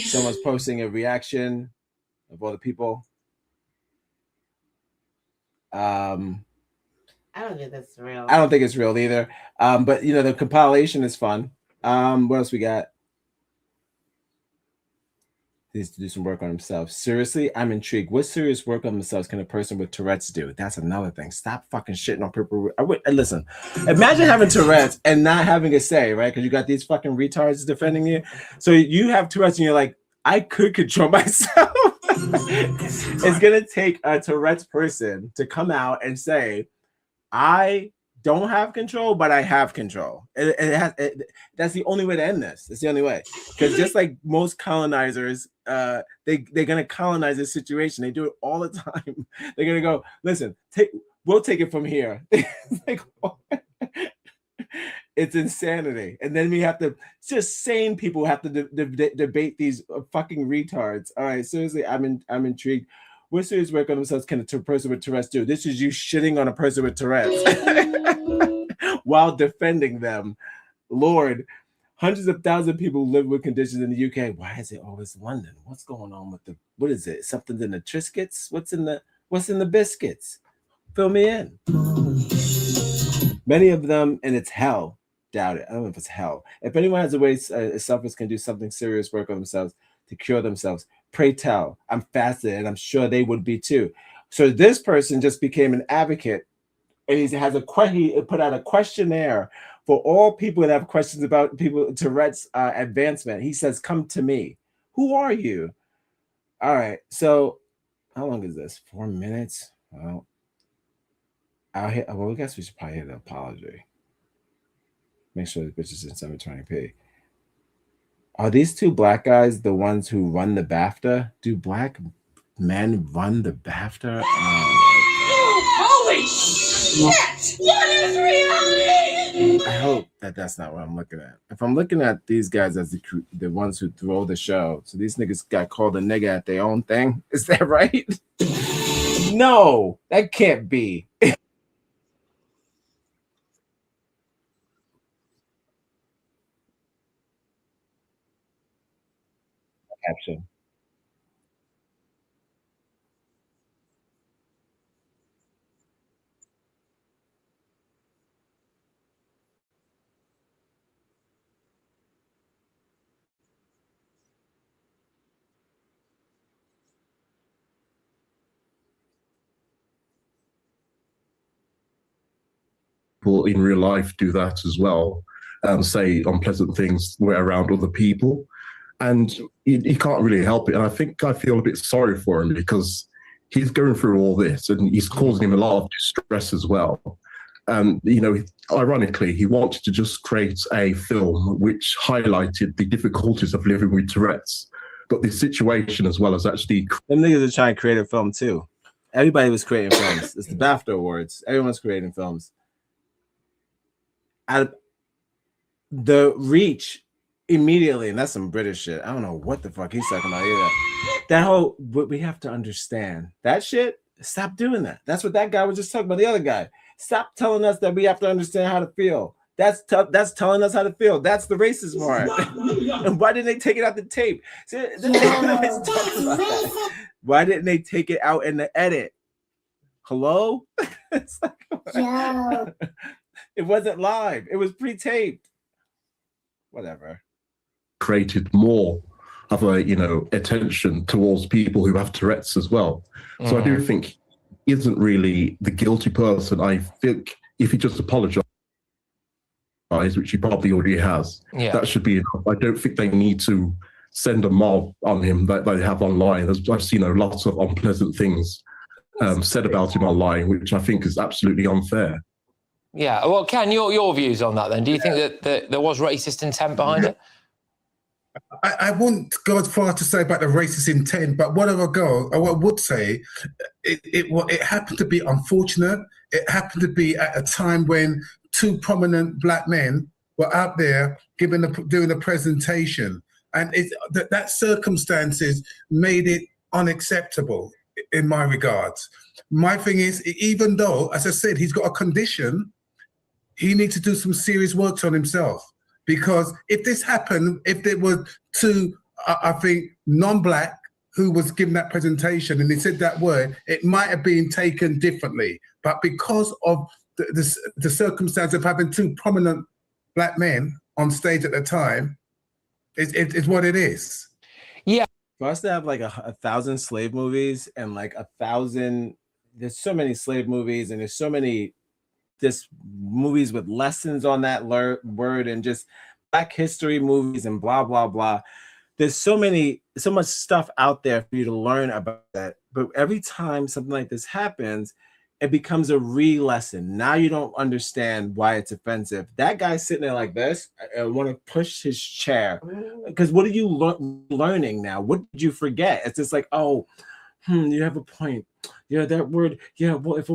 Someone's posting a reaction of all the people. I don't think that's real. I don't think it's real either. But the compilation is fun. What else we got? Needs to do some work on themselves. Seriously, I'm intrigued. What serious work on themselves can a person with Tourette's do? That's another thing. Stop fucking shitting on people. Listen, imagine having Tourette's and not having a say, right? Because you got these fucking retards defending you. So you have Tourette's and you're like, I could control myself. It's gonna take a Tourette's person to come out and say, I don't have control, but I have control. That's the only way to end this. It's the only way. Because just like most colonizers, they're gonna colonize this situation. They do it all the time. They're gonna go, listen, we'll take it from here. It's insanity. And then we have to, just sane people have to debate these fucking retards. All right, seriously, I'm intrigued. What serious work on themselves can a person with Tourette's do? This is you shitting on a person with Tourette's while defending them. Lord, hundreds of thousands of people live with conditions in the UK. Why is it always London? What's going on with what is it? Something's in the Triscuits? What's in the biscuits? Fill me in. Many of them, and it's hell. Doubt it. I don't know if it's hell. If anyone has a way suffers can do something serious work on themselves to cure themselves, pray tell. I'm fascinated, and I'm sure they would be too. So this person just became an advocate, and he put out a questionnaire for all people that have questions about people Tourette's advancement. He says, "Come to me. Who are you?" All right. So how long is this? 4 minutes. Well, I guess we should probably hit an apology. Make sure the bitch is in 720p. Are these two black guys the ones who run the BAFTA? Do black men run the BAFTA? Holy shit! What is reality? I hope that's not what I'm looking at. If I'm looking at these guys as the ones who throw the show, so these niggas got called a nigga at their own thing. Is that right? No, that can't be. Caption. People in real life do that as well, say unpleasant things around other people, and he can't really help it. And I feel a bit sorry for him because he's going through all this and he's causing him a lot of distress as well. You know, ironically, he wanted to just create a film which highlighted the difficulties of living with Tourette's, but the situation as well as actually. Them niggas are trying to create a film too. Everybody was creating films. It's the BAFTA Awards. Everyone's creating films. The reach immediately, and that's some British shit. I don't know what the fuck he's talking about either. That whole, but we have to understand that shit. Stop doing that. That's what that guy was just talking about. The other guy. Stop telling us that we have to understand how to feel. That's telling us how to feel. That's the racist part. And why didn't they take it out the tape? See, why didn't they take it out in the edit? Hello? It's like, it wasn't live. It was pre-taped. Whatever. Created more of a, you know, attention towards people who have Tourette's as well. So I do think he isn't really the guilty person. I think if he just apologized, which he probably already has, that should be enough. I don't think they need to send a mob on him that they have online. I've seen lots of unpleasant things said about him online, which I think is absolutely unfair. Yeah, well, Ken, your views on that then? Do you think that there was racist intent behind it? I wouldn't go as far to say about the racist intent, but what I would say, it happened to be unfortunate. It happened to be at a time when two prominent black men were out there doing a presentation, and that circumstances made it unacceptable in my regards. My thing is, even though, as I said, he's got a condition, he needs to do some serious work on himself. Because if this happened, if there were two, I think, non-black who was given that presentation and they said that word, it might have been taken differently. But because of the circumstance of having two prominent black men on stage at the time, it's what it is. Yeah. For us to have like 1,000 slave movies and like 1,000, there's so many slave movies and there's so many just movies with lessons on that word and just Black history movies and blah, blah, blah. There's so much stuff out there for you to learn about that. But every time something like this happens, it becomes a re-lesson. Now you don't understand why it's offensive. That guy's sitting there like this and want to push his chair. Because what are you learning now? What did you forget? It's just like, oh, you have a point. Yeah, that word. Yeah, well, if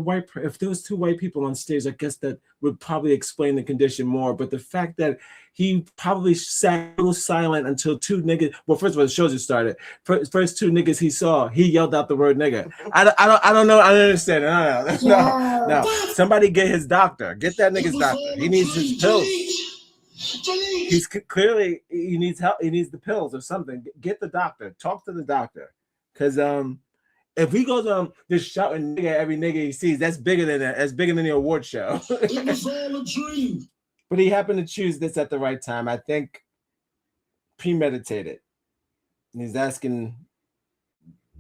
there was two white people on stage, I guess that would probably explain the condition more. But the fact that he probably sat a little silent until two niggas. Well, first of all, the show just started. First two niggas he saw, he yelled out the word nigga. I don't know. I don't understand it. No. Somebody get his doctor. Get that nigga's doctor. He needs his pills. He's clearly he needs help. He needs the pills or something. Get the doctor. Talk to the doctor. Because if he goes just shouting nigga at every nigga he sees, that's bigger than the award show. It was all a dream. But he happened to choose this at the right time. I think premeditated. And he's asking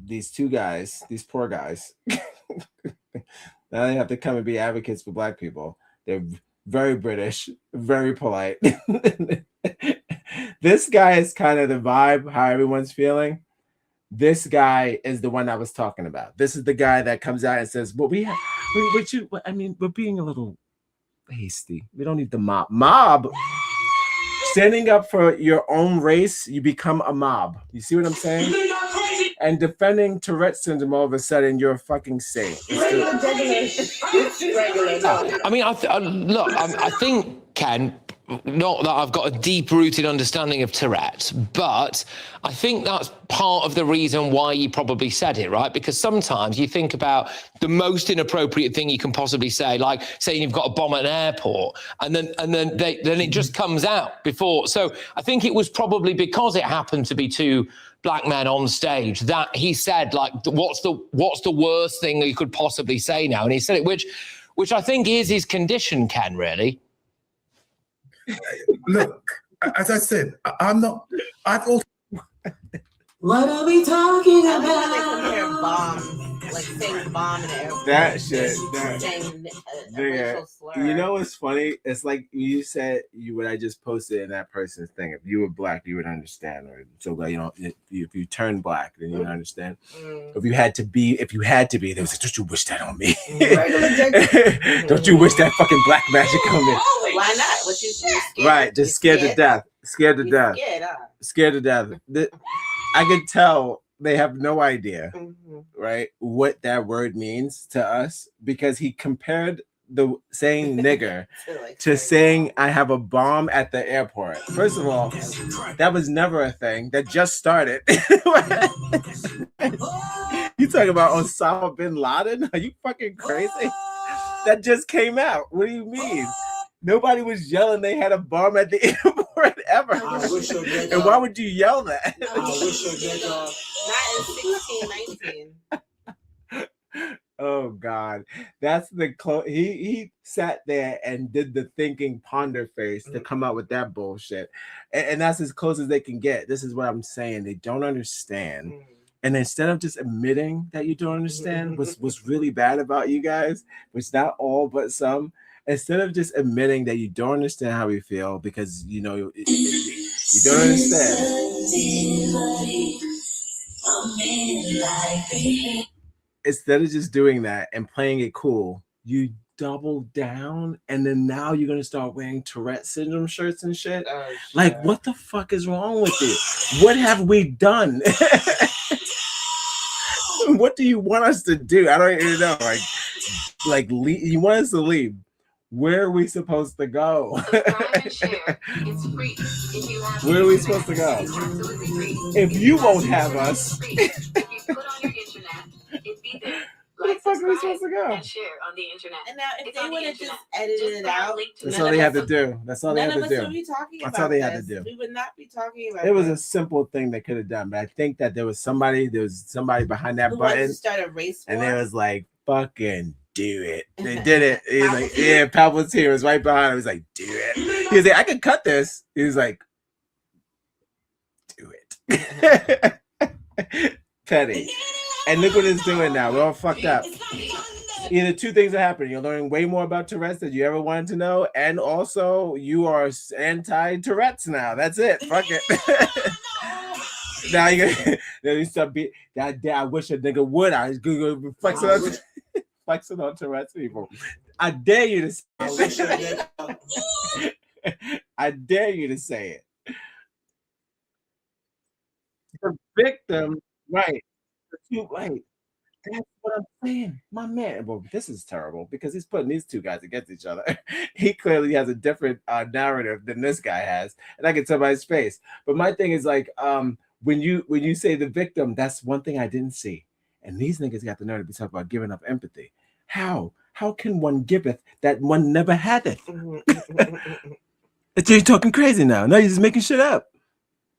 these two guys, these poor guys. Now they have to come and be advocates for Black people. They're very British, very polite. This guy is kind of the vibe, how everyone's feeling. This guy is the one I was talking about. This is the guy that comes out and says, "Well, we're being a little hasty. We don't need the mob. Standing up for your own race, you become a mob. You see what I'm saying? And defending Tourette's syndrome, all of a sudden, you're a fucking saint." I mean, I think, Ken, not that I've got a deep-rooted understanding of Tourette's, but I think that's part of the reason why you probably said it, right? Because sometimes you think about the most inappropriate thing you can possibly say, like saying you've got a bomb at an airport, and then it just comes out before. So I think it was probably because it happened to be two Black men on stage that he said, like, what's the worst thing you could possibly say now? And he said it, which I think is his condition, Ken, really. Look, as I said, I'm not. I've also. What are we talking about? like saying bomb in the airport. That shit. Saying a Nigga, racial slur. you know what's funny? It's like you said what I just posted in that person's thing. If you were black, you would understand. Or so glad you know. If you turn black, then you would understand. If you had to be, they was like, don't you wish that on me? Don't you wish that fucking black magic on me? Why not? What you scared? Right, just scared to death. Scared to death. Scared, huh? Scared to death. I could tell they have no idea, right, what that word means to us because he compared the saying nigger to saying I have a bomb at the airport. First of all, that was never a thing. That just started. You talking about Osama bin Laden? Are you fucking crazy? That just came out. What do you mean? Nobody was yelling they had a bomb at the airport ever. And why would you yell that? Not in 1619. Oh God, that's the he sat there and did the thinking ponder face to come out with that bullshit, and that's as close as they can get. This is what I'm saying. They don't understand, and instead of just admitting that you don't understand, what's really bad about you guys, which not all but some. Instead of just admitting that you don't understand how we feel because you know you don't understand. Instead of just doing that and playing it cool, you double down, and then now you're gonna start wearing Tourette syndrome shirts and shit. Like, what the fuck is wrong with you? What have we done? What do you want us to do? I don't even know. Like you want us to leave. Where are we supposed to go? Where are we supposed to go? If you won't have us, where the fuck are we supposed to go? And now, if they would have just edited it out, that's all they had to do. That's all they had to do. Would be talking That's about all they had to this. do. We would not be talking about It was a this. simple thing they could have done, but I think that there was somebody behind that Who wanted button, to start a race war? and they was like, "Fucking do it." They did it. He's like, "Yeah." Palpatine was right behind him. He was like, "Do it." He was like, "I could cut this." He was like, "Do it." Petty. And look what it's doing now. We're all fucked up. Either two things are happening. You're learning way more about Tourette's than you ever wanted to know, and also you are anti-Tourette's now. That's it. Fuck it. Now you start being that. I wish a nigga would. I was Google flexing on Tourette's people. I dare you to say it. I dare you to say it. The victim, right? Right. That's what I'm saying. My man, well, this is terrible because he's putting these two guys against each other. He clearly has a different narrative than this guy has, and I can tell by his face. But my thing is like, when you say the victim, that's one thing I didn't see. And these niggas got the nerve to be talking about giving up empathy. How can one giveth that one never had it? You're talking crazy now. No, you're just making shit up.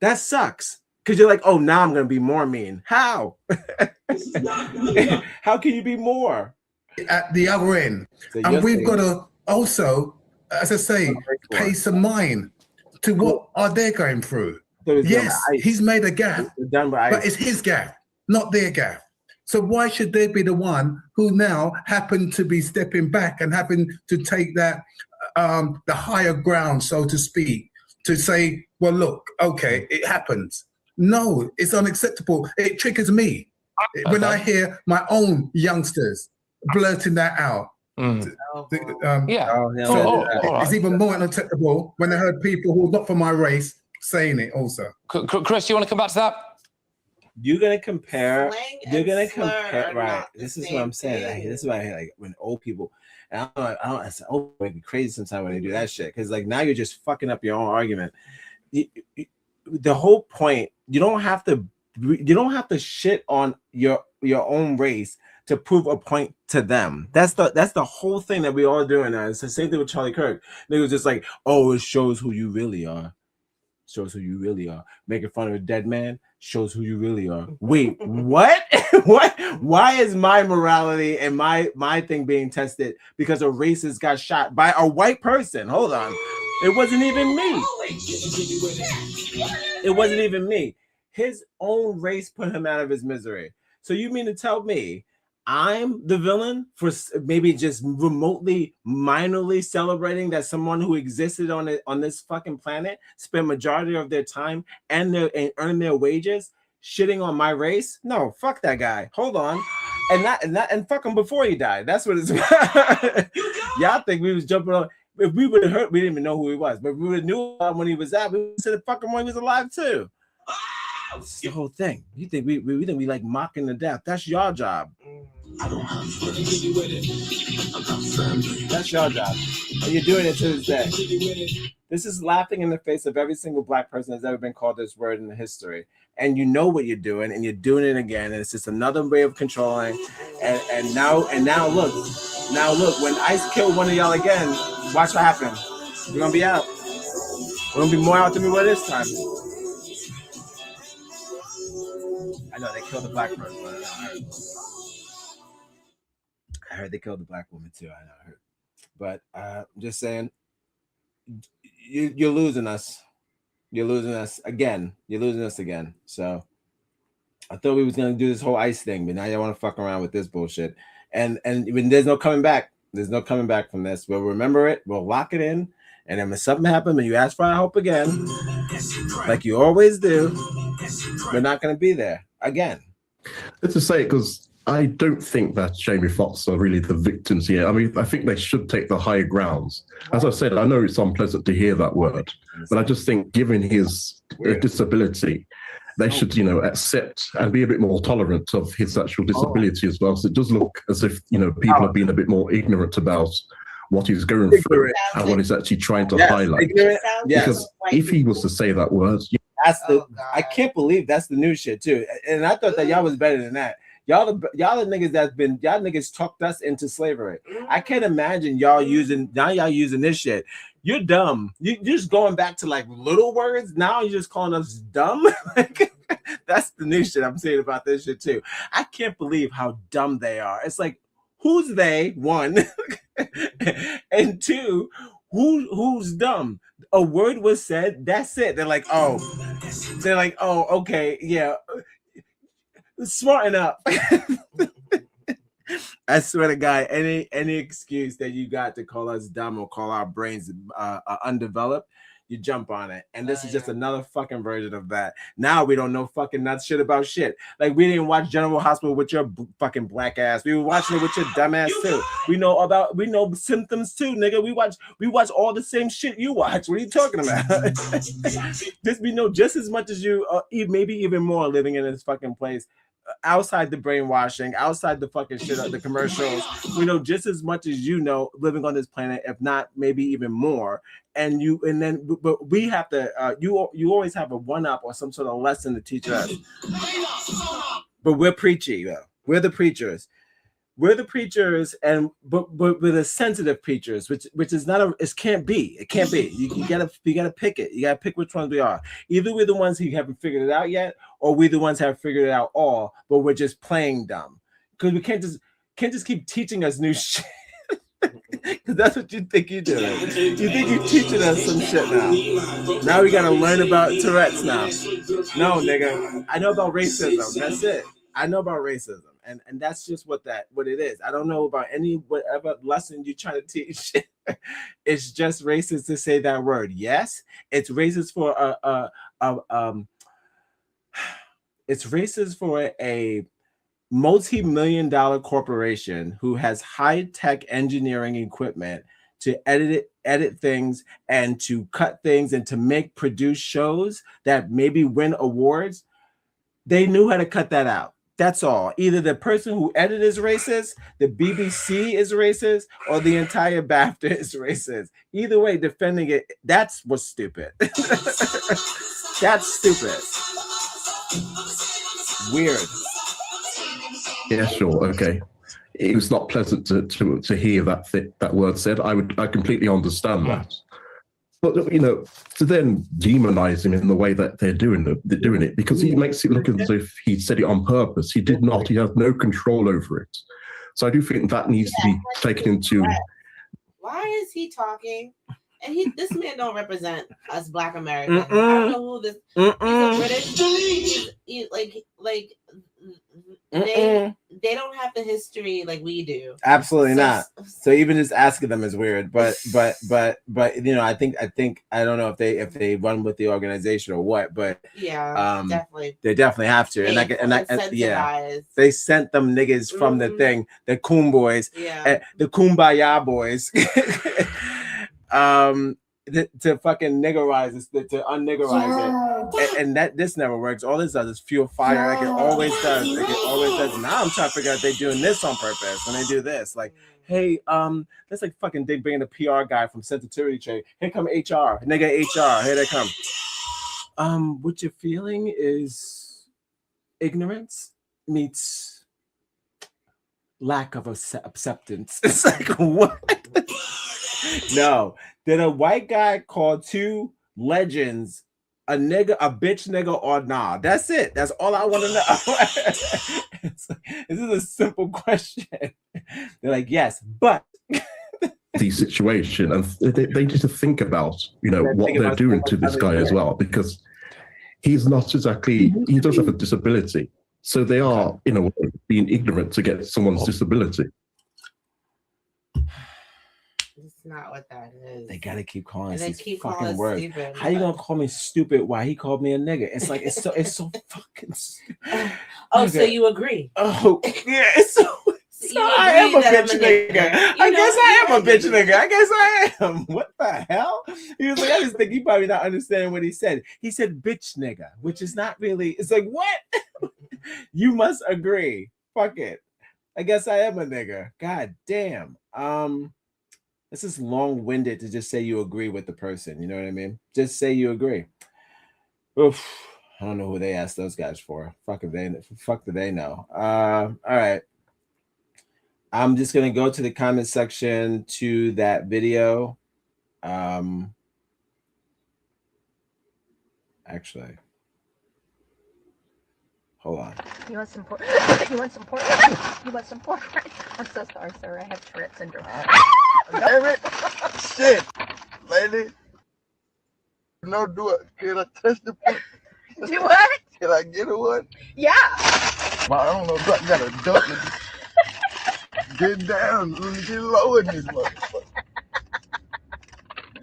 That sucks. Because you're like, oh, now I'm going to be more mean. How? How can you be more? At the other end. So and we've saying- got to also, as I say, pay some mind to what are they going through. So it's done Yes, by ICE. he's made a gaffe, It's done by but ICE. it's his gaffe, not their gaffe. So why should they be the one who now happen to be stepping back and happen to take that the higher ground, so to speak, to say, well, look, okay, it happens. No, it's unacceptable. It triggers me when I hear my own youngsters blurting that out. Yeah. It's even more unacceptable when I heard people who are not from my race saying it also. Chris, you want to come back to that? You're gonna compare. Slang You're and gonna slur compare. are Right. not the This is same what I'm saying. thing. This is what I hear. Like when old people, and I say, oh, it make me crazy sometimes when they do that shit. Because like now you're just fucking up your own argument. The whole point. You don't have to shit on your own race to prove a point to them. That's the whole thing that we all doing now. It's the same thing with Charlie Kirk. They was just like, oh, it shows who you really are. Shows who you really are. Making fun of a dead man shows who you really are. Wait, what? What? Why is my morality and my thing being tested because a racist got shot by a white person? Hold on. It wasn't even me. It wasn't even me. His own race put him out of his misery. So you mean to tell me I'm the villain for maybe just remotely, minorly celebrating that someone who existed on this fucking planet spent majority of their time and earn their wages shitting on my race? No, fuck that guy. Hold on. And fuck him before he died. That's what it's about. Y'all think we was jumping on. If we would have heard, we didn't even know who he was, but if we would have knew when he was out, we would have fuck him when he was alive too. That's the whole thing. You think we think we like mocking to death. That's your job. That's your job. And you're doing it to this day. This is laughing in the face of every single black person that's ever been called this word in the history. And you know what you're doing, and you're doing it again. And it's just another way of controlling. And now look, when ICE killed one of y'all again, watch what happens. We're gonna be out. We're gonna be more out than we were this time. I know they killed the black person. I heard they killed the black woman too. I heard. But I'm just saying, you're losing us. You're losing us again. You're losing us again. So I thought we was gonna do this whole ICE thing, but now you want to fuck around with this bullshit. And when there's no coming back. There's no coming back from this. We'll remember it. We'll lock it in. And then when something happens and you ask for our help again, like you always do, we're not going to be there again. It's to say, because I don't think that Jamie Foxx are really the victims here. I mean, I think they should take the higher grounds. As I said, I know it's unpleasant to hear that word, but I just think given his disability, they should, accept and be a bit more tolerant of his actual disability as well. So it does look as if, people have been a bit more ignorant about what he's going through and what he's actually trying to highlight. Because if he was to say that word, I can't believe that's the new shit too. And I thought that y'all was better than that. Y'all the niggas y'all niggas talked us into slavery. I can't imagine y'all using this shit. You're dumb. You're just going back to like little words. Now you're just calling us dumb. That's the new shit I'm saying about this shit too. I can't believe how dumb they are. It's like, who's they? One, and two, who's dumb? A word was said. That's it. They're like, oh, okay, yeah, smarten up. I swear to God, any excuse that you got to call us dumb or call our brains undeveloped, you jump on it. And this is just another fucking version of that. Now we don't know fucking nut shit about shit. Like we didn't watch General Hospital with your fucking black ass. We were watching it with your dumb ass too. We know symptoms too, nigga. We watch all the same shit you watch. What are you talking about? We know just as much as you, maybe even more, living in this fucking place. Outside the brainwashing, outside the fucking shit of the commercials, we know just as much as you know living on this planet, if not maybe even more. But we have to. You always have a one-up or some sort of lesson to teach us. But we're preachy though. We're the preachers. We're the preachers, but we're the sensitive preachers, which is not it can't be. It can't be. You gotta pick it. You gotta pick which ones we are. Either we're the ones who haven't figured it out yet, or we're the ones who have figured it out all, but we're just playing dumb. Because we can't just keep teaching us new shit. Because that's what you think you're doing. You think you're teaching us some shit now. Now we gotta learn about Tourette's now. No, nigga. I know about racism. That's it. I know about racism. And that's just what it is. I don't know about whatever lesson you're trying to teach. It's just racist to say that word. Yes, it's racist for a multi-million-dollar corporation who has high-tech engineering equipment to edit things and to cut things and to produce shows that maybe win awards. They knew how to cut that out. That's all. Either the person who edited is racist, the BBC is racist, or the entire BAFTA is racist. Either way, defending it, that's what's stupid. That's stupid. Weird. Yeah, sure. Okay. It was not pleasant to hear that word said. I completely understand that. But to then demonize him in the way that they're doing it, because he makes it look as if he said it on purpose. He did not. He has no control over it. So I do think that needs to be taken into. Why is he talking? And this man don't represent us Black Americans. I don't know who this. He's a British. Like they don't have the history like we do. Absolutely not. So even just asking them is weird. But you know, I think I don't know if they run with the organization or what, but definitely they definitely have to. They sent them niggas from the thing, the Coon Boys, the Kumbaya Boys. To fucking niggerize this, to unniggerize it, and that this never works. All this does is fuel fire, like it always does. Like it always does. Now I'm trying to figure out if they're doing this on purpose when they do this. Like, hey, that's like fucking they bringing the PR guy from Sensitivity Trade. Here come HR, nigga HR. Here they come. What you're feeling is ignorance meets lack of acceptance. It's like what? No. Did a white guy call two legends a nigga, a bitch nigga, or nah? That's it. That's all I want to know. This is a simple question. They're like, yes, but the situation, and they need to think about, you know, what they're doing to this guy as well, because he's not exactly, he does have a disability. So they are, in a way, being ignorant to get someone's disability. It's not what that is. They gotta keep calling us they these keep fucking calling us words. stupid. How you gonna call me stupid? Why he called me a nigga? It's like it's so fucking stupid. Oh, so you agree? Oh, yeah. It's so I am a bitch nigga. I guess I am a bitch nigga. I guess I am. What the hell? He was like, I just think he probably not understanding what he said. He said bitch nigga, which is not really. It's like what? You must agree. Fuck it. I guess I am a nigga. God damn. This is long-winded to just say you agree with the person. You know what I mean? Just say you agree. Oof. I don't know who they asked those guys for. Fuck do they know? All right. I'm just gonna go to the comment section to that video. Actually, hold on. You want some pork? You want some pork? You want some pork? I'm so sorry, sir. I have Tourette syndrome. Damn it! Shit, lady. No, do it. Can I touch the pork? Do what? Can I get a one? Yeah. Well, I don't know if I got a duck. Get down. Let me get low in this motherfucker.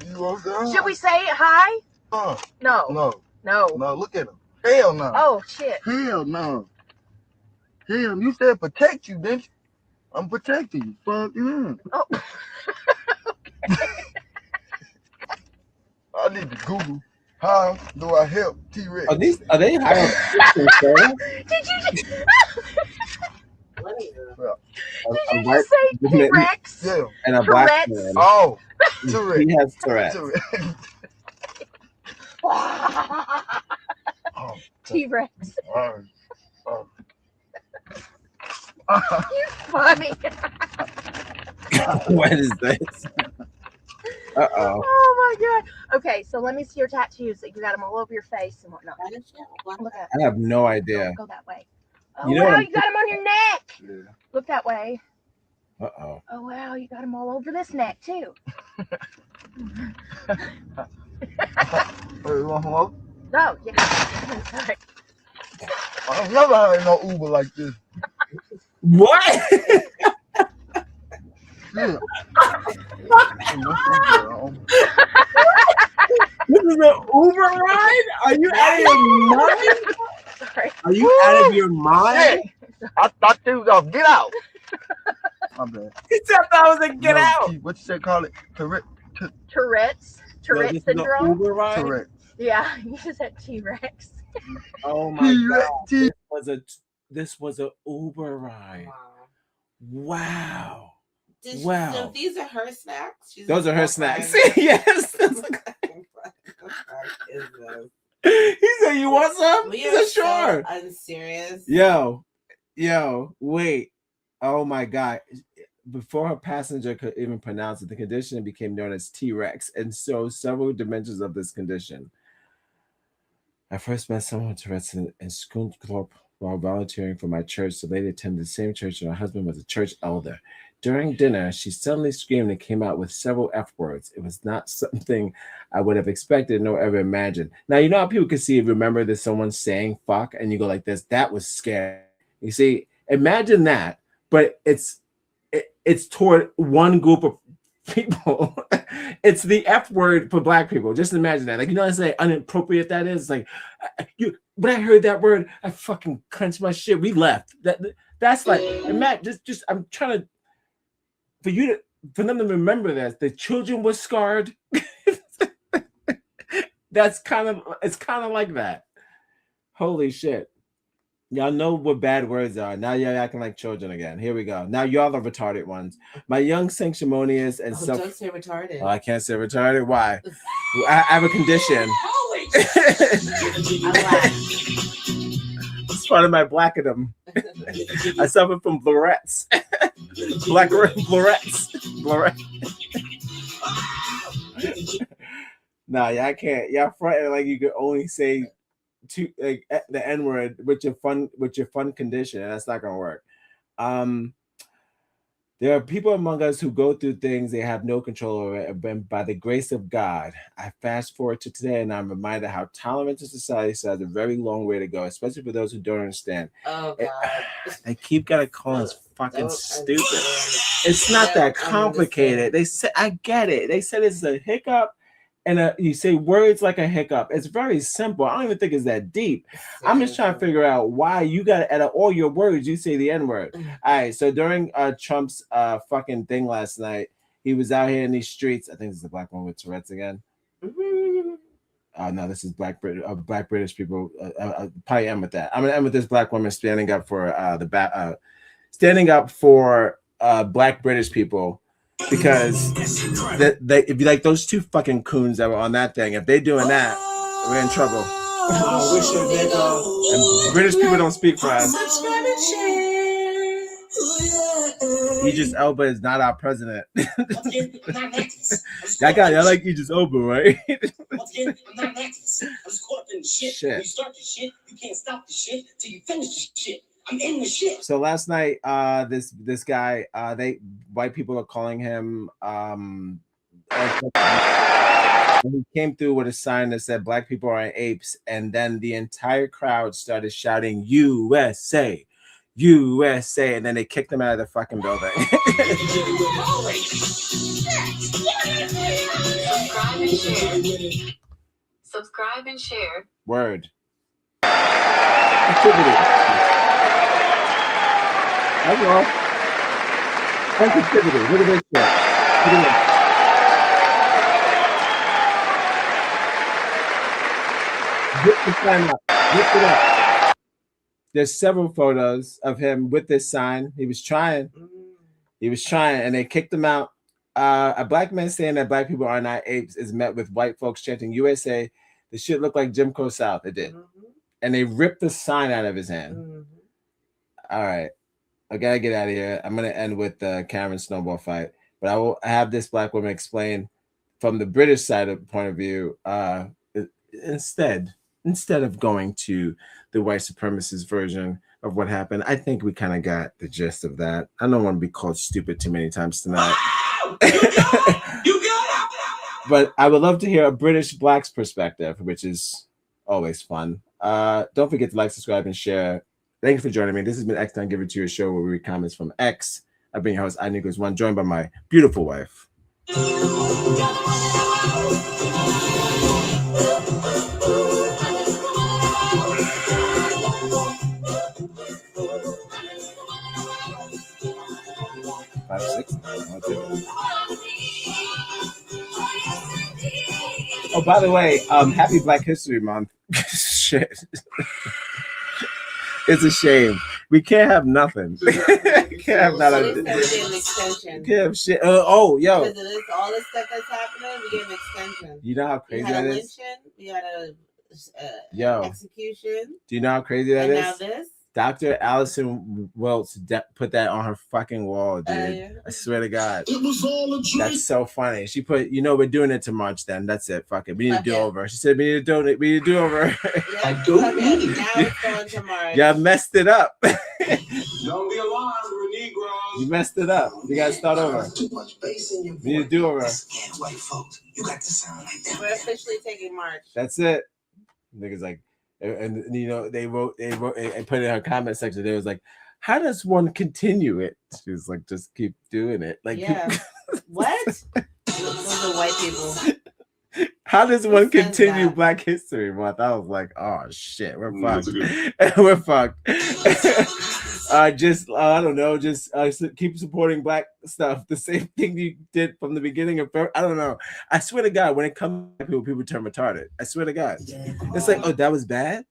You want some? Should we say hi? No. No. No. No, look at him. Hell no. Oh, shit. Hell no. Hell, you said protect you, didn't you? I'm protecting you. Fuck you. Oh. I need to Google how do I help T-Rex. Are they hiring? Did you just... Did you just say T-Rex? Yeah. And a black Tourette's? man. Oh, Tourette's. He has Tourette's. T-Rex. Oh. You're funny. What is this? Uh-oh. Oh my god. Okay, so let me see your tattoos. You got them all over your face and whatnot. Look at. I have no idea. Go that way. Oh You know wow, what you got them on your neck. Yeah. Look that way. Uh-oh. Oh wow, you got them all over this neck too. You want some more? Oh yeah. Sorry. I've never had no Uber like this. What? Yeah. This is an Uber ride? Are you out of your mind? Sorry. Are you out of your mind? Shit. I thought they was off. Get out. My bad. He said that was a get out. What you say? Call it Tourette's Tourette syndrome. Uber ride? Tourette's. Yeah, you just had T-Rex. Oh my god! This was a Uber ride. Wow. Wow. So these are her snacks. Those are her snacks. Yes. He said, "You want some?" We He are said, "Sure." so unserious. Yo, wait. Oh my god. Before her passenger could even pronounce it, the condition became known as T-Rex, and so several dimensions of this condition. I first met someone with Tourette's in Schoonthorpe while volunteering for my church. The lady attended the same church, and her husband was a church elder. During dinner, she suddenly screamed and came out with several F words. It was not something I would have expected nor ever imagined. Now, you know how people can see, remember there's someone saying fuck, and you go like this, that was scary. You see, imagine that, but it's toward one group of people. It's the F word for black people. Just imagine that. Like, you know what I say, inappropriate that is? Like, when I heard that word, I fucking clenched my shit. We left. That's like, imagine, just I'm trying to, for them to remember that the children were scarred. It's kind of like that. Holy shit. Y'all know what bad words are. Now y'all acting like children again. Here we go. Now y'all are retarded ones. My young sanctimonious and self. Don't say retarded. Oh, I can't say retarded. Why? I have a condition. It's part of my blackadom. I suffer from blurrettes. Blurrettes. Nah, y'all can't. Y'all fronting like you could only say the N-word with your fun condition, and that's not gonna work. There are people among us who go through things they have no control over, and by the grace of God, I fast forward to today and I'm reminded how tolerance in society still has a very long way to go, especially for those who don't understand. Oh God. They keep gotta call us fucking stupid. It's not that complicated. They said, I get it. They said it's a hiccup. And you say words like a hiccup. It's very simple. I don't even think it's that deep. I'm just trying to figure out why you got out of all your words, you say the N-word. All right. So during Trump's fucking thing last night, he was out here in these streets. I think this is a black one with Tourette's again. Oh no, this is black British people. Probably end with that. I'm gonna end with this black woman standing up for black British people. Because if you like those two fucking coons that were on that thing, if they're doing that, we're in trouble. And British people don't speak for us. Idris Elba is not our president. Y'all like Idris Elba, right? Shit. You start the shit, you can't stop the shit till you finish the shit. I'm in the shit. So last night, this guy, white people are calling him. He came through with a sign that said "Black people are apes," and then the entire crowd started shouting "USA, USA," and then they kicked him out of the fucking building. Subscribe and share. Word. Activity. That's all. Sensitivity. Look at this shit. Look at this. Get the sign up. Lift it up. There's several photos of him with this sign. He was trying, and they kicked him out. A black man saying that black people are not apes is met with white folks chanting USA. The shit looked like Jim Crow South. It did. And they ripped the sign out of his hand. All right. I gotta get out of here. I'm gonna end with the Cameron snowball fight, but I will have this black woman explain from the British side of point of view. Instead of going to the white supremacist version of what happened, I think we kind of got the gist of that. I don't want to be called stupid too many times tonight. But I would love to hear a British black's perspective, which is always fun. Don't forget to like, subscribe, and share. Thank you for joining me. This has been X Time Give It To You, a show where we read comments from X. I've been your host, iNegroes1, joined by my beautiful wife. 5, 6. Oh, by the way, happy Black History Month. Shit. It's a shame. We can't have nothing. Can't have nothing. Can't have shit. Oh, yo. Because of this, all this stuff that's happening, we get an extension. You know how crazy that is? We had a execution. Do you know how crazy that is? And now this. Dr. Allison Welts put that on her fucking wall, dude. Yeah. I swear to God. It was all a dream. That's so funny. She put, we're doing it to March then. That's it. Fuck it. We need to do over. She said, we need to do over. I don't need it. Now it's going to March. Y'all messed it up. Don't be alarmed, we're Negroes. You messed it up. You got to start over. Too much bass in your voice. We need to do over. Scared white folks. You got to sound like that. We're officially taking March. That's it. Niggas like, and you know, they wrote and put in her comment section. They was like, how does one continue it? She was like, just keep doing it. Like, yeah. What? Those are white people. How does one continue Black History Month? I was like, oh shit, we're fucked. We're fucked. I don't know, just keep supporting Black stuff. The same thing you did from the beginning of, I don't know. I swear to God, when it comes to people turn retarded. I swear to God. It's like, oh, that was bad?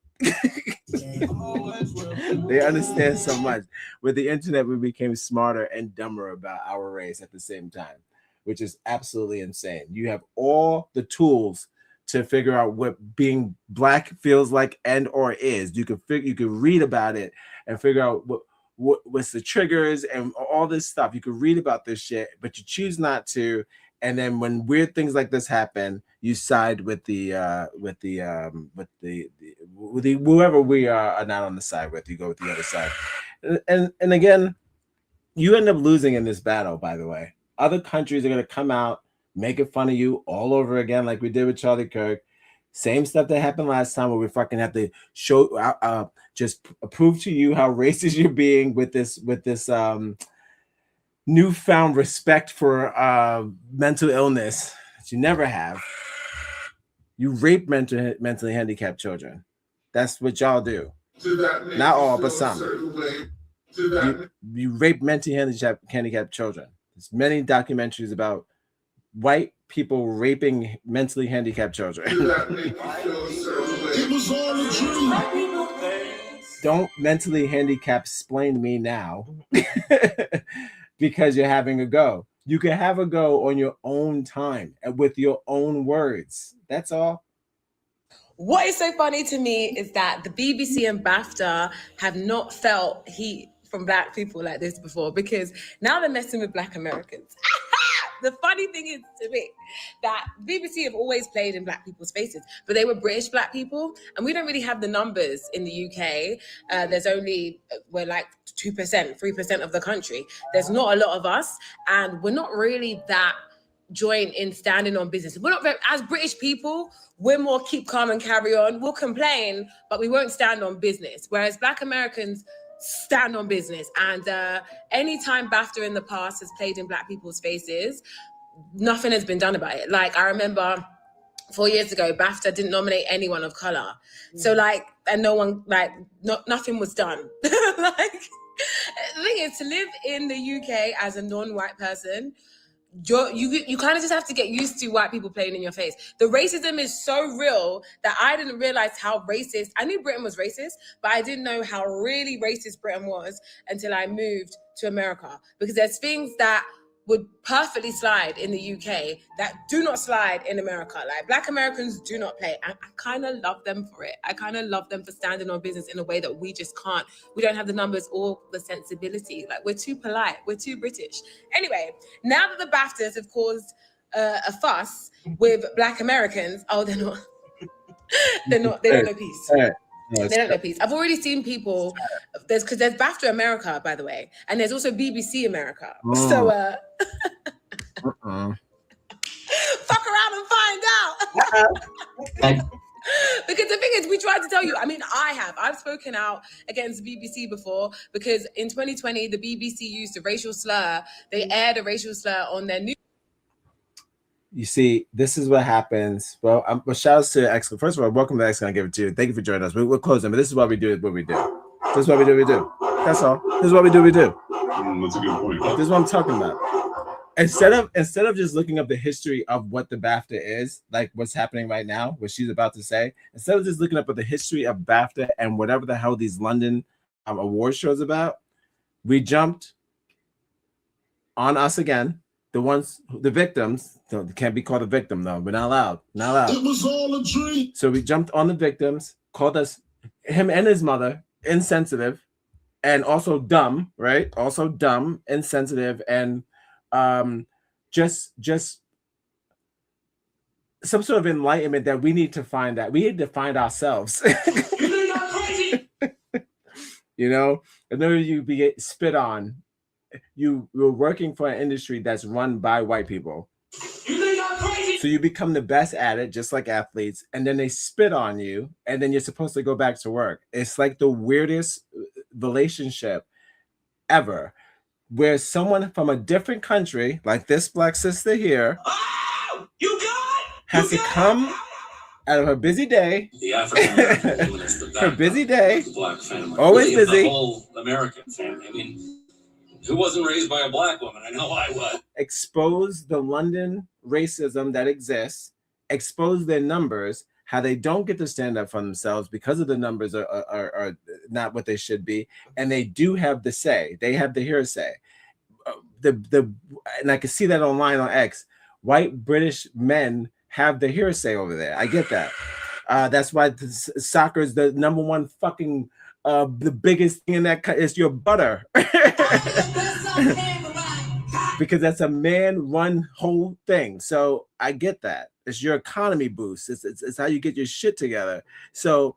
They understand so much. With the internet, we became smarter and dumber about our race at the same time, which is absolutely insane. You have all the tools to figure out what being Black feels like and or is. You can read about it and figure out what's the triggers and all this stuff. You can read about this shit, but you choose not to. And then when weird things like this happen, you side with the whoever we are not on the side with. You go with the other side, and again, you end up losing in this battle. By the way, other countries are going to come out, making fun of you all over again, like we did with Charlie Kirk. Same stuff that happened last time, where we fucking have to show, just prove to you how racist you're being with this newfound respect for mental illness that you never have. You rape mentally handicapped children. That's what y'all do. Not all, but some. You rape mentally handicapped children. There's many documentaries about white people raping mentally handicapped children. It was all a dream. Don't mentally handicapped explain me now. Because you're having a go. You can have a go on your own time and with your own words. That's all. What is so funny to me is that the BBC and BAFTA have not felt heat from Black people like this before, because now they're messing with Black Americans. The funny thing is to me that BBC have always played in Black people's faces, but they were British Black people, and we don't really have the numbers in the UK. We're like 2%, 3% of the country. There's not a lot of us, and we're not really that joint in standing on business. We're not very, as British people, we're more keep calm and carry on. We'll complain, but we won't stand on business. Whereas Black Americans stand on business. And anytime BAFTA in the past has played in Black people's faces, nothing has been done about it. Like, I remember 4 years ago, BAFTA didn't nominate anyone of color. So and no one, nothing was done. The thing is, to live in the UK as a non-white person, you kind of just have to get used to white people playing in your face. The racism is so real that I didn't realize how racist. I knew Britain was racist, but I didn't know how really racist Britain was until I moved to America. Because there's things that would perfectly slide in the UK that do not slide in America. Like, Black Americans do not play. I kind of love them for it. I kind of love them for standing on business in a way that we just can't. We don't have the numbers or the sensibility. Like, we're too polite. We're too British. Anyway, now that the BAFTAs have caused a fuss with Black Americans, they don't know peace. They don't know peace. I've already seen people, because there's BAFTA America, by the way, and there's also BBC America. So fuck around and find out. Because the thing is, we tried to tell you. I mean, I've spoken out against BBC before, because in 2020 the BBC used a racial slur. They aired a racial slur on their news. You see, this is what happens. Well, shout outs to X. First of all, welcome to X. I'll give it to you. Thank you for joining us. We're closing, but this is why we do what we do. This is what we do. That's all. This is what we do. That's a good point. This is what I'm talking about. Instead of just looking up the history of what the BAFTA is, like what's happening right now, what she's about to say, instead of just looking up at the history of BAFTA and whatever the hell these London award shows about, we jumped on us again. The victims, can't be called a victim though. We're not allowed. It was all a dream. So we jumped on the victims, called us, him and his mother, insensitive, and also dumb, right? Also dumb, insensitive, and just some sort of enlightenment that we need to find out. We need to find ourselves. You know, in order you be spit on. You're working for an industry that's run by white people. So So you become the best at it, just like athletes, and then they spit on you, and then you're supposed to go back to work. It's like the weirdest relationship ever, where someone from a different country, like this black sister here, has to come out of her busy day, The African American woman is the her backbone busy day, of the black family. always Really, of busy. The whole American family. I mean, who wasn't raised by a black woman? I know I was. Expose the London racism that exists, expose their numbers, how they don't get to stand up for themselves because of the numbers are not what they should be, and they do have the say. They have the hearsay. And I can see that online on X. White British men have the hearsay over there. I get that. That's why soccer is the number one fucking the biggest thing in that is your butter. Because that's a man-run whole thing. So I get that. It's your economy boost. It's how you get your shit together. So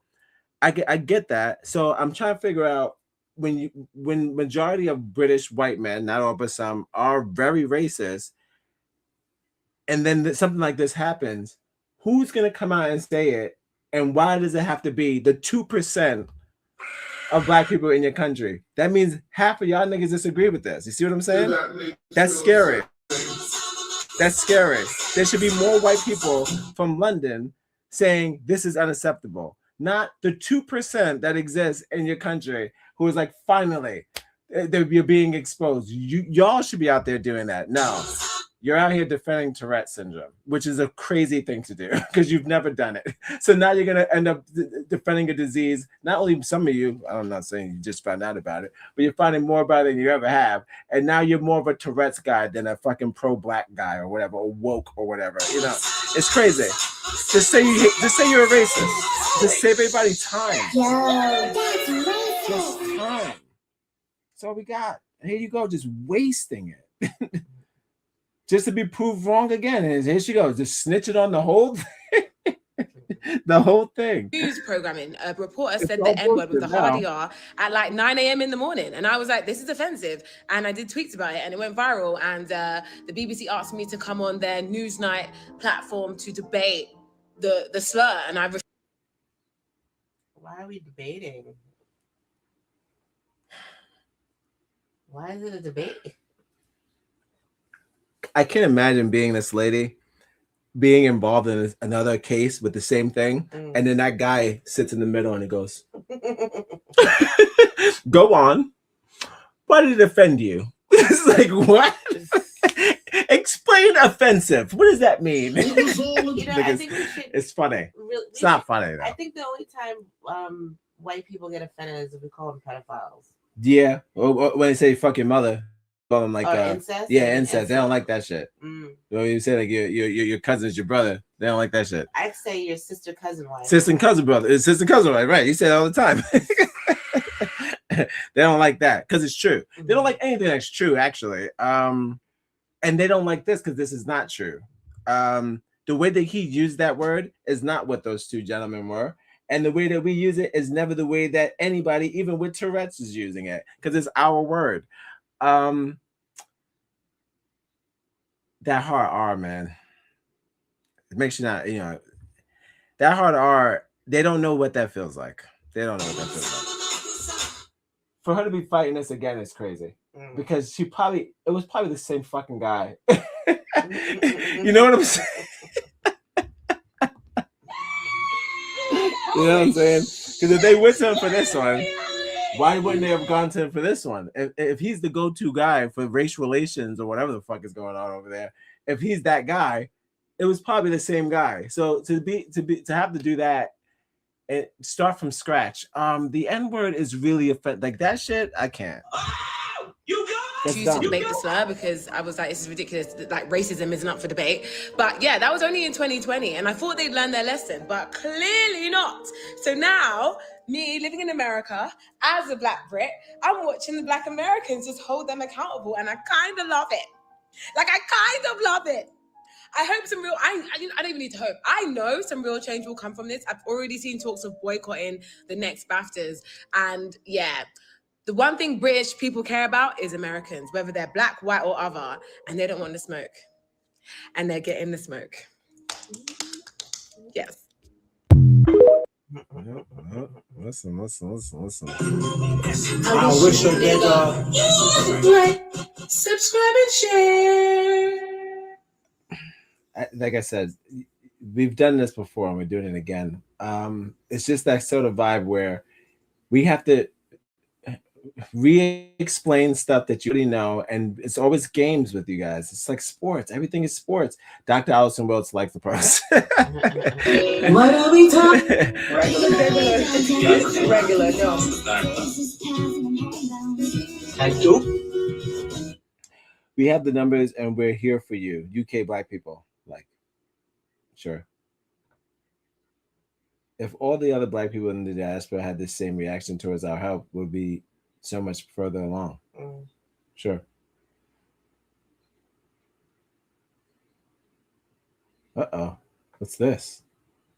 I get that. So I'm trying to figure out when majority of British white men, not all but some, are very racist, and then something like this happens, who's gonna come out and say it? And why does it have to be the 2% of black people in your country? That means half of y'all niggas disagree with this. You see what I'm saying? That's scary. That's scary. There should be more white people from London saying this is unacceptable, not the 2% that exists in your country who is like, finally, you're being exposed. Y'all should be out there doing that. No, you're out here defending Tourette syndrome, which is a crazy thing to do because you've never done it. So now you're going to end up defending a disease. Not only some of you, I'm not saying you just found out about it, but you're finding more about it than you ever have. And now you're more of a Tourette's guy than a fucking pro-black guy or whatever, or woke or whatever. You know, it's crazy. Just say you're a racist. Just save everybody time. Yo, Just time. That's all we got. Here you go, just wasting it. Just to be proved wrong again. And here she goes, just snitching on the whole thing. The whole thing. News programming. A reporter said the N-word with the hard ER at like 9 a.m. in the morning. And I was like, this is offensive. And I did tweets about it and it went viral. And the BBC asked me to come on their Newsnight platform to debate the slur. And I Why are we debating? Why is it a debate? I can't imagine being this lady, being involved in another case with the same thing, and then that guy sits in the middle and he goes, "Go on. Why did it offend you?" It's like, what? Explain offensive. What does that mean? You know, I think we should. It's funny. It's not funny though. I think the only time white people get offended is if we call them pedophiles. Yeah. Or when they say "fuck your mother." Call them like incest? Yeah, incest. They don't like that shit. Mm. You know, you say like your cousin's your brother. They don't like that shit. I'd say your sister cousin wife. Sister and cousin brother. It's sister and cousin wife, right? You say that all the time. They don't like that because it's true. They don't like anything that's true, actually. And they don't like this because this is not true. The way that he used that word is not what those two gentlemen were. And the way that we use it is never the way that anybody, even with Tourette's, is using it because it's our word. That hard R, man. It makes you not, you know, that hard R, they don't know what that feels like. They don't know what that feels like. For her to be fighting this again is crazy. Because it was probably the same fucking guy. You know what I'm saying? You know what I'm saying? Because if they went to him for this one, why wouldn't they have gone to him for this one? If he's the go-to guy for race relations or whatever the fuck is going on over there, if he's that guy, it was probably the same guy. So to have to do that and start from scratch, the N-word is really like that shit. I can't. Choose to debate the slur because I was like, this is ridiculous. Like, racism isn't up for debate. But yeah, that was only in 2020, and I thought they'd learn their lesson, but clearly not. So now, me living in America as a Black Brit, I'm watching the Black Americans just hold them accountable, and I kind of love it. Like, I kind of love it. I hope some real, I don't even need to hope. I know some real change will come from this. I've already seen talks of boycotting the next BAFTAs, and yeah. The one thing British people care about is Americans, whether they're Black, white, or other, and they don't want the smoke. And they're getting the smoke. Yes. Listen. I wish I did. Like, subscribe, and share. Like I said, we've done this before and we're doing it again. It's just that sort of vibe where we have to re-explain stuff that you already know, and it's always games with you guys. It's like sports. Everything is sports. Dr. Allison Wilkes likes the pros. What are we talking? Regular, no. I do. We have the numbers and we're here for you, UK Black people. Like, sure. If all the other Black people in the diaspora had the same reaction towards our help, would be so much further along. Sure. Uh-oh. What's this?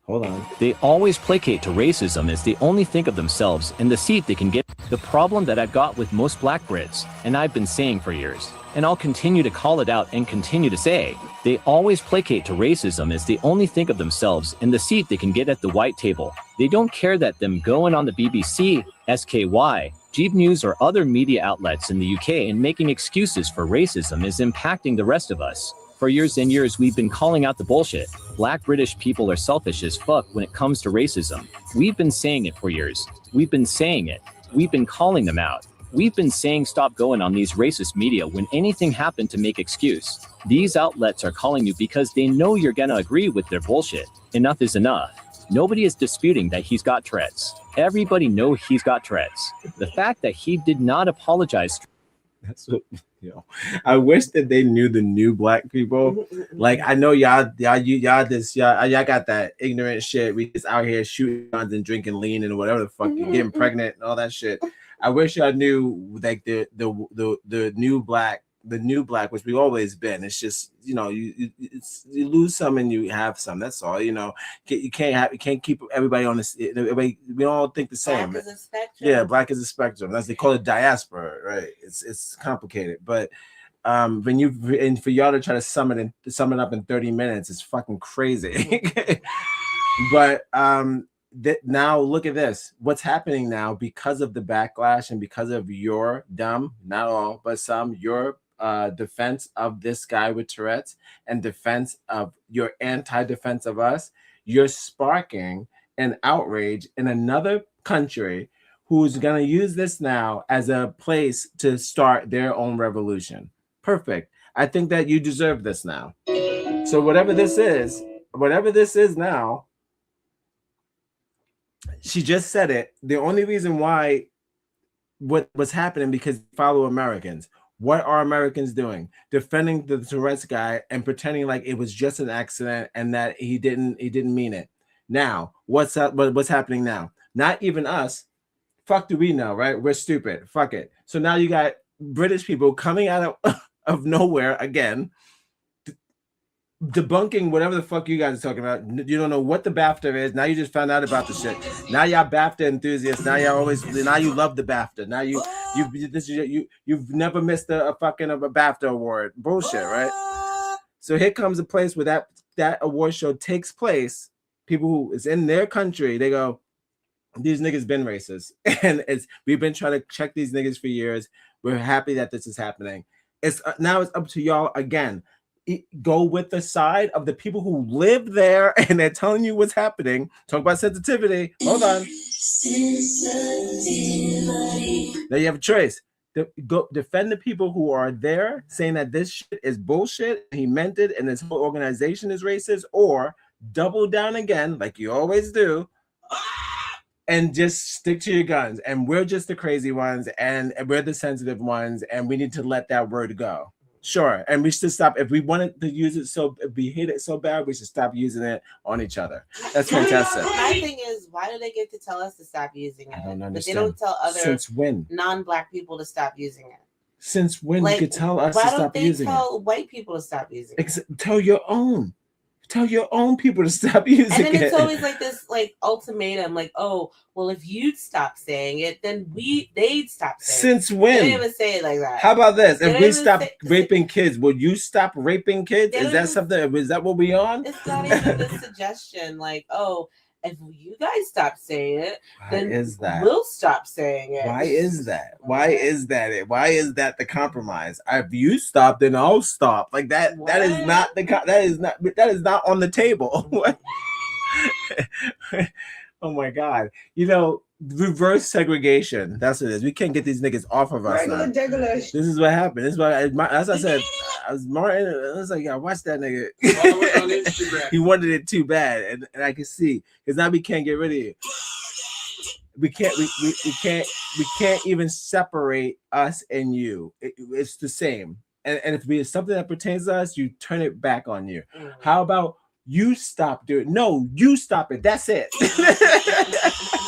Hold on. They always placate to racism as they only think of themselves and the seat they can get. The problem that I've got with most Black Brits, and I've been saying for years, and I'll continue to call it out and continue to say, they always placate to racism as they only think of themselves and the seat they can get at the white table. They don't care that them going on the BBC, SKY, Jeep News or other media outlets in the UK and making excuses for racism is impacting the rest of us. For years and years we've been calling out the bullshit. Black British people are selfish as fuck when it comes to racism. We've been saying it for years. We've been saying it. We've been calling them out. We've been saying stop going on these racist media when anything happened to make excuse. These outlets are calling you because they know you're gonna agree with their bullshit. Enough is enough. Nobody is disputing that he's got Tourette's. Everybody know he's got Tourette's. The fact that he did not apologize. That's what, I wish that they knew the new Black people. Like, I know y'all got that ignorant shit. We just out here shooting guns and drinking lean and whatever the fuck, you're getting pregnant and all that shit. I wish y'all knew like the new black, which we've always been. It's just, you lose some and you have some. That's all. You can't keep everybody on this. We all think the same. Black is a spectrum. Yeah, Black is a spectrum. That's they call it diaspora, right? It's complicated, but and for y'all to try to sum it up in 30 minutes is fucking crazy. But now look at this. What's happening now because of the backlash and because of your not all, but some, your defense of this guy with Tourette's and defense of your anti-defense of us, you're sparking an outrage in another country who's going to use this now as a place to start their own revolution. Perfect. I think that you deserve this now. So whatever this is now, she just said it. The only reason why what's happening because follow Americans. What are Americans doing? Defending the Tourette's guy and pretending like it was just an accident and that he didn't mean it. Now, what's happening now? Not even us. Fuck do we know, right? We're stupid. Fuck it. So now you got British people coming out of nowhere again, debunking whatever the fuck you guys are talking about. You don't know what the BAFTA is. Now you just found out about the shit. Now y'all BAFTA enthusiasts. Now you love the BAFTA. Now you've never missed a BAFTA award. Bullshit, right? So here comes a place where that award show takes place. People who is in their country, they go, these niggas been racist, and we've been trying to check these niggas for years. We're happy that this is happening. Now it's up to y'all again. Go with the side of the people who live there and they're telling you what's happening. Talk about sensitivity. Hold on. Now you have a choice. Go defend the people who are there saying that this shit is bullshit. He meant it and his whole organization is racist, or double down again like you always do and just stick to your guns. And we're just the crazy ones and we're the sensitive ones and we need to let that word go. Sure, and we should stop. If we wanted to use it if we hate it so bad, we should stop using it on each other. That's fantastic. My thing is, why do they get to tell us to stop using it? I don't understand. But they don't tell other Since when? non-Black people to stop using it. Since when you could tell us to stop using it? Why don't they tell white people to stop using it? Tell your own. Tell your own people to stop using it. And then it's always like this like ultimatum, like, oh, well, if you'd stop saying it, then they'd stop saying it. Since when? They don't even say it like that. How about this? They If don't we even stop say- raping kids, will you stop raping kids? They Is don't that even- something? Is that what we on? It's not even the suggestion, like, oh, if you guys stop saying it, then is that? we'll stop saying it. Why is that? Why is that it? Why is that the compromise? If you stop, then I'll stop. Like that. That is not the. That is not on the table. What? Oh my God! You know, reverse segregation. That's what it is. We can't get these niggas off of us. Regular Now. degular. This is what happened. This is why, as I said, I was Martin. I was like, yeah, watch that nigga. Follow us on Instagram. He wanted it too bad, and I can see because now we can't get rid of it. We can't even separate us and you. It's the same. And if it's something that pertains to us, you turn it back on you. How about you stop doing it? No, you stop it. That's it.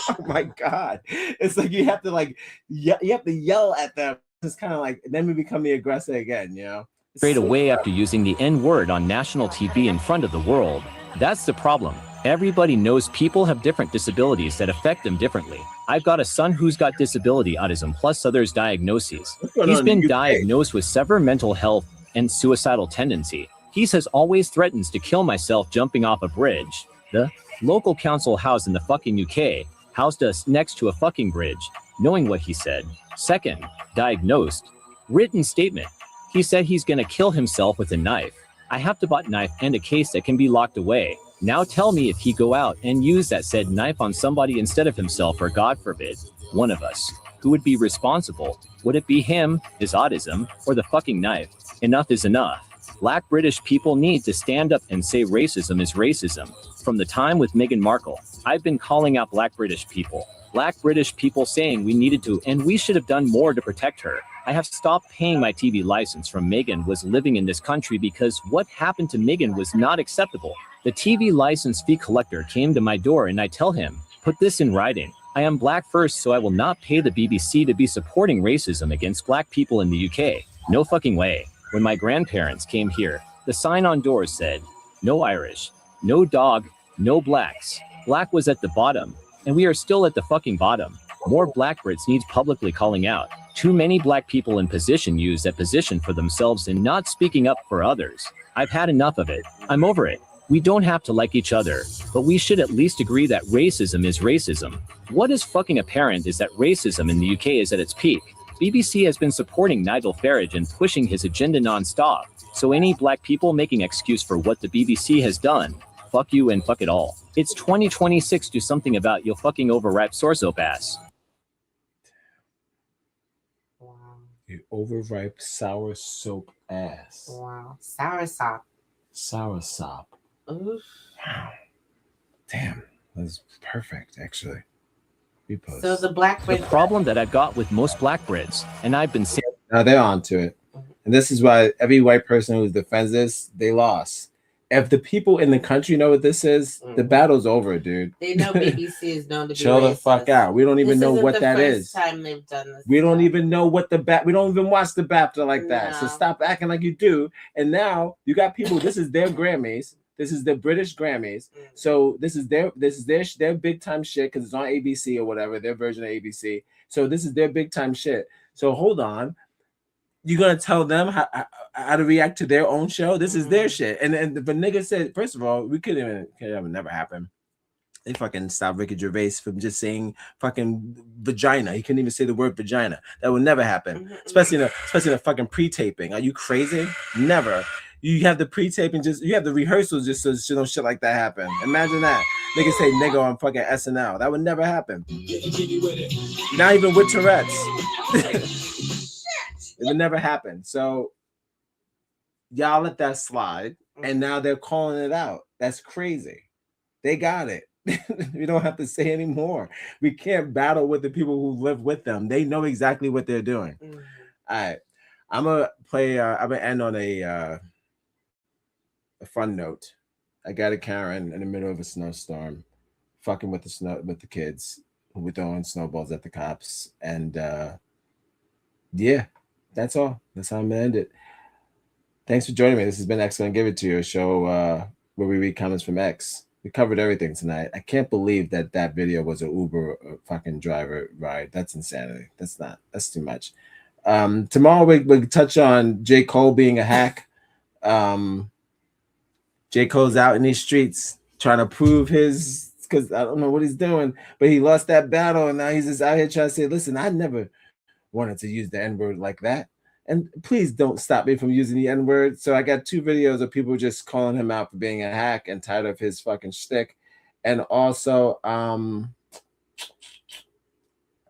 Oh my God. It's like you have to you have to yell at them. It's kind of like then we become the aggressor again, you know? Straight away after using the N-word on national TV in front of the world. That's the problem. Everybody knows people have different disabilities that affect them differently. I've got a son who's got disability autism plus others diagnoses. He's been diagnosed with severe mental health and suicidal tendency. He says always threatens to kill myself jumping off a bridge. The local council house in the fucking UK housed us next to a fucking bridge, knowing what he said. Second, diagnosed. Written statement. He said he's gonna kill himself with a knife. I have to buy a knife and a case that can be locked away. Now tell me if he go out and use that said knife on somebody instead of himself or God forbid, one of us. Who would be responsible? Would it be him, his autism, or the fucking knife? Enough is enough. Black British people need to stand up and say racism is racism. From the time with Meghan Markle, I've been calling out Black British people. Black British people saying we needed to and we should have done more to protect her. I have stopped paying my TV license from Meghan was living in this country because what happened to Meghan was not acceptable. The TV license fee collector came to my door and I tell him, put this in writing. I am black first, so I will not pay the BBC to be supporting racism against black people in the UK. No fucking way. When my grandparents came here, the sign on doors said, no Irish, no dog, no blacks. Black was at the bottom, and we are still at the fucking bottom. More Black Brits needs publicly calling out. Too many black people in position use that position for themselves and not speaking up for others. I've had enough of it. I'm over it. We don't have to like each other, but we should at least agree that racism is racism. What is fucking apparent is that racism in the UK is at its peak. BBC has been supporting Nigel Farage and pushing his agenda non-stop. So any black people making excuse for what the BBC has done, fuck you and fuck it all. It's 2026, do something about your fucking overripe soursoap ass. You overripe sour soap ass. Wow. Sour sop. Sour sop. Oof. Wow. Damn. That was perfect, actually. Repost. So the black The problem that I've got with most black Brits, and I've been saying Now they're onto it. And this is why every white person who defends this, they lost. If the people in the country know what this is, the battle's over, dude. They know BBC is known to be Chill the racist. fuck out. We don't even This know isn't what the that first is. time they've done this. We don't even know what we don't even watch the BAFTA like that. So No. stop acting like you do. And now you got people, this is their Grammys. This is the British Grammys. So this is their big time shit because it's on ABC or whatever, their version of ABC. So this is their big time shit. So hold on. You're gonna tell them how to react to their own show? This is their shit. And the nigga said, first of all, could never happen. They fucking stopped Ricky Gervais from just saying fucking vagina. He couldn't even say the word vagina. That would never happen. Especially in a fucking pre-taping. Are you crazy? Never. You have the pre-taping, you have the rehearsals just so no shit like that happen. Imagine that. Niggas say nigga on fucking SNL. That would never happen. Not even with Tourette's. It would never happen. So y'all let that slide, and now they're calling it out. That's crazy. They got it. We don't have to say anymore. We can't battle with the people who live with them. They know exactly what they're doing. All right. I'm gonna end on a fun note. I got a Karen in the middle of a snowstorm, fucking with the kids who were throwing snowballs at the cops. And yeah, that's all. That's how I'm gonna end it. Thanks for joining me. This has been Excellent Give It To You, a show where we read comments from X. We covered everything tonight. I can't believe that video was an Uber fucking driver ride. That's insanity. That's too much. Tomorrow we touch on J. Cole being a hack. J. Cole's out in these streets trying to prove his, because I don't know what he's doing, but he lost that battle and now he's just out here trying to say, listen, I never wanted to use the N-word like that. And please don't stop me from using the N-word. So I got 2 videos of people just calling him out for being a hack and tired of his fucking shtick. And also, what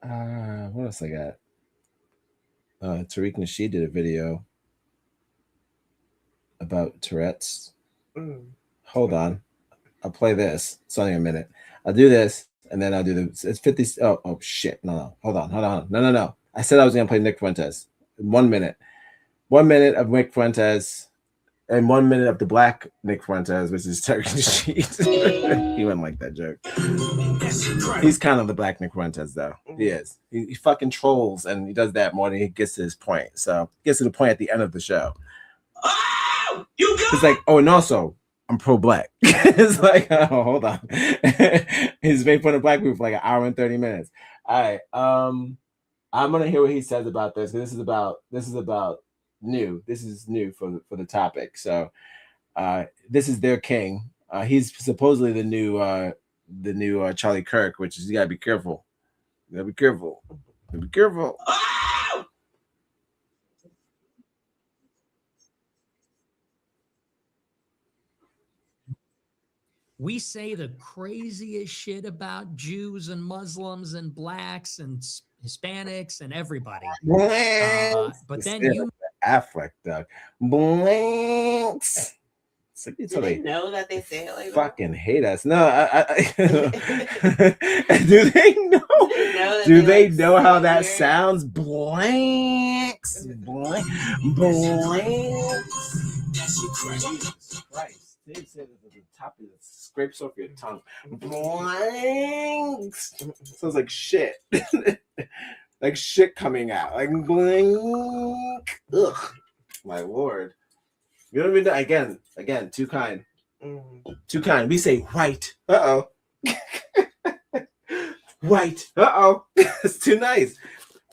else I got? Tariq Nasheed did a video about Tourette's. Hold on. I'll play this. It's only a minute. I'll do this, and then I'll do the, it's 50. Oh shit. No. Hold on. No. I said I was going to play Nick Fuentes. 1 minute. 1 minute of Nick Fuentes and 1 minute of the black Nick Fuentes, which is Tariq Nasheed. He wouldn't like that joke. He's kind of the black Nick Fuentes, though. He is. He fucking trolls, and he does that more than he gets to his point. So he gets to the point at the end of the show. Oh, it's like, oh, and also, I'm pro-black. It's like, oh, hold on. He's made fun of black people for like 1 hour and 30 minutes. All right. I'm gonna hear what he says about this. This is about new. This is new for the topic. So this is their king. He's supposedly the new Charlie Kirk, which is, you gotta be careful. You gotta be careful. Be careful. We say the craziest shit about Jews and Muslims and blacks and Hispanics and everybody. But then you Affleck, Doug. Blanks. Do they know that they say it like that? Fucking hate us. No, do they know? Do they know how that sounds? Blanks. Blanks. Christ. They said it at the top of it, scrapes off your tongue. Blanks. Sounds like shit. Like shit coming out. Like blank. Ugh. My lord. You know what I mean? Again, too kind. Too kind. We say white. Uh-oh. White. Uh-oh. It's too nice.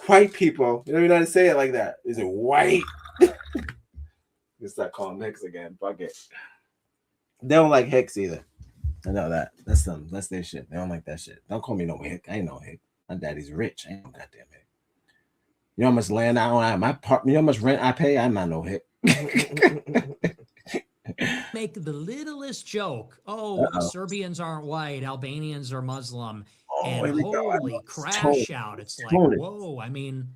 White people. You don't even know how to say it like that. Is it white? You start calling Hicks again. Fuck it. They don't like Hicks either. I know that. That's them. That's their shit. They don't like that shit. Don't call me no Hick. I ain't no Hick. My daddy's rich. I ain't no goddamn Hick. You know how much land I own? My part. You know how much rent I pay? I'm not no Hick. make the littlest joke. Oh, Serbians aren't white. Albanians are Muslim. And holy crash out. It's like, whoa. I mean,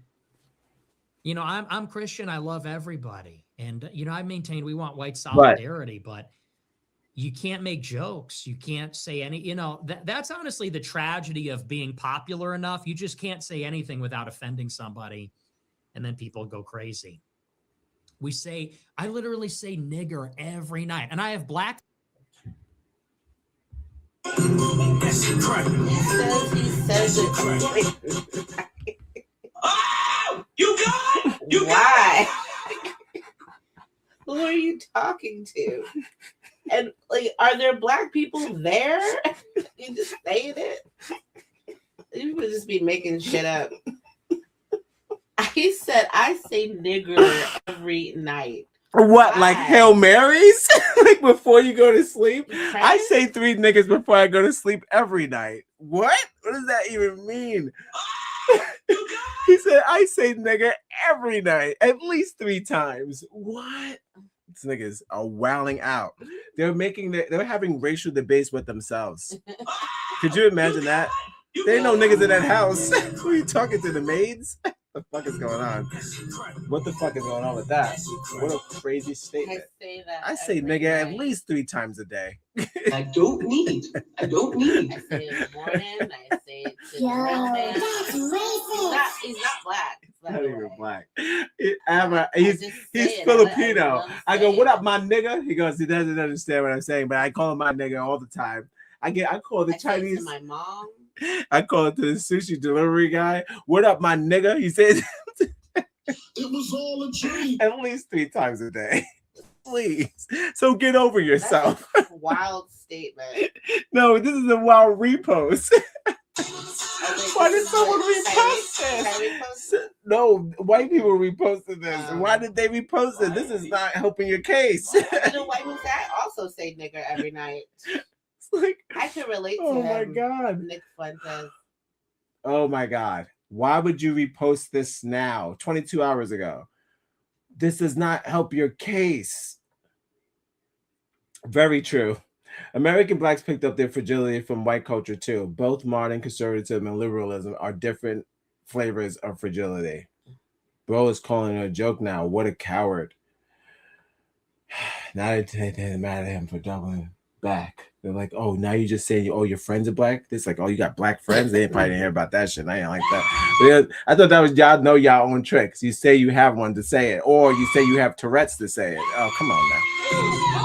you know, I'm Christian. I love everybody. And, you know, I maintain we want white solidarity, but you can't make jokes. You can't say any, you know, that's honestly the tragedy of being popular enough. You just can't say anything without offending somebody. And then people go crazy. We say, I literally say nigger every night. And I have black. He says it. Oh, you got it. You Why? Who are you talking to? And like, are there black people there? You just saying it? You would just be making shit up. He said, I say nigger every night. What, Why? like Hail Marys? Like before you go to sleep? I say 3 niggas before I go to sleep every night. What? What does that even mean? He said, I say nigga every night, at least 3 times. What? These niggas are wilding out. They're having racial debates with themselves. Could you imagine that? There ain't no niggas in that house. Who are you talking to, the maids? What the fuck is going on? What the fuck is going on with that? What a crazy statement. I say nigga at least 3 times a day. I don't need. I say it in the morning. I say it to the mailman. He's not black. Not even black. He's Filipino. I go, what up, my nigga? He goes, he doesn't understand what I'm saying, but I call him my nigga all the time. I call the Chinese. To my mom. I call it to the sushi delivery guy. What up, my nigga? He says it was all a dream. At least 3 times a day. Please. So get over yourself. That's a wild statement. No, this is a wild repost. Why did someone repost this? No, white people reposted this. Why did they repost it? This is not helping your case. The white people I also say nigger every night. It's like, I can relate to oh him. my God. Nick Fuentes. Oh my God. Why would you repost this now? 22 hours ago. This does not help your case. Very true. American blacks picked up their fragility from white culture too. Both modern conservatism and liberalism are different flavors of fragility. Bro is calling it a joke now. What a coward. Now they're mad at him for doubling back. They're like, oh, now you just saying, oh, your friends are black? It's like, oh, you got black friends? They probably didn't hear about that shit. I ain't like that. But yeah, I thought that was y'all know y'all own tricks. You say you have one to say it, or you say you have Tourette's to say it. Oh, come on now.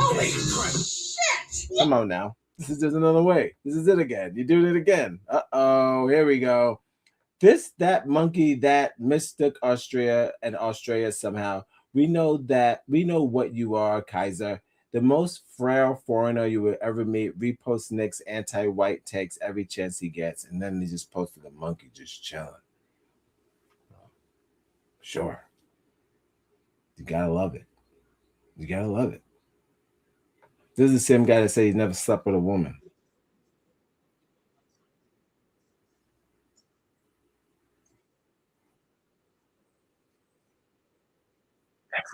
Holy shit! Come on now. This is just another way. This is it again. You're doing it again. Uh-oh. Here we go. This, that monkey, that mistook Austria and Australia somehow. We know what you are, Kaiser. The most frail foreigner you will ever meet. Repost Nick's anti-white takes every chance he gets. And then he just posted a monkey just chilling. Sure. You gotta love it. You gotta love it. This is the same guy that said he never slept with a woman.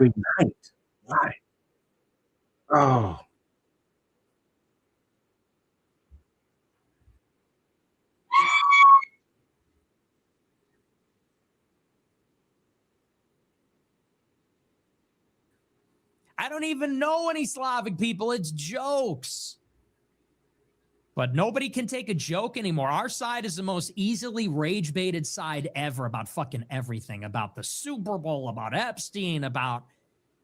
Every night. Why? Oh. I don't even know any Slavic people. It's jokes. But nobody can take a joke anymore. Our side is the most easily rage-baited side ever about fucking everything. About the Super Bowl, about Epstein, about...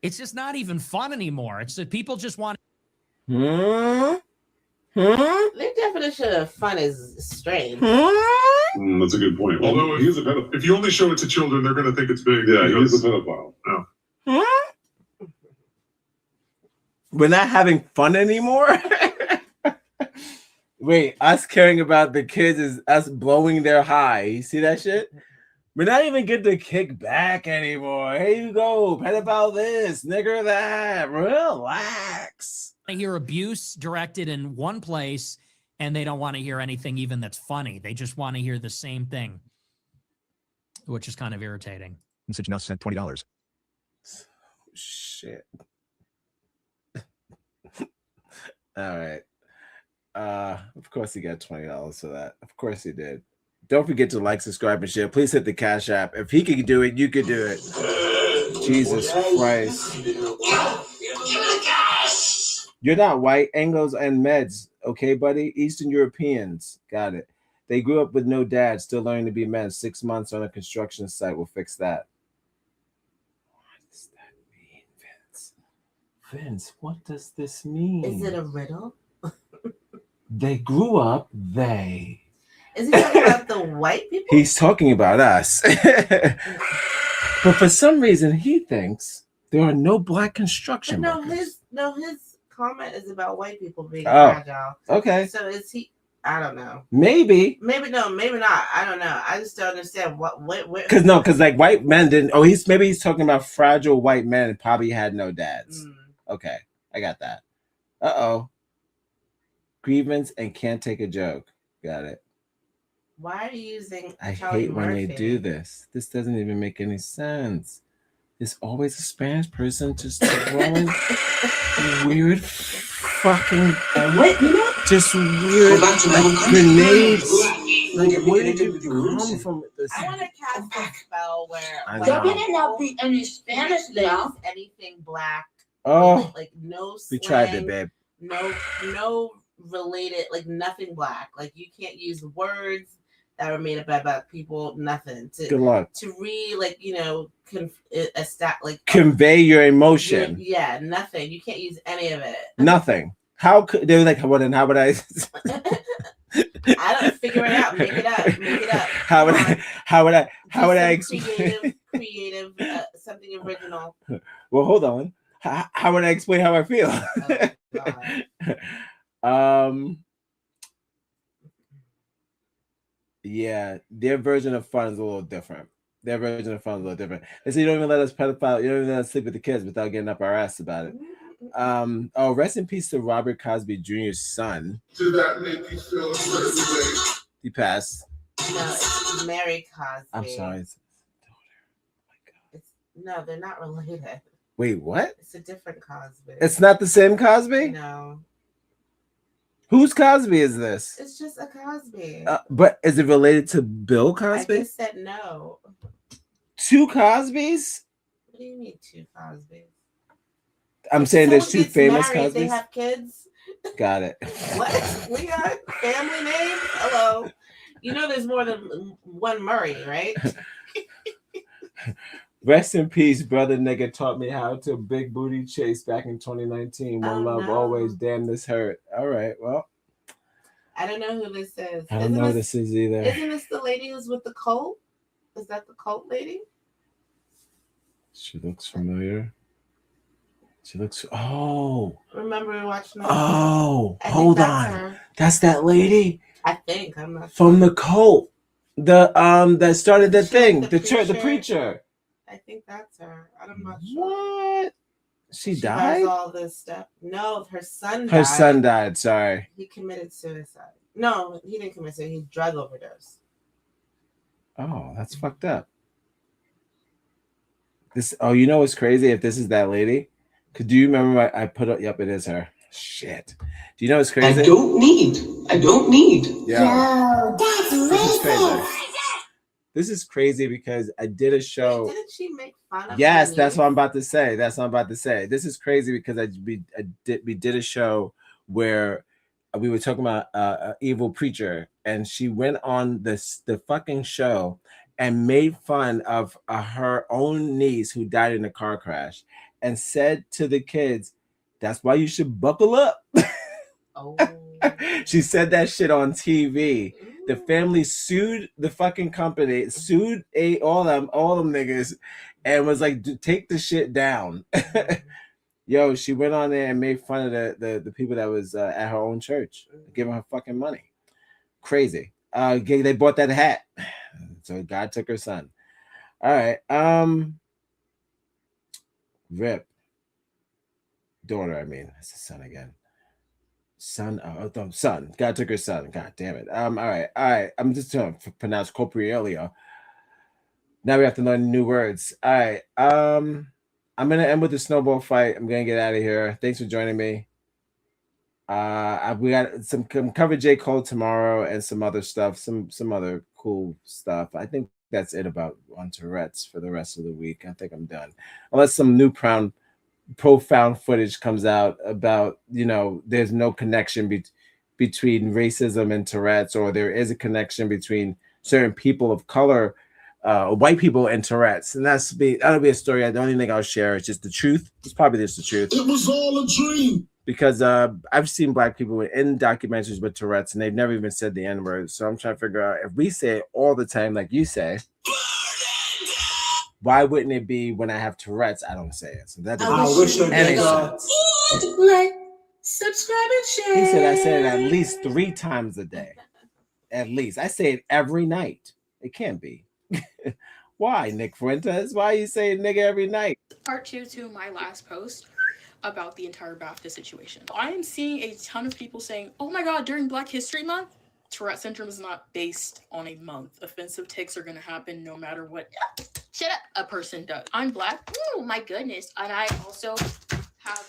It's just not even fun anymore. It's that people just want... Their definition of fun is strange. That's a good point. Although he's a pedophile. If you only show it to children, they're going to think it's big. Yeah, he's a pedophile. Yeah. We're not having fun anymore? Wait, us caring about the kids is us blowing their high. You see that shit? We're not even getting to kick back anymore. Here you go. Pedophile this, nigger that. Relax. They hear abuse directed in one place, and they don't want to hear anything even that's funny. They just want to hear the same thing, which is kind of irritating. Message now sent $20. Shit. All right. Of course he got $20 for that. Of course he did. Don't forget to like, subscribe, and share. Please hit the Cash App. If he can do it, you can do it. Jesus Christ. You're not white. Anglos and Meds. Okay, buddy? Eastern Europeans. Got it. They grew up with no dad, still learning to be men. 6 months on a construction site will fix that. What does that mean, Vince? Vince, what does this mean? Is it a riddle? They grew up, they. Is he talking about the white people? He's talking about us. But for some reason, he thinks there are no black construction workers. His comment is about white people being fragile. Okay. So is he? I don't know. Maybe. Maybe no. Maybe not. I don't know. I just don't understand what. Because like white men didn't. Oh, maybe he's talking about fragile white men and probably had no dads. Okay, I got that. Uh-oh. Grievance and can't take a joke. Got it. Why are you using? I Charlie hate when Murphy? they do this. This doesn't even make any sense. There's always a Spanish person just throwing weird fucking just weird like grenades. Like where did you come from with this? I want to cast a spell where There better not be any Spanish left. Anything black. Oh, like no. We Slang, tried it, babe. No related, like nothing black. Like you can't use words that were made up by black people. Nothing. Good luck. To Convey your emotion. Yeah, nothing. You can't use any of it. Nothing. How could they were like? What? And how would I? I don't figure it out. Make it up. Make it up. How would I? Explain? Creative, something original. Well, hold on. How would I explain how I feel? Yeah, their version of fun is a little different. They say you don't even let us pedophile, you don't even let us sleep with the kids without getting up our ass about it. Oh, rest in peace to Robert Cosby Jr.'s son. Did that make you feel a certain way? He passed. No, it's Mary Cosby. I'm sorry. No, they're not related. Wait, what? It's a different Cosby. It's not the same Cosby? No. Whose Cosby is this? It's just a Cosby. But is it related to Bill Cosby? I just said no. Two Cosbys? What do you mean two Cosbys? I'm saying there's two famous married, Cosbys. They have kids. Got it. What? We got family names? Hello. You know there's more than one Murray, right? Rest in peace, brother nigga taught me how to big booty chase back in 2019. One love always. Damn, this hurt. All right, well. I don't know who this is. I don't know who this is either. Isn't this the lady who's with the cult? Is that the cult lady? She looks familiar. She looks. Oh. Remember watching that? Oh, hold on. Her. That's that lady. I think I'm not from the cult. The that started the thing. The church. The preacher. I think that's her. I'm not sure. What? She Has died? all this stuff. No, her son died. Her son died. Sorry. He committed suicide. No, he didn't commit suicide. He drug overdose. Oh, that's fucked up. This. Oh, you know what's crazy? If this is that lady, do you remember I put up? Yep, it is her. Shit. Do you know what's crazy? I don't need. Yeah. No, that's racist. This is crazy because I did a show. Wait, didn't she make fun of Yes, me? that's what I'm about to say. This is crazy because we did a show where we were talking about an evil preacher, and she went on the fucking show and made fun of her own niece who died in a car crash, and said to the kids, "That's why you should buckle up." Oh. She said that shit on TV. The family sued the fucking company, sued all them niggas, and was like, take the shit down. Yo, she went on there and made fun of the people that was at her own church, giving her fucking money. Crazy. They bought that hat. So God took her son. All right. Rip. Daughter, I mean. That's the son again. Son. God took her son. God damn it. All right. I'm just trying to pronounce Coprielia. Now we have to learn new words. All right. I'm gonna end with the snowball fight. I'm gonna get out of here. Thanks for joining me. We got some cover J. Cole tomorrow and some other stuff, some other cool stuff. I think that's it about on Tourette's for the rest of the week. I think I'm done. Unless some new profound footage comes out about, there's no connection between racism and Tourette's, or there is a connection between certain people of color, white people and Tourette's, and that'll be a story. I don't even think I'll share. It's just the truth. It's probably just the truth. It was all a dream. Because I've seen black people in documentaries with Tourette's, and they've never even said the N-word. So I'm trying to figure out, if we say it all the time, like you say, why wouldn't it be when I have Tourette's, I don't say it? So that doesn't make any sense. Like, subscribe and share. He said I say it at least 3 times a day. At least. I say it every night. It can't be. Why, Nick Fuentes? Why are you saying nigga every night? Part 2 to my last post about the entire BAFTA situation. I am seeing a ton of people saying, oh my God, during Black History Month, Tourette syndrome is not based on a month. Offensive tics are gonna happen no matter what shut up a person does. I'm Black, oh my goodness, and I also have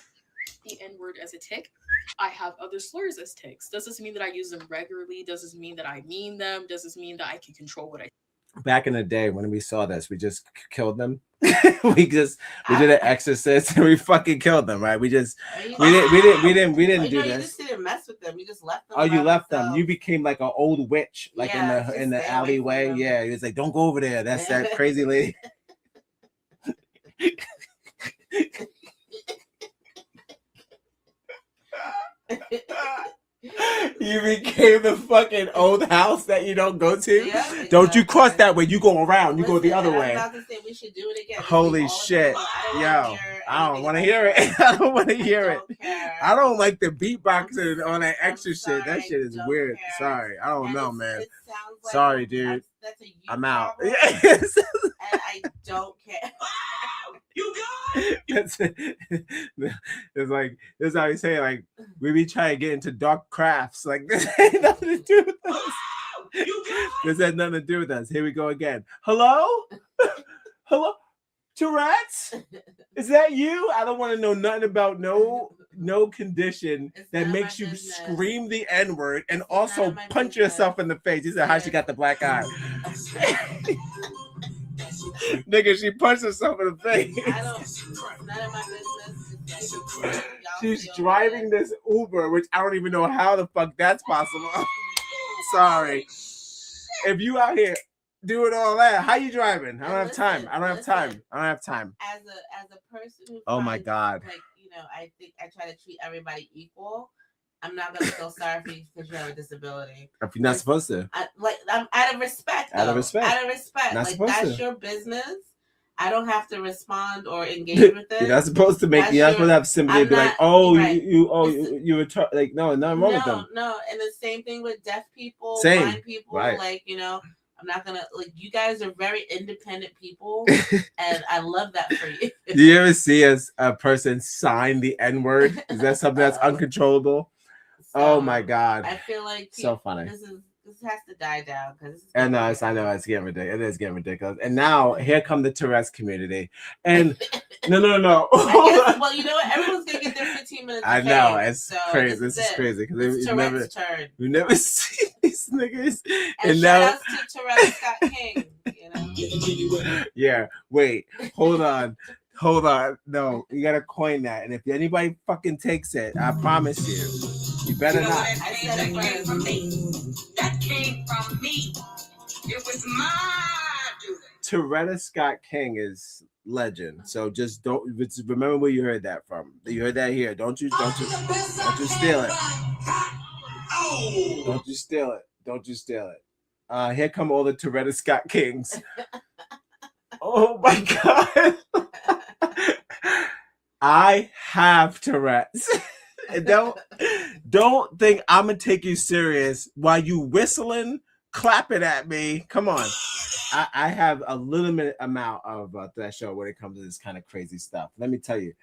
the N-word as a tic. I have other slurs as tics. Does this mean that I use them regularly? Does this mean that I mean them? Does this mean that I can control what I Back in the day when we saw this, we just killed them. we did an exorcist and we fucking killed them, right? We didn't do You this. just didn't mess with them. You just left them. Oh, you by left themselves. them. You became like an old witch, like Yeah, in the just stay away alleyway. from them. Yeah, he was like, "Don't go over there. That's that crazy lady." You became the fucking old house that you don't go to. Yeah, Don't you cross that way. You go around. You go the other I was way. about to say we should do it again. Holy shit. Yo, I don't want to hear it. I don't want to hear it. I don't like the beatboxing and all that extra shit. That shit is weird. Sorry. I don't know, man. Sorry, dude. I'm out. Yes. And I don't care. You got it. It's like this is how you say like we be trying to get into dark crafts. Like this ain't nothing to do with us. This had nothing to do with us. Here we go again. Hello? Hello? Tourette's? Is that you? I don't want to know nothing about no condition that makes you scream the N-word and also punch yourself in the face. He said how she got the black eye. Nigga, she punched herself in the face. None of my business. She's driving this Uber, which I don't even know how the fuck that's possible. Sorry. If you out here doing all that, how you driving? I don't have time. I don't have time. As a person who oh my God. Like, I think I try to treat everybody equal. I'm not gonna feel sorry for you because you have a disability. If you're not supposed to. I'm out of respect. Out of respect. Not like that's your business. I don't have to respond or engage with it. You're not supposed to make. You're not supposed to have sympathy. Be like, oh, right. you were like, no, nothing wrong with them. No, and the same thing with deaf people, same. blind people. Right. Like I'm not gonna like. You guys are very independent people, and I love that for you. Do you ever see a person sign the N-word? Is that something that's uncontrollable? Oh my God! I feel like so funny. This has to die down because. And I know it's getting ridiculous. It is getting ridiculous. And now here come the Tourette's community. And no. I guess, well, you know what? Everyone's gonna get their 15 minutes. I know it's crazy. This is crazy because we never see these niggas. And shout out to Tourette's Scott King. Yeah. Wait. Hold on. No, you gotta coin that. And if anybody fucking takes it, I promise you better not. I said it came from me. That came from me. It was my doing. Tourette's Scott King is legend. So just remember where you heard that from. You heard that here. Don't you steal it. Don't you steal it. Here come all the Tourette's Scott Kings. Oh my God. I have Tourette's. Don't think I'm gonna take you serious while you whistling, clapping at me. Come on. I have a limited amount of that show when it comes to this kind of crazy stuff. Let me tell you.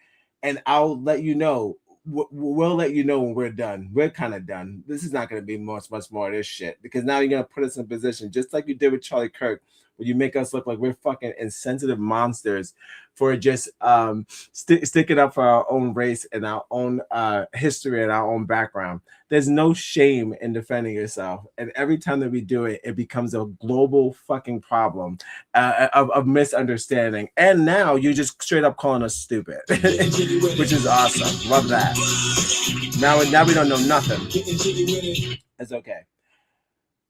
And I'll let you know. We'll let you know when we're done. We're kind of done. This is not going to be much more of this shit because now you're going to put us in position just like you did with Charlie Kirk, where you make us look like we're fucking insensitive monsters for just sticking up for our own race and our own history and our own background. There's no shame in defending yourself. And every time that we do it, it becomes a global fucking problem of misunderstanding. And now you're just straight up calling us stupid, which is awesome. Love that. Now we don't know nothing. It's okay.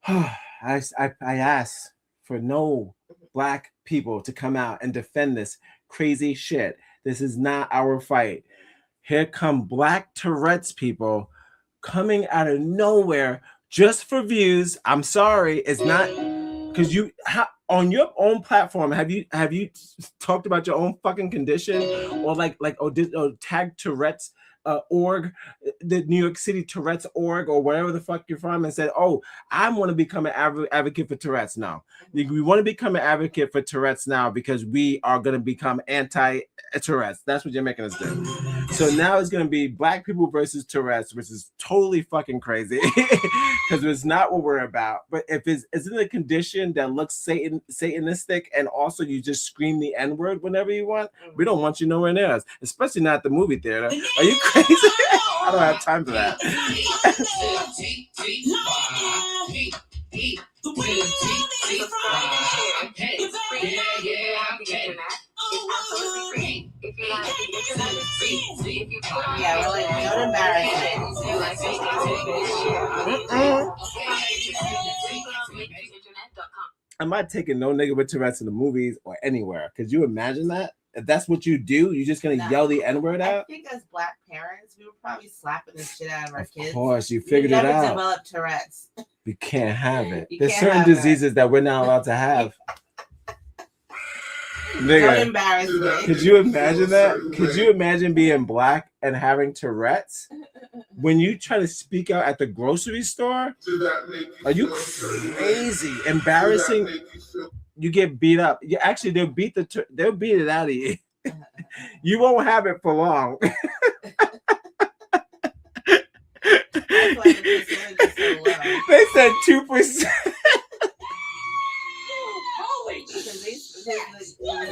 I asked for no black people to come out and defend this crazy shit. This is not our fight. Here come black Tourette's people coming out of nowhere just for views. I'm sorry, it's not because on your own platform. Have you talked about your own fucking condition or tag Tourette's org, the New York City Tourette's org or wherever the fuck you're from, and said, "Oh, I want to become an advocate for Tourette's now. We want to become an advocate for Tourette's now because we are going to become anti-Tourette's." That's what you're making us do. So now it's going to be black people versus Tourette's, which is totally fucking crazy because it's not what we're about. But if it's a condition that looks satanistic and also you just scream the N-word whenever you want, we don't want you nowhere near us, especially not at the movie theater. Are you crazy? I don't have time for that. Yeah, we're like, don't embarrass me. I'm not taking no nigga with Tourette's in the movies or anywhere. Could you imagine that? If that's what you do, you're just gonna yell the N-word out? I think as black parents, we were probably slapping the shit out of our kids. Of course, you figured it out. We never developed Tourette's. We can't have it. There's certain diseases that we're not allowed to have. Don't embarrass me. Could you imagine that? Could you imagine being black and having Tourette's? When you try to speak out at the grocery store, are you crazy? Embarrassing. You get beat up. You actually they'll beat it out of you. You won't have it for long. They said 2%.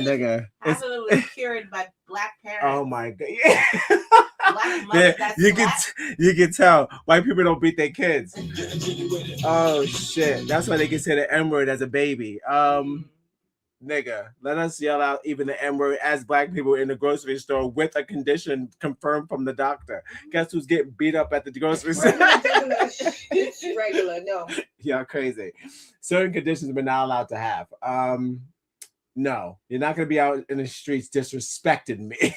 Nigga, half of it was cured by black parents. Oh my god! Yeah. You can tell white people don't beat their kids. Oh shit! That's why they can say the N-word as a baby. Nigga, let us yell out even the N-word as black people in the grocery store with a condition confirmed from the doctor. Guess who's getting beat up at the grocery store? It's regular, no. Y'all crazy. Certain conditions we're not allowed to have. No, you're not gonna be out in the streets disrespecting me.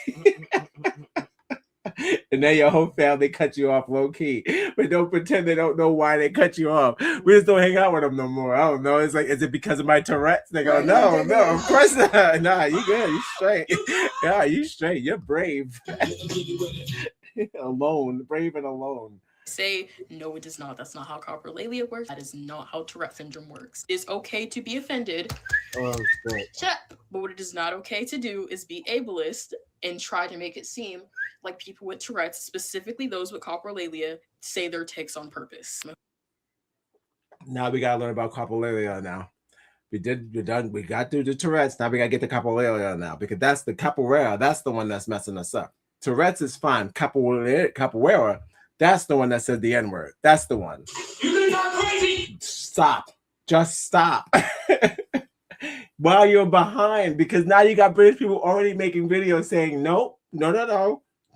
And then your whole family cut you off low key, but don't pretend they don't know why they cut you off. We just don't hang out with them no more. I don't know. It's like, is it because of my Tourette's? They go, no, of course not. Nah, you good. You straight. Yeah, you straight. You're brave. Alone, brave and alone. Say, no, it does not. That's not how coprolalia works. That is not how Tourette syndrome works. It's okay to be offended. Oh, shit. But what it is not okay to do is be ableist and try to make it seem like people with Tourette's, specifically those with coprolalia, say their tics on purpose. Now we gotta learn about coprolalia now. We're done. We got through the Tourette's. Now we gotta get the coprolalia now, because that's the capoeira. That's the one that's messing us up. Tourette's is fine. Capoeira, that's the one that said the N-word. That's the one. You think I'm crazy? Stop. Just stop. While you're behind, because now you got British people already making videos saying, no.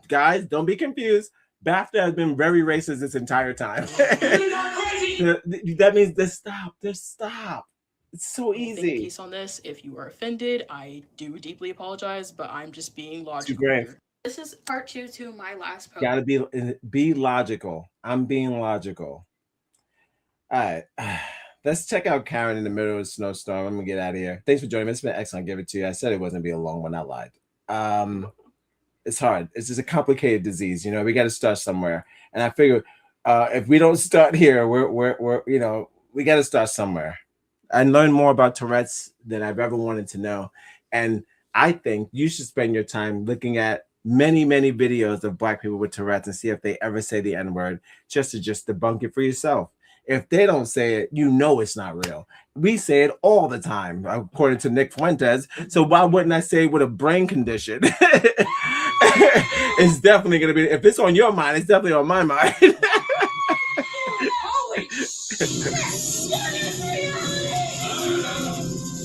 Guys, don't be confused. BAFTA has been very racist this entire time. That means just stop. It's so easy. Piece on this. If you are offended, I do deeply apologize, but I'm just being logical. Grave. This is part 2 to my last post. Gotta be logical. I'm being logical. All right. Let's check out Karen in the middle of a snowstorm. I'm gonna get out of here. Thanks for joining me. It's been excellent. Give it to you. I said it wasn't gonna be a long one. I lied. It's hard. It's just a complicated disease. We got to start somewhere. And I figure if we don't start here, we're we got to start somewhere. I learned more about Tourette's than I've ever wanted to know. And I think you should spend your time looking at many, many videos of black people with Tourette's and see if they ever say the N-word, just to debunk it for yourself. If they don't say it, it's not real. We say it all the time, according to Nick Fuentes. So why wouldn't I say it with a brain condition? It's definitely going to be, if it's on your mind, it's definitely on my mind. Holy shit!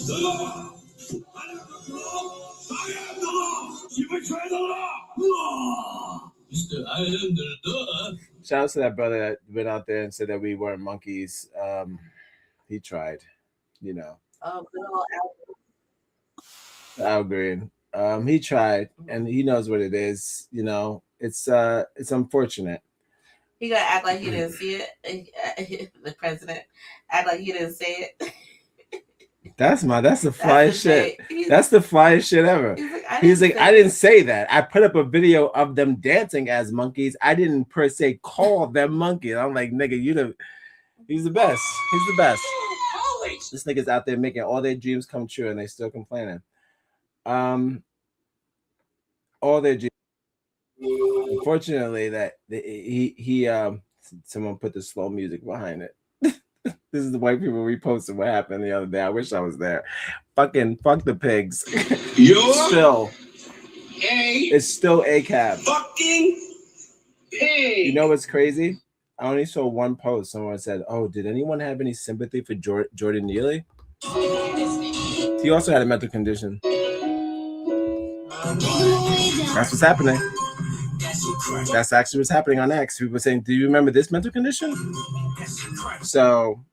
The law! I am the law! I am the law! You betray the law! I am the law! Shout out to that brother that went out there and said that we weren't monkeys. He tried, Oh, good old Al Green. He tried, and he knows what it is. It's unfortunate. He gotta act like he didn't see it. The president act like he didn't say it. That's the flyest shit. That's the flyest shit ever. He's like, I didn't say that. I put up a video of them dancing as monkeys. I didn't per se call them monkeys. I'm like, nigga, he's the best. He's the best. This nigga's out there making all their dreams come true, and they still complaining. All their dreams. Unfortunately, that he someone put the slow music behind it. This is the white people reposted what happened the other day. I wish I was there. Fuck the pigs. It's still ACAB. Fucking pig! You know what's crazy? I only saw one post. Someone said, "Oh, did anyone have any sympathy for Jordan Neely?" He also had a mental condition. That's what's happening. That's actually what's happening on X. People were saying, "Do you remember this mental condition?" So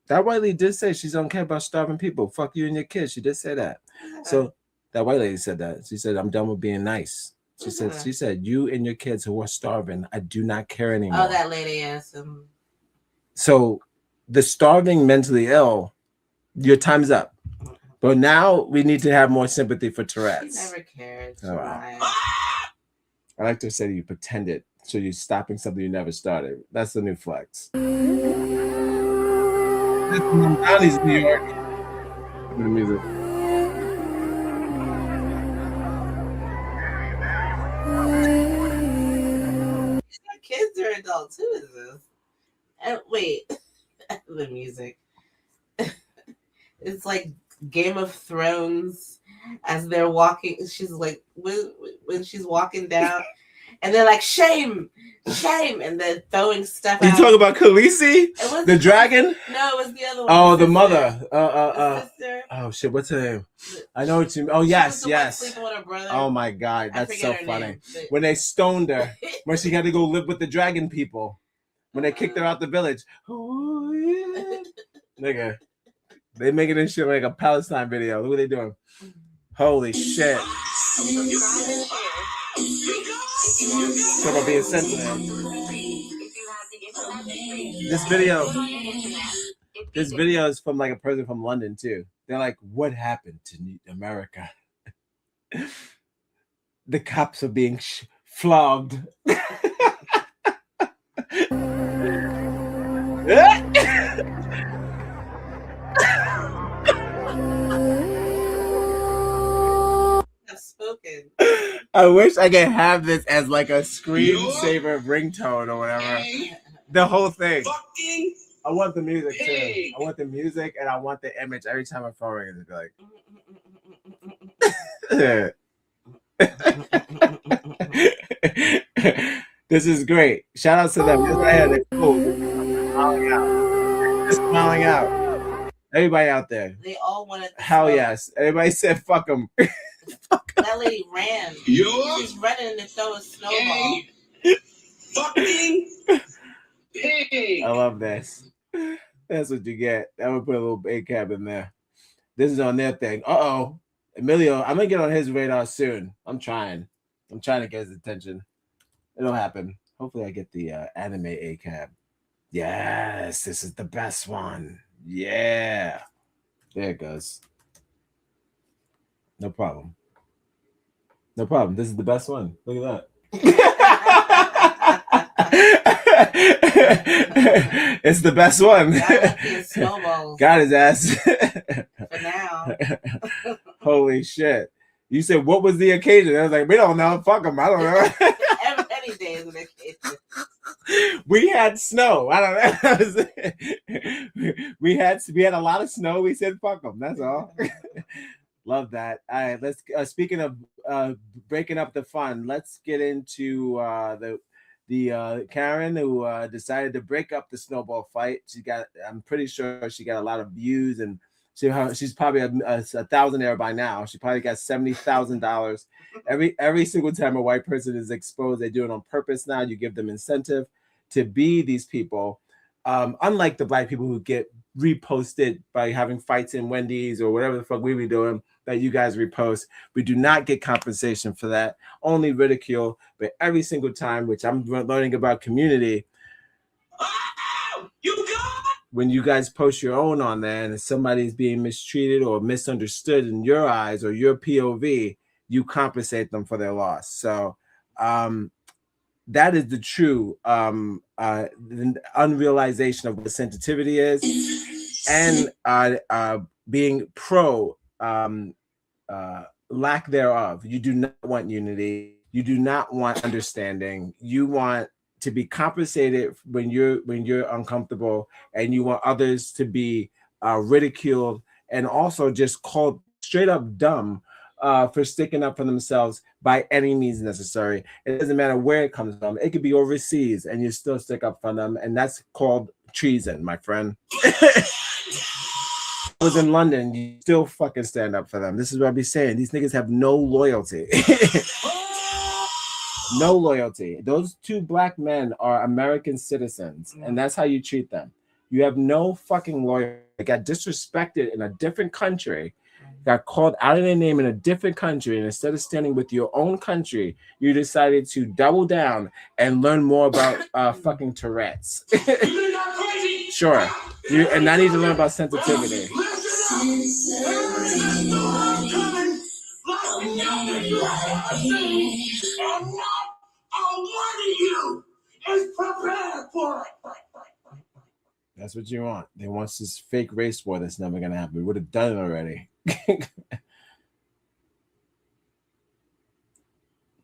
that white lady did say she don't care about starving people. Fuck you and your kids. She did say that. So that white lady said that. She said, "I'm done with being nice." She said, "You and your kids who are starving, I do not care anymore." Oh, that lady asked him. So the starving, mentally ill, your time's up. But now we need to have more sympathy for Tourette's. She never cared. Oh, wow. I like to say you pretended, so you're stopping something you never started. That's the new flex. Downey's New York. The music. Kids or adults? Who is this? And wait, the music. It's like Game of Thrones as they're walking. She's like, when she's walking down, and they're like, shame, and they're throwing stuff You out. talking about Khaleesi? The dragon? No, it was the other one. Oh, the sister. mother. The sister. Oh shit, what's her name? I know what you mean. Oh yes, She was the one yes. sleeping with her brother. Oh my god, I that's forget so her funny. name, but- When they stoned her, when she had to go live with the dragon people, when they kicked her out the village. Oh, yeah. Nigga, they making this shit like a Palestine video. Look what they doing. Holy shit. Talk about being sensitive. This video is from like a person from London too. They're like, what happened to America? The cops are being flogged. I've spoken. I wish I could have this as like a screensaver ringtone or whatever. The whole thing. I want the music too. I want the music and I want the image every time my phone rings. It's like, this is great. Shout out to them. They're cool. Smiling out. Just smiling out. Everybody out there. They all wanted. Hell yes. Everybody said fuck them. That lady ran. She was running to throw a snowball. Fucking pig. I love this. That's what you get. I would put a little ACAB in there. This is on their thing. Uh-oh. Emilio, I'm gonna get on his radar soon. I'm trying to get his attention. It'll happen. Hopefully I get the anime ACAB. Yes, this is the best one. Yeah. There it goes. No problem. No problem. This is the best one. Look at that. It's the best one. Got his ass. For now. Holy shit. You said, what was the occasion? I was like, we don't know. Fuck them. I don't know. Any day is an occasion. We had snow. I don't know. we had a lot of snow. We said, fuck them. That's all. Love that. All right, let's speaking of breaking up the fun, let's get into the Karen who decided to break up the snowball fight. I'm pretty sure she got a lot of views, and she's probably a thousandaire by now. She probably got $70,000 every single time a white person is exposed. They do it on purpose now. You give them incentive to be these people. Unlike the black people who get reposted by having fights in Wendy's or whatever the fuck we be doing that you guys repost. We do not get compensation for that, only ridicule. But every single time, which I'm learning about community, when you guys post your own on there and somebody's being mistreated or misunderstood in your eyes or your POV, you compensate them for their loss. So that is the true unrealization of what sensitivity is, and being pro lack thereof. You do not want unity. You do not want understanding. You want to be compensated when you're uncomfortable, and you want others to be ridiculed and also just called straight up dumb for sticking up for themselves by any means necessary. It doesn't matter where it comes from. It could be overseas and you still stick up for them, and that's called treason, my friend. I was in London, you still fucking stand up for them. This is what I be saying. These niggas have no loyalty. No loyalty. Those two black men are American citizens, and that's how you treat them. You have no fucking loyalty. They got disrespected in a different country, got called out of their name in a different country, and instead of standing with your own country, you decided to double down and learn more about fucking Tourette's. Sure. And I need to learn about sensitivity. And not one of you is prepared for it. That's what you want. They want this fake race war that's never gonna happen. We would have done it already.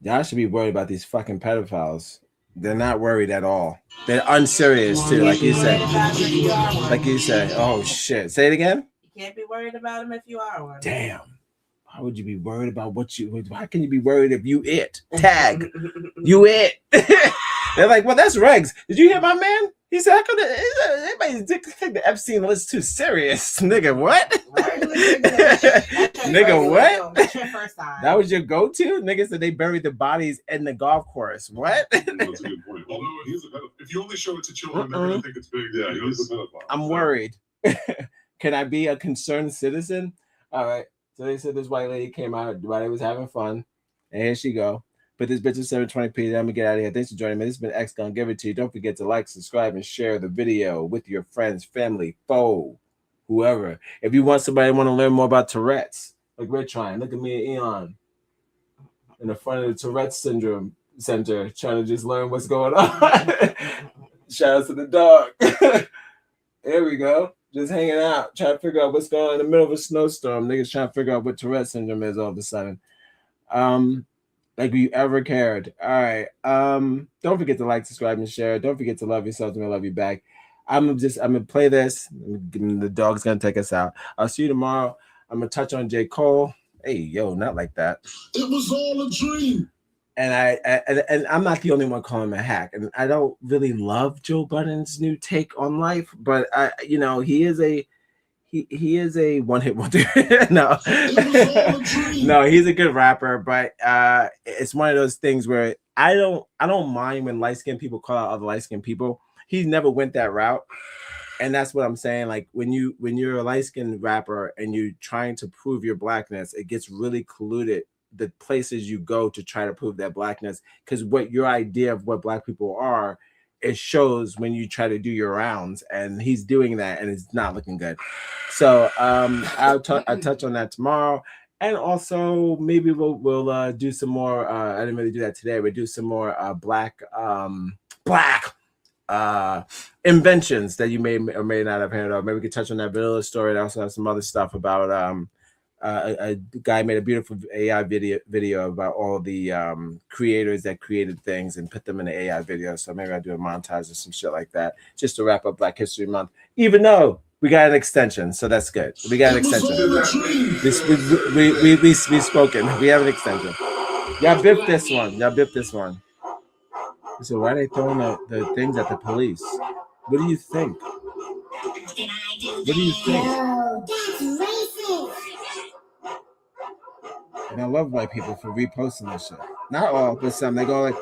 Y'all should be worried about these fucking pedophiles. They're not worried at all. They're unserious too, like you said. Like you said. Oh shit. Say it again. You can't be worried about them if you are one. Damn. Why would you be worried about what you? How can you be worried if you it? Tag. You it. They're like, well, that's Regs. Did you hear my man? He said, how come everybody's take the Epstein list too serious? Nigga, what? Nigga, what? That was your go-to? Nigga said they buried the bodies in the golf course. What? That's a good point. Although if you only show it to children, they're going to think it's big. Yeah, he's a pedophile. I'm worried. Can I be a concerned citizen? All right. So they said this white lady came out while they was having fun. And here she go. But this bitch is 720p. I'm gonna get out of here. Thanks for joining me. This has been X Gonna Give It To You. Don't forget to like, subscribe, and share the video with your friends, family, foe, whoever. If you want somebody to want to learn more about Tourette's, like we're trying. Look at me and Eon in the front of the Tourette's Syndrome Center, trying to just learn what's going on. Shout out to the dog. There we go. Just hanging out, trying to figure out what's going on in the middle of a snowstorm. Niggas trying to figure out what Tourette's syndrome is all of a sudden. Like we ever cared. All right. Don't forget to like, subscribe, and share. Don't forget to love yourself, and I love you back. I'm gonna play this. The dog's gonna take us out. I'll see you tomorrow. I'm gonna touch on J. Cole. Hey, yo, not like that. It was all a dream. And I'm not the only one calling him a hack. And I don't really love Joe Budden's new take on life, but he is a one-hit wonder. No, no, he's a good rapper, but it's one of those things where I don't mind when light-skinned people call out other light-skinned people. He never went that route. And that's what I'm saying. Like when you're a light-skinned rapper and you're trying to prove your blackness, it gets really colluded the places you go to try to prove that blackness, because what your idea of what black people are, it shows when you try to do your rounds, and he's doing that and it's not looking good. So I'll touch on that tomorrow. And also maybe we'll do some more. I didn't really do that today. We'll do some more black inventions that you may or may not have heard of. Maybe we could touch on that vanilla story. And also have some other stuff about a guy made a beautiful AI video about all the creators that created things and put them in the AI video. So maybe I'll do a montage or some shit like that just to wrap up Black History Month, even though we got an extension. So that's good. We got an extension. We've spoken. We have an extension. Y'all bipped this one. So why are they throwing the things at the police? What do you think? What do you think? That's racist. And I love white people for reposting this shit. Not all, but some. They go like,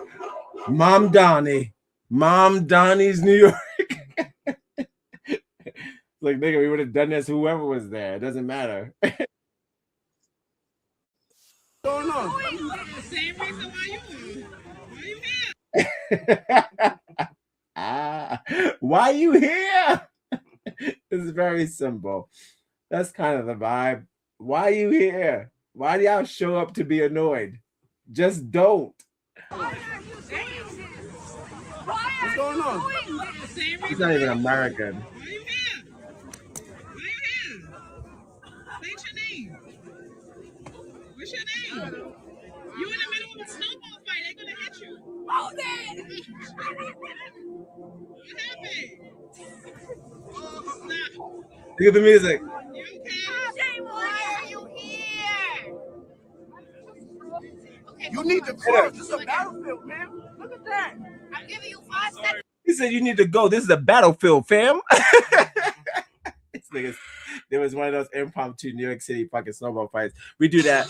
Mom Donnie's New York. Like, nigga, we would have done this whoever was there. It doesn't matter. Going on? Same reason why you here. Why you here? This is very simple. That's kind of the vibe. Why you here? Why do y'all show up to be annoyed? Just don't. What's going on? He's not even American. What's your name? You in the middle of a snowball fight. They're gonna hit you. Hold it! What happened? Stop. Look at the music. You okay? Why are you here? Okay, You need to cross. This is a battlefield, man. Look at that. I'm giving you 5 seconds. He said you need to go. This is a battlefield, fam. This niggas, there was one of those impromptu New York City fucking snowball fights. We do that.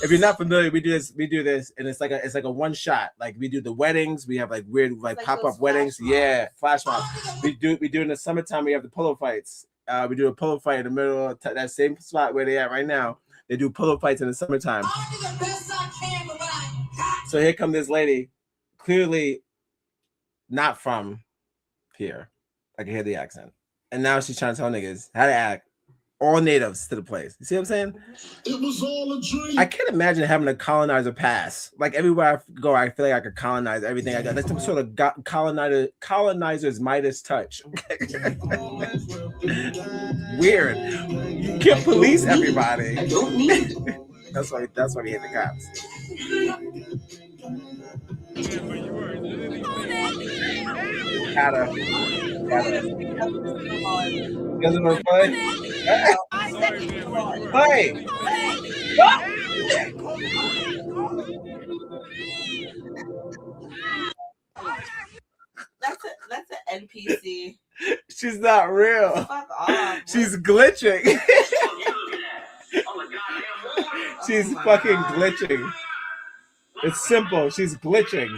If you're not familiar, we do this, and it's like a one shot. Like we do the weddings, we have like weird like pop-up weddings. Yeah, flash mob. We do in the summertime, we have the polo fights. We do a polo fight in the middle of that same spot where they at right now. They do polo fights in the summertime. So here come this lady, clearly not from here. I can hear the accent. And now she's trying to tell niggas how to act all natives to the place. You see what I'm saying? It was all a dream. I can't imagine having a colonizer pass. Like everywhere I go, I feel like I could colonize everything I got. That's some sort of colonizer's Midas touch. Weird. You can't police everybody. That's why we hit the cops. Gotta. Because of my fun. Hey! That's an NPC. She's not real. Fuck off. She's glitching. She's fucking glitching. It's simple. She's glitching.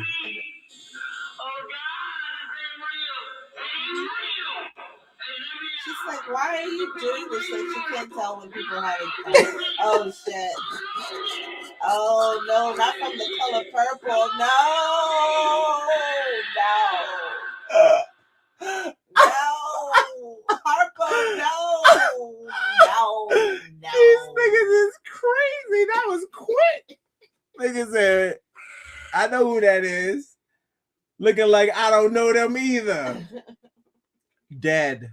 She's like, why are you doing this? Like, she can't tell when people are having fun. Oh, shit. Oh, no, not from the color purple. No. Harpo, no. These niggas is crazy. That was quick. Niggas said, I know who that is. Looking like I don't know them either. Dead.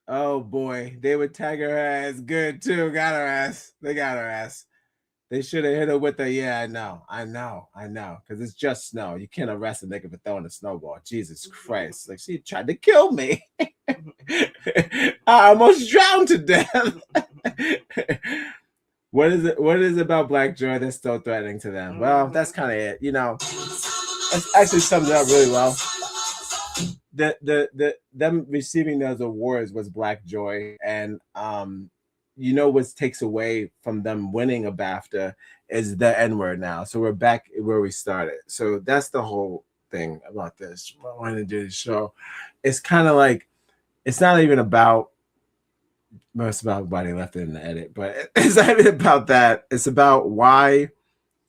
Oh boy, they would tag her ass good too. Got her ass. They got her ass. They should have hit her with the I know. Because it's just snow. You can't arrest a nigga for throwing a snowball. Jesus Christ. Like she tried to kill me. I almost drowned to death. What is it about Black Joy that's so threatening to them? Well, that's kind of it. You know, it actually sums it up really well. Them receiving those awards was Black Joy, and you know what takes away from them winning a BAFTA is the N-word now. So we're back where we started. So that's the whole thing about this. I wanted to do this show. It's kind of like it's not even about most about why they left it in the edit, but it's not even about that. It's about why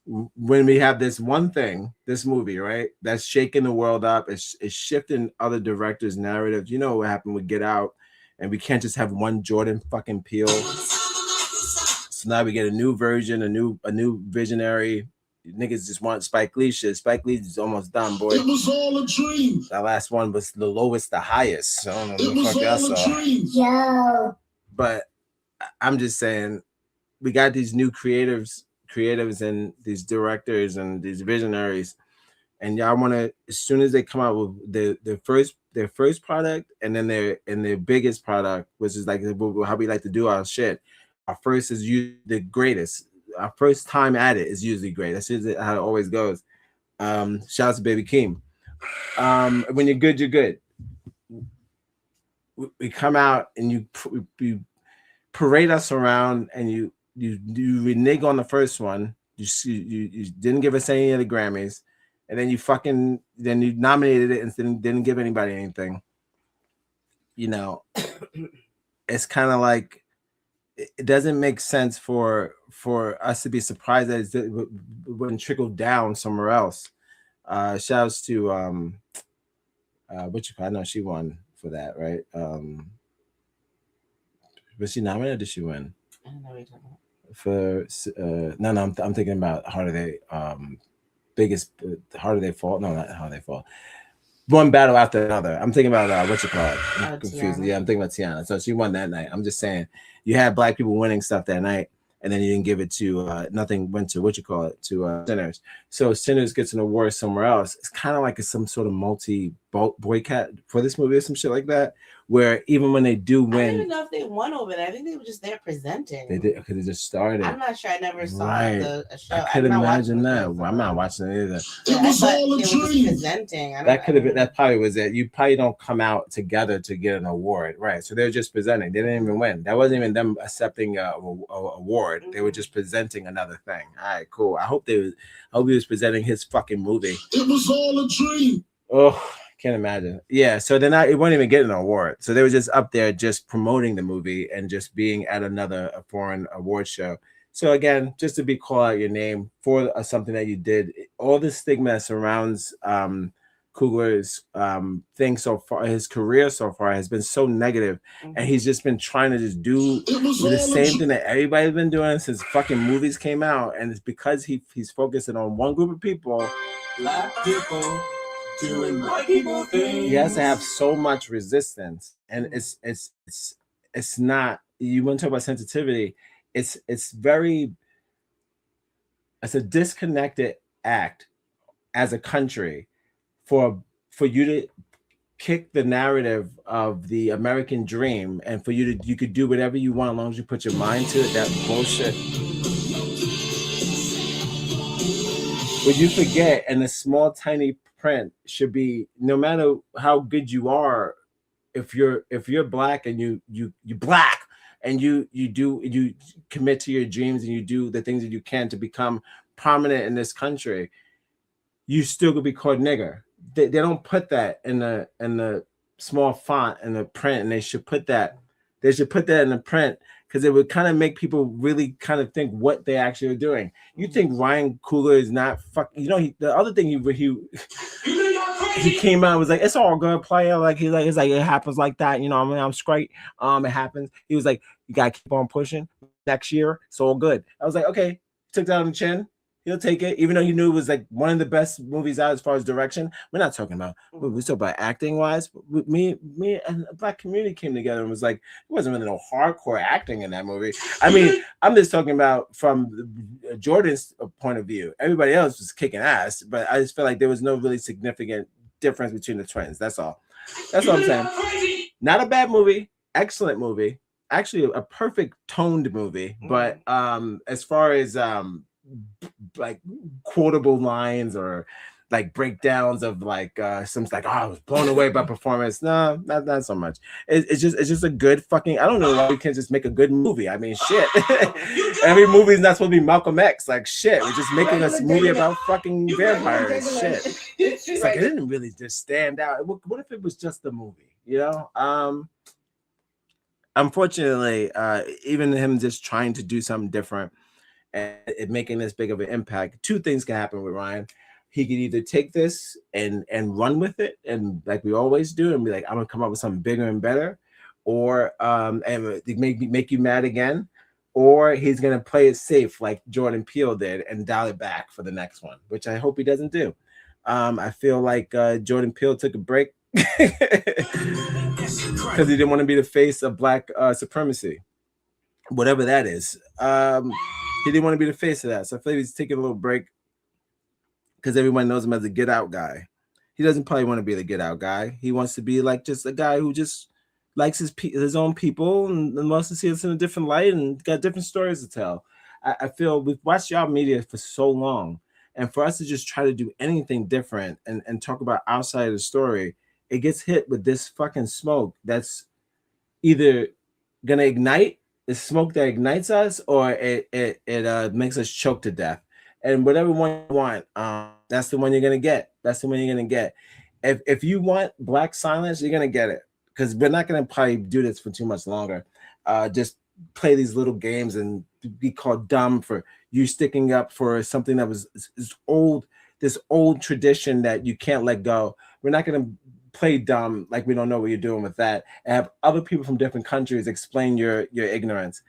when we have this one thing, this movie, right, that's shaking the world up, it's shifting other directors' narratives. You know what happened with Get Out, and we can't just have one Jordan fucking Peele. So now we get a new version, a new visionary. Niggas just want Spike Lee shit. Spike Lee's almost done, boy. It was all a dream. That last one was the lowest, the highest. So I don't know It what the was fuck I all a saw. dream. Yo. But I'm just saying, we got these new creatives and these directors and these visionaries, and y'all want to, as soon as they come out with their first product and then their biggest product, which is like how we like to do our shit. Our first is usually the greatest. Our first time at it is usually great. That's usually how it always goes. Shout out to Baby Keem. When you're good, you're good. We come out and you parade us around, and you renege on the first one. You didn't give us any of the Grammys, and then you nominated it and didn't give anybody anything. You know, it's kind of like it doesn't make sense for us to be surprised that it wouldn't trickle down somewhere else. Shouts to I know she won for that, right? Was she nominated or did she win? I don't know what you're talking about. For no, I'm thinking about How Do They Fall? No, not How They Fall. One battle after another. I'm thinking about I'm confused. Yeah, I'm thinking about Tiana. So she won that night. I'm just saying, you had black people winning stuff that night, and then you didn't give it to nothing went to to Sinners. So Sinners gets an award somewhere else. It's kind of like some sort of boycott for this movie or some shit like that, where even when they do win, I don't even know if they won over there. I think they were just there presenting. They did because they just started. I'm not sure. I never saw Right. the show. I could imagine that. Well, I'm not watching it either. Yeah, I thought it was just presenting. That could have been. That probably was it. You probably don't come out together to get an award, right? So they're just presenting. They didn't even win. That wasn't even them accepting a award. They were just presenting another thing. All right, cool. I hope he was presenting his fucking movie. It was all a dream. Oh, can't imagine. Yeah, so they're not. It won't even get an award. So they were just up there, just promoting the movie and just being at a foreign award show. So again, just to be call out your name for something that you did. All the stigma that surrounds Coogler's thing so far, his career so far has been so negative, and he's just been trying to just do the same thing that everybody's been doing since fucking movies came out, and it's because he's focusing on one group of people. Black people doing white people things. He has to have so much resistance, and it's not. You want to talk about sensitivity? It's a disconnected act as a country for you to kick the narrative of the American dream, and for you could do whatever you want as long as you put your mind to it. That bullshit. What you forget, and the small tiny print should be, no matter how good you are, if you're black and you black and you commit to your dreams and you do the things that you can to become prominent in this country, you still gonna be called nigger. They don't put that in the small font in the print, and they should put that in the print, because it would kind of make people really kind of think what they actually are doing. You think Ryan Coogler is not the other thing he came out and was like, it's all good, player. Like it's like it happens like that. You know, I mean, I'm straight. It happens. He was like, you gotta keep on pushing. Next year, it's all good. I was like, okay, took that on the chin. He'll take it, even though he knew it was like one of the best movies out as far as direction. We're not talking about, we're talking about acting wise. Me and a black community came together and was like, it wasn't really no hardcore acting in that movie. I mean, I'm just talking about from Jordan's point of view. Everybody else was kicking ass, but I just felt like there was no really significant difference between the twins. That's all. That's what I'm saying. Not a bad movie, excellent movie, actually a perfect toned movie. But as far as like quotable lines or like breakdowns of like some like, oh, I was blown away by performance. No, not so much. It's just a good fucking, I don't know why we can't just make a good movie. I mean, shit. Every movie is not supposed to be Malcolm X. Like shit, we're just making a movie about fucking vampires. Shit. It's like it didn't really just stand out. What if it was just a movie? You know? Unfortunately, even him just trying to do something different and it making this big of an impact, two things can happen with Ryan. He could either take this and run with it, and like we always do, and be like, I'm gonna come up with something bigger and better, or and make you mad again, or he's gonna play it safe like Jordan Peele did and dial it back for the next one, which I hope he doesn't do. I feel like Jordan Peele took a break because he didn't want to be the face of black supremacy, whatever that is. He didn't want to be the face of that, so I feel like he's taking a little break because everyone knows him as a get out guy. He doesn't probably want to be the get out guy. He wants to be like just a guy who just likes his own people and wants to see us in a different light and got different stories to tell. I feel we've watched y'all media for so long, and for us to just try to do anything different and talk about outside of the story, it gets hit with this fucking smoke that's either gonna ignite, the smoke that ignites us, or it makes us choke to death. And whatever one you want, that's the one you're gonna get. That's the one you're gonna get. If you want black silence, you're gonna get it, because we're not gonna probably do this for too much longer. Just play these little games and be called dumb for you sticking up for something that was this old tradition that you can't let go. We're not gonna play dumb like we don't know what you're doing with that and have other people from different countries explain your ignorance.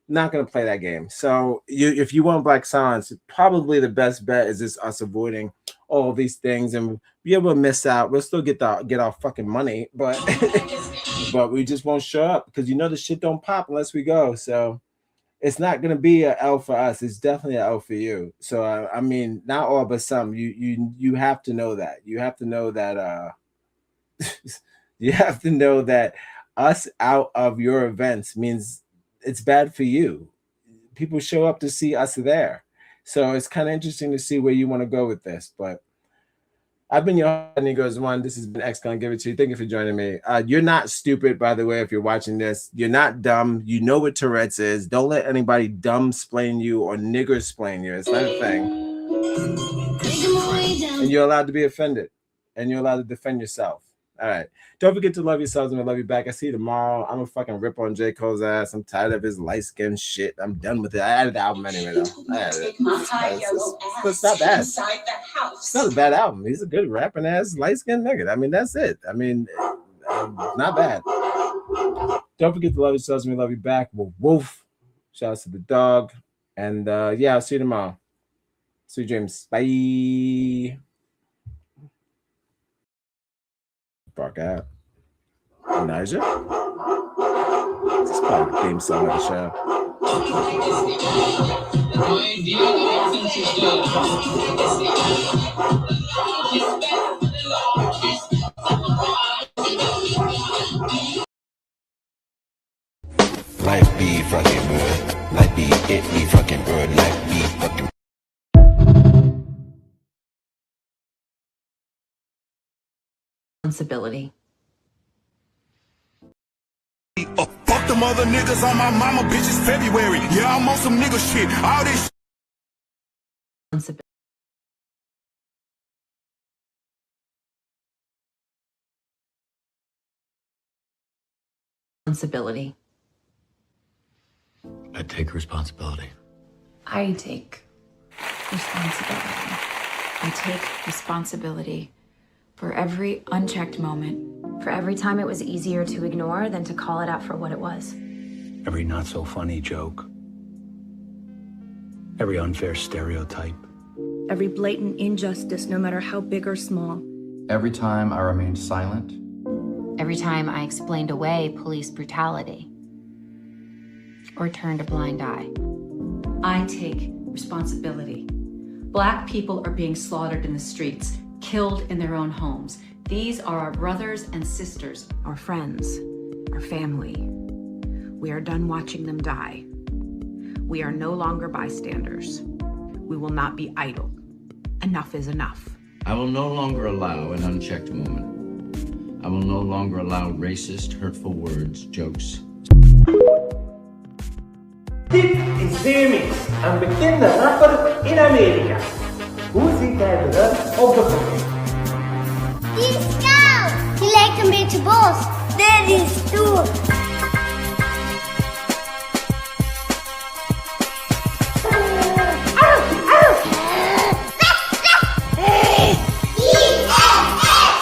Not going to play that game. So if you want black silence, probably the best bet is just us avoiding all these things and be able to miss out. We'll still get our fucking money, but but we just won't show up because the shit don't pop unless we go. So it's not going to be an L for us. It's definitely an L for you. So I mean, not all but some. You have to know that. You have to know that you have to know that us out of your events means it's bad for you. People show up to see us there. So it's kind of interesting to see where you want to go with this. But I've been your Negros One. This has been X Gonna Give It To You. Thank you for joining me. You're not stupid, by the way, if you're watching this. You're not dumb. You know what Tourette's is. Don't let anybody dumb-splain you or nigger-splain you. It's not a thing. And you're allowed to be offended. And you're allowed to defend yourself. All right. Don't forget to love yourselves and I love you back. I see you tomorrow. I'm gonna fucking rip on J. Cole's ass. I'm tired of his light skin shit. I'm done with it. I added the album anyway, though. I added it. It's not bad. It's not a bad album. He's a good rapping ass light skinned nigga. I mean, that's it. I mean, not bad. Don't forget to love yourselves and we love you back. Wolf. Shout out to the dog. And yeah, I'll see you tomorrow. Sweet dreams. Bye. Bark out. Niger? This is probably the theme song of the show. Life be fucking good. Life be it be fucking good. Life be fucking. Responsibility. Fuck them other niggas on my mama, bitches February. Yeah, I'm on some nigga shit. All this Responsibility. I take responsibility. I take responsibility. I take responsibility for every unchecked moment, for every time it was easier to ignore than to call it out for what it was. Every not so funny joke. Every unfair stereotype. Every blatant injustice, no matter how big or small. Every time I remained silent. Every time I explained away police brutality or turned a blind eye. I take responsibility. Black people are being slaughtered in the streets, killed in their own homes. These are our brothers and sisters, our friends, our family. We are done watching them die. We are no longer bystanders. We will not be idle. Enough is enough. I will no longer allow an unchecked moment. I will no longer allow racist, hurtful words, jokes. Dit is DMX, een bekende rapper in Amerika. Hoe ziet hij eruit op de foto? Die is koud. Die lijkt een beetje bos. Dit is stoer.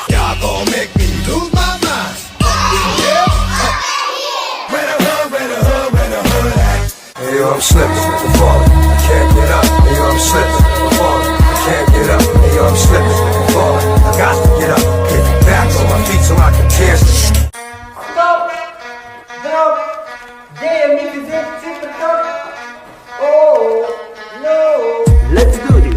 y'all gon' make me lose my mind. Yeah. Where the hood at? Hey yo, I'm slipping, I'm falling, I can't get up. Hey yo, I'm slipping, I'm falling, I can't get up. Hey yo, I'm slipping, I'm falling, I got to get up. Get back on my feet so I can dance. Stop! DMX is in the top. Oh no! Let's do this.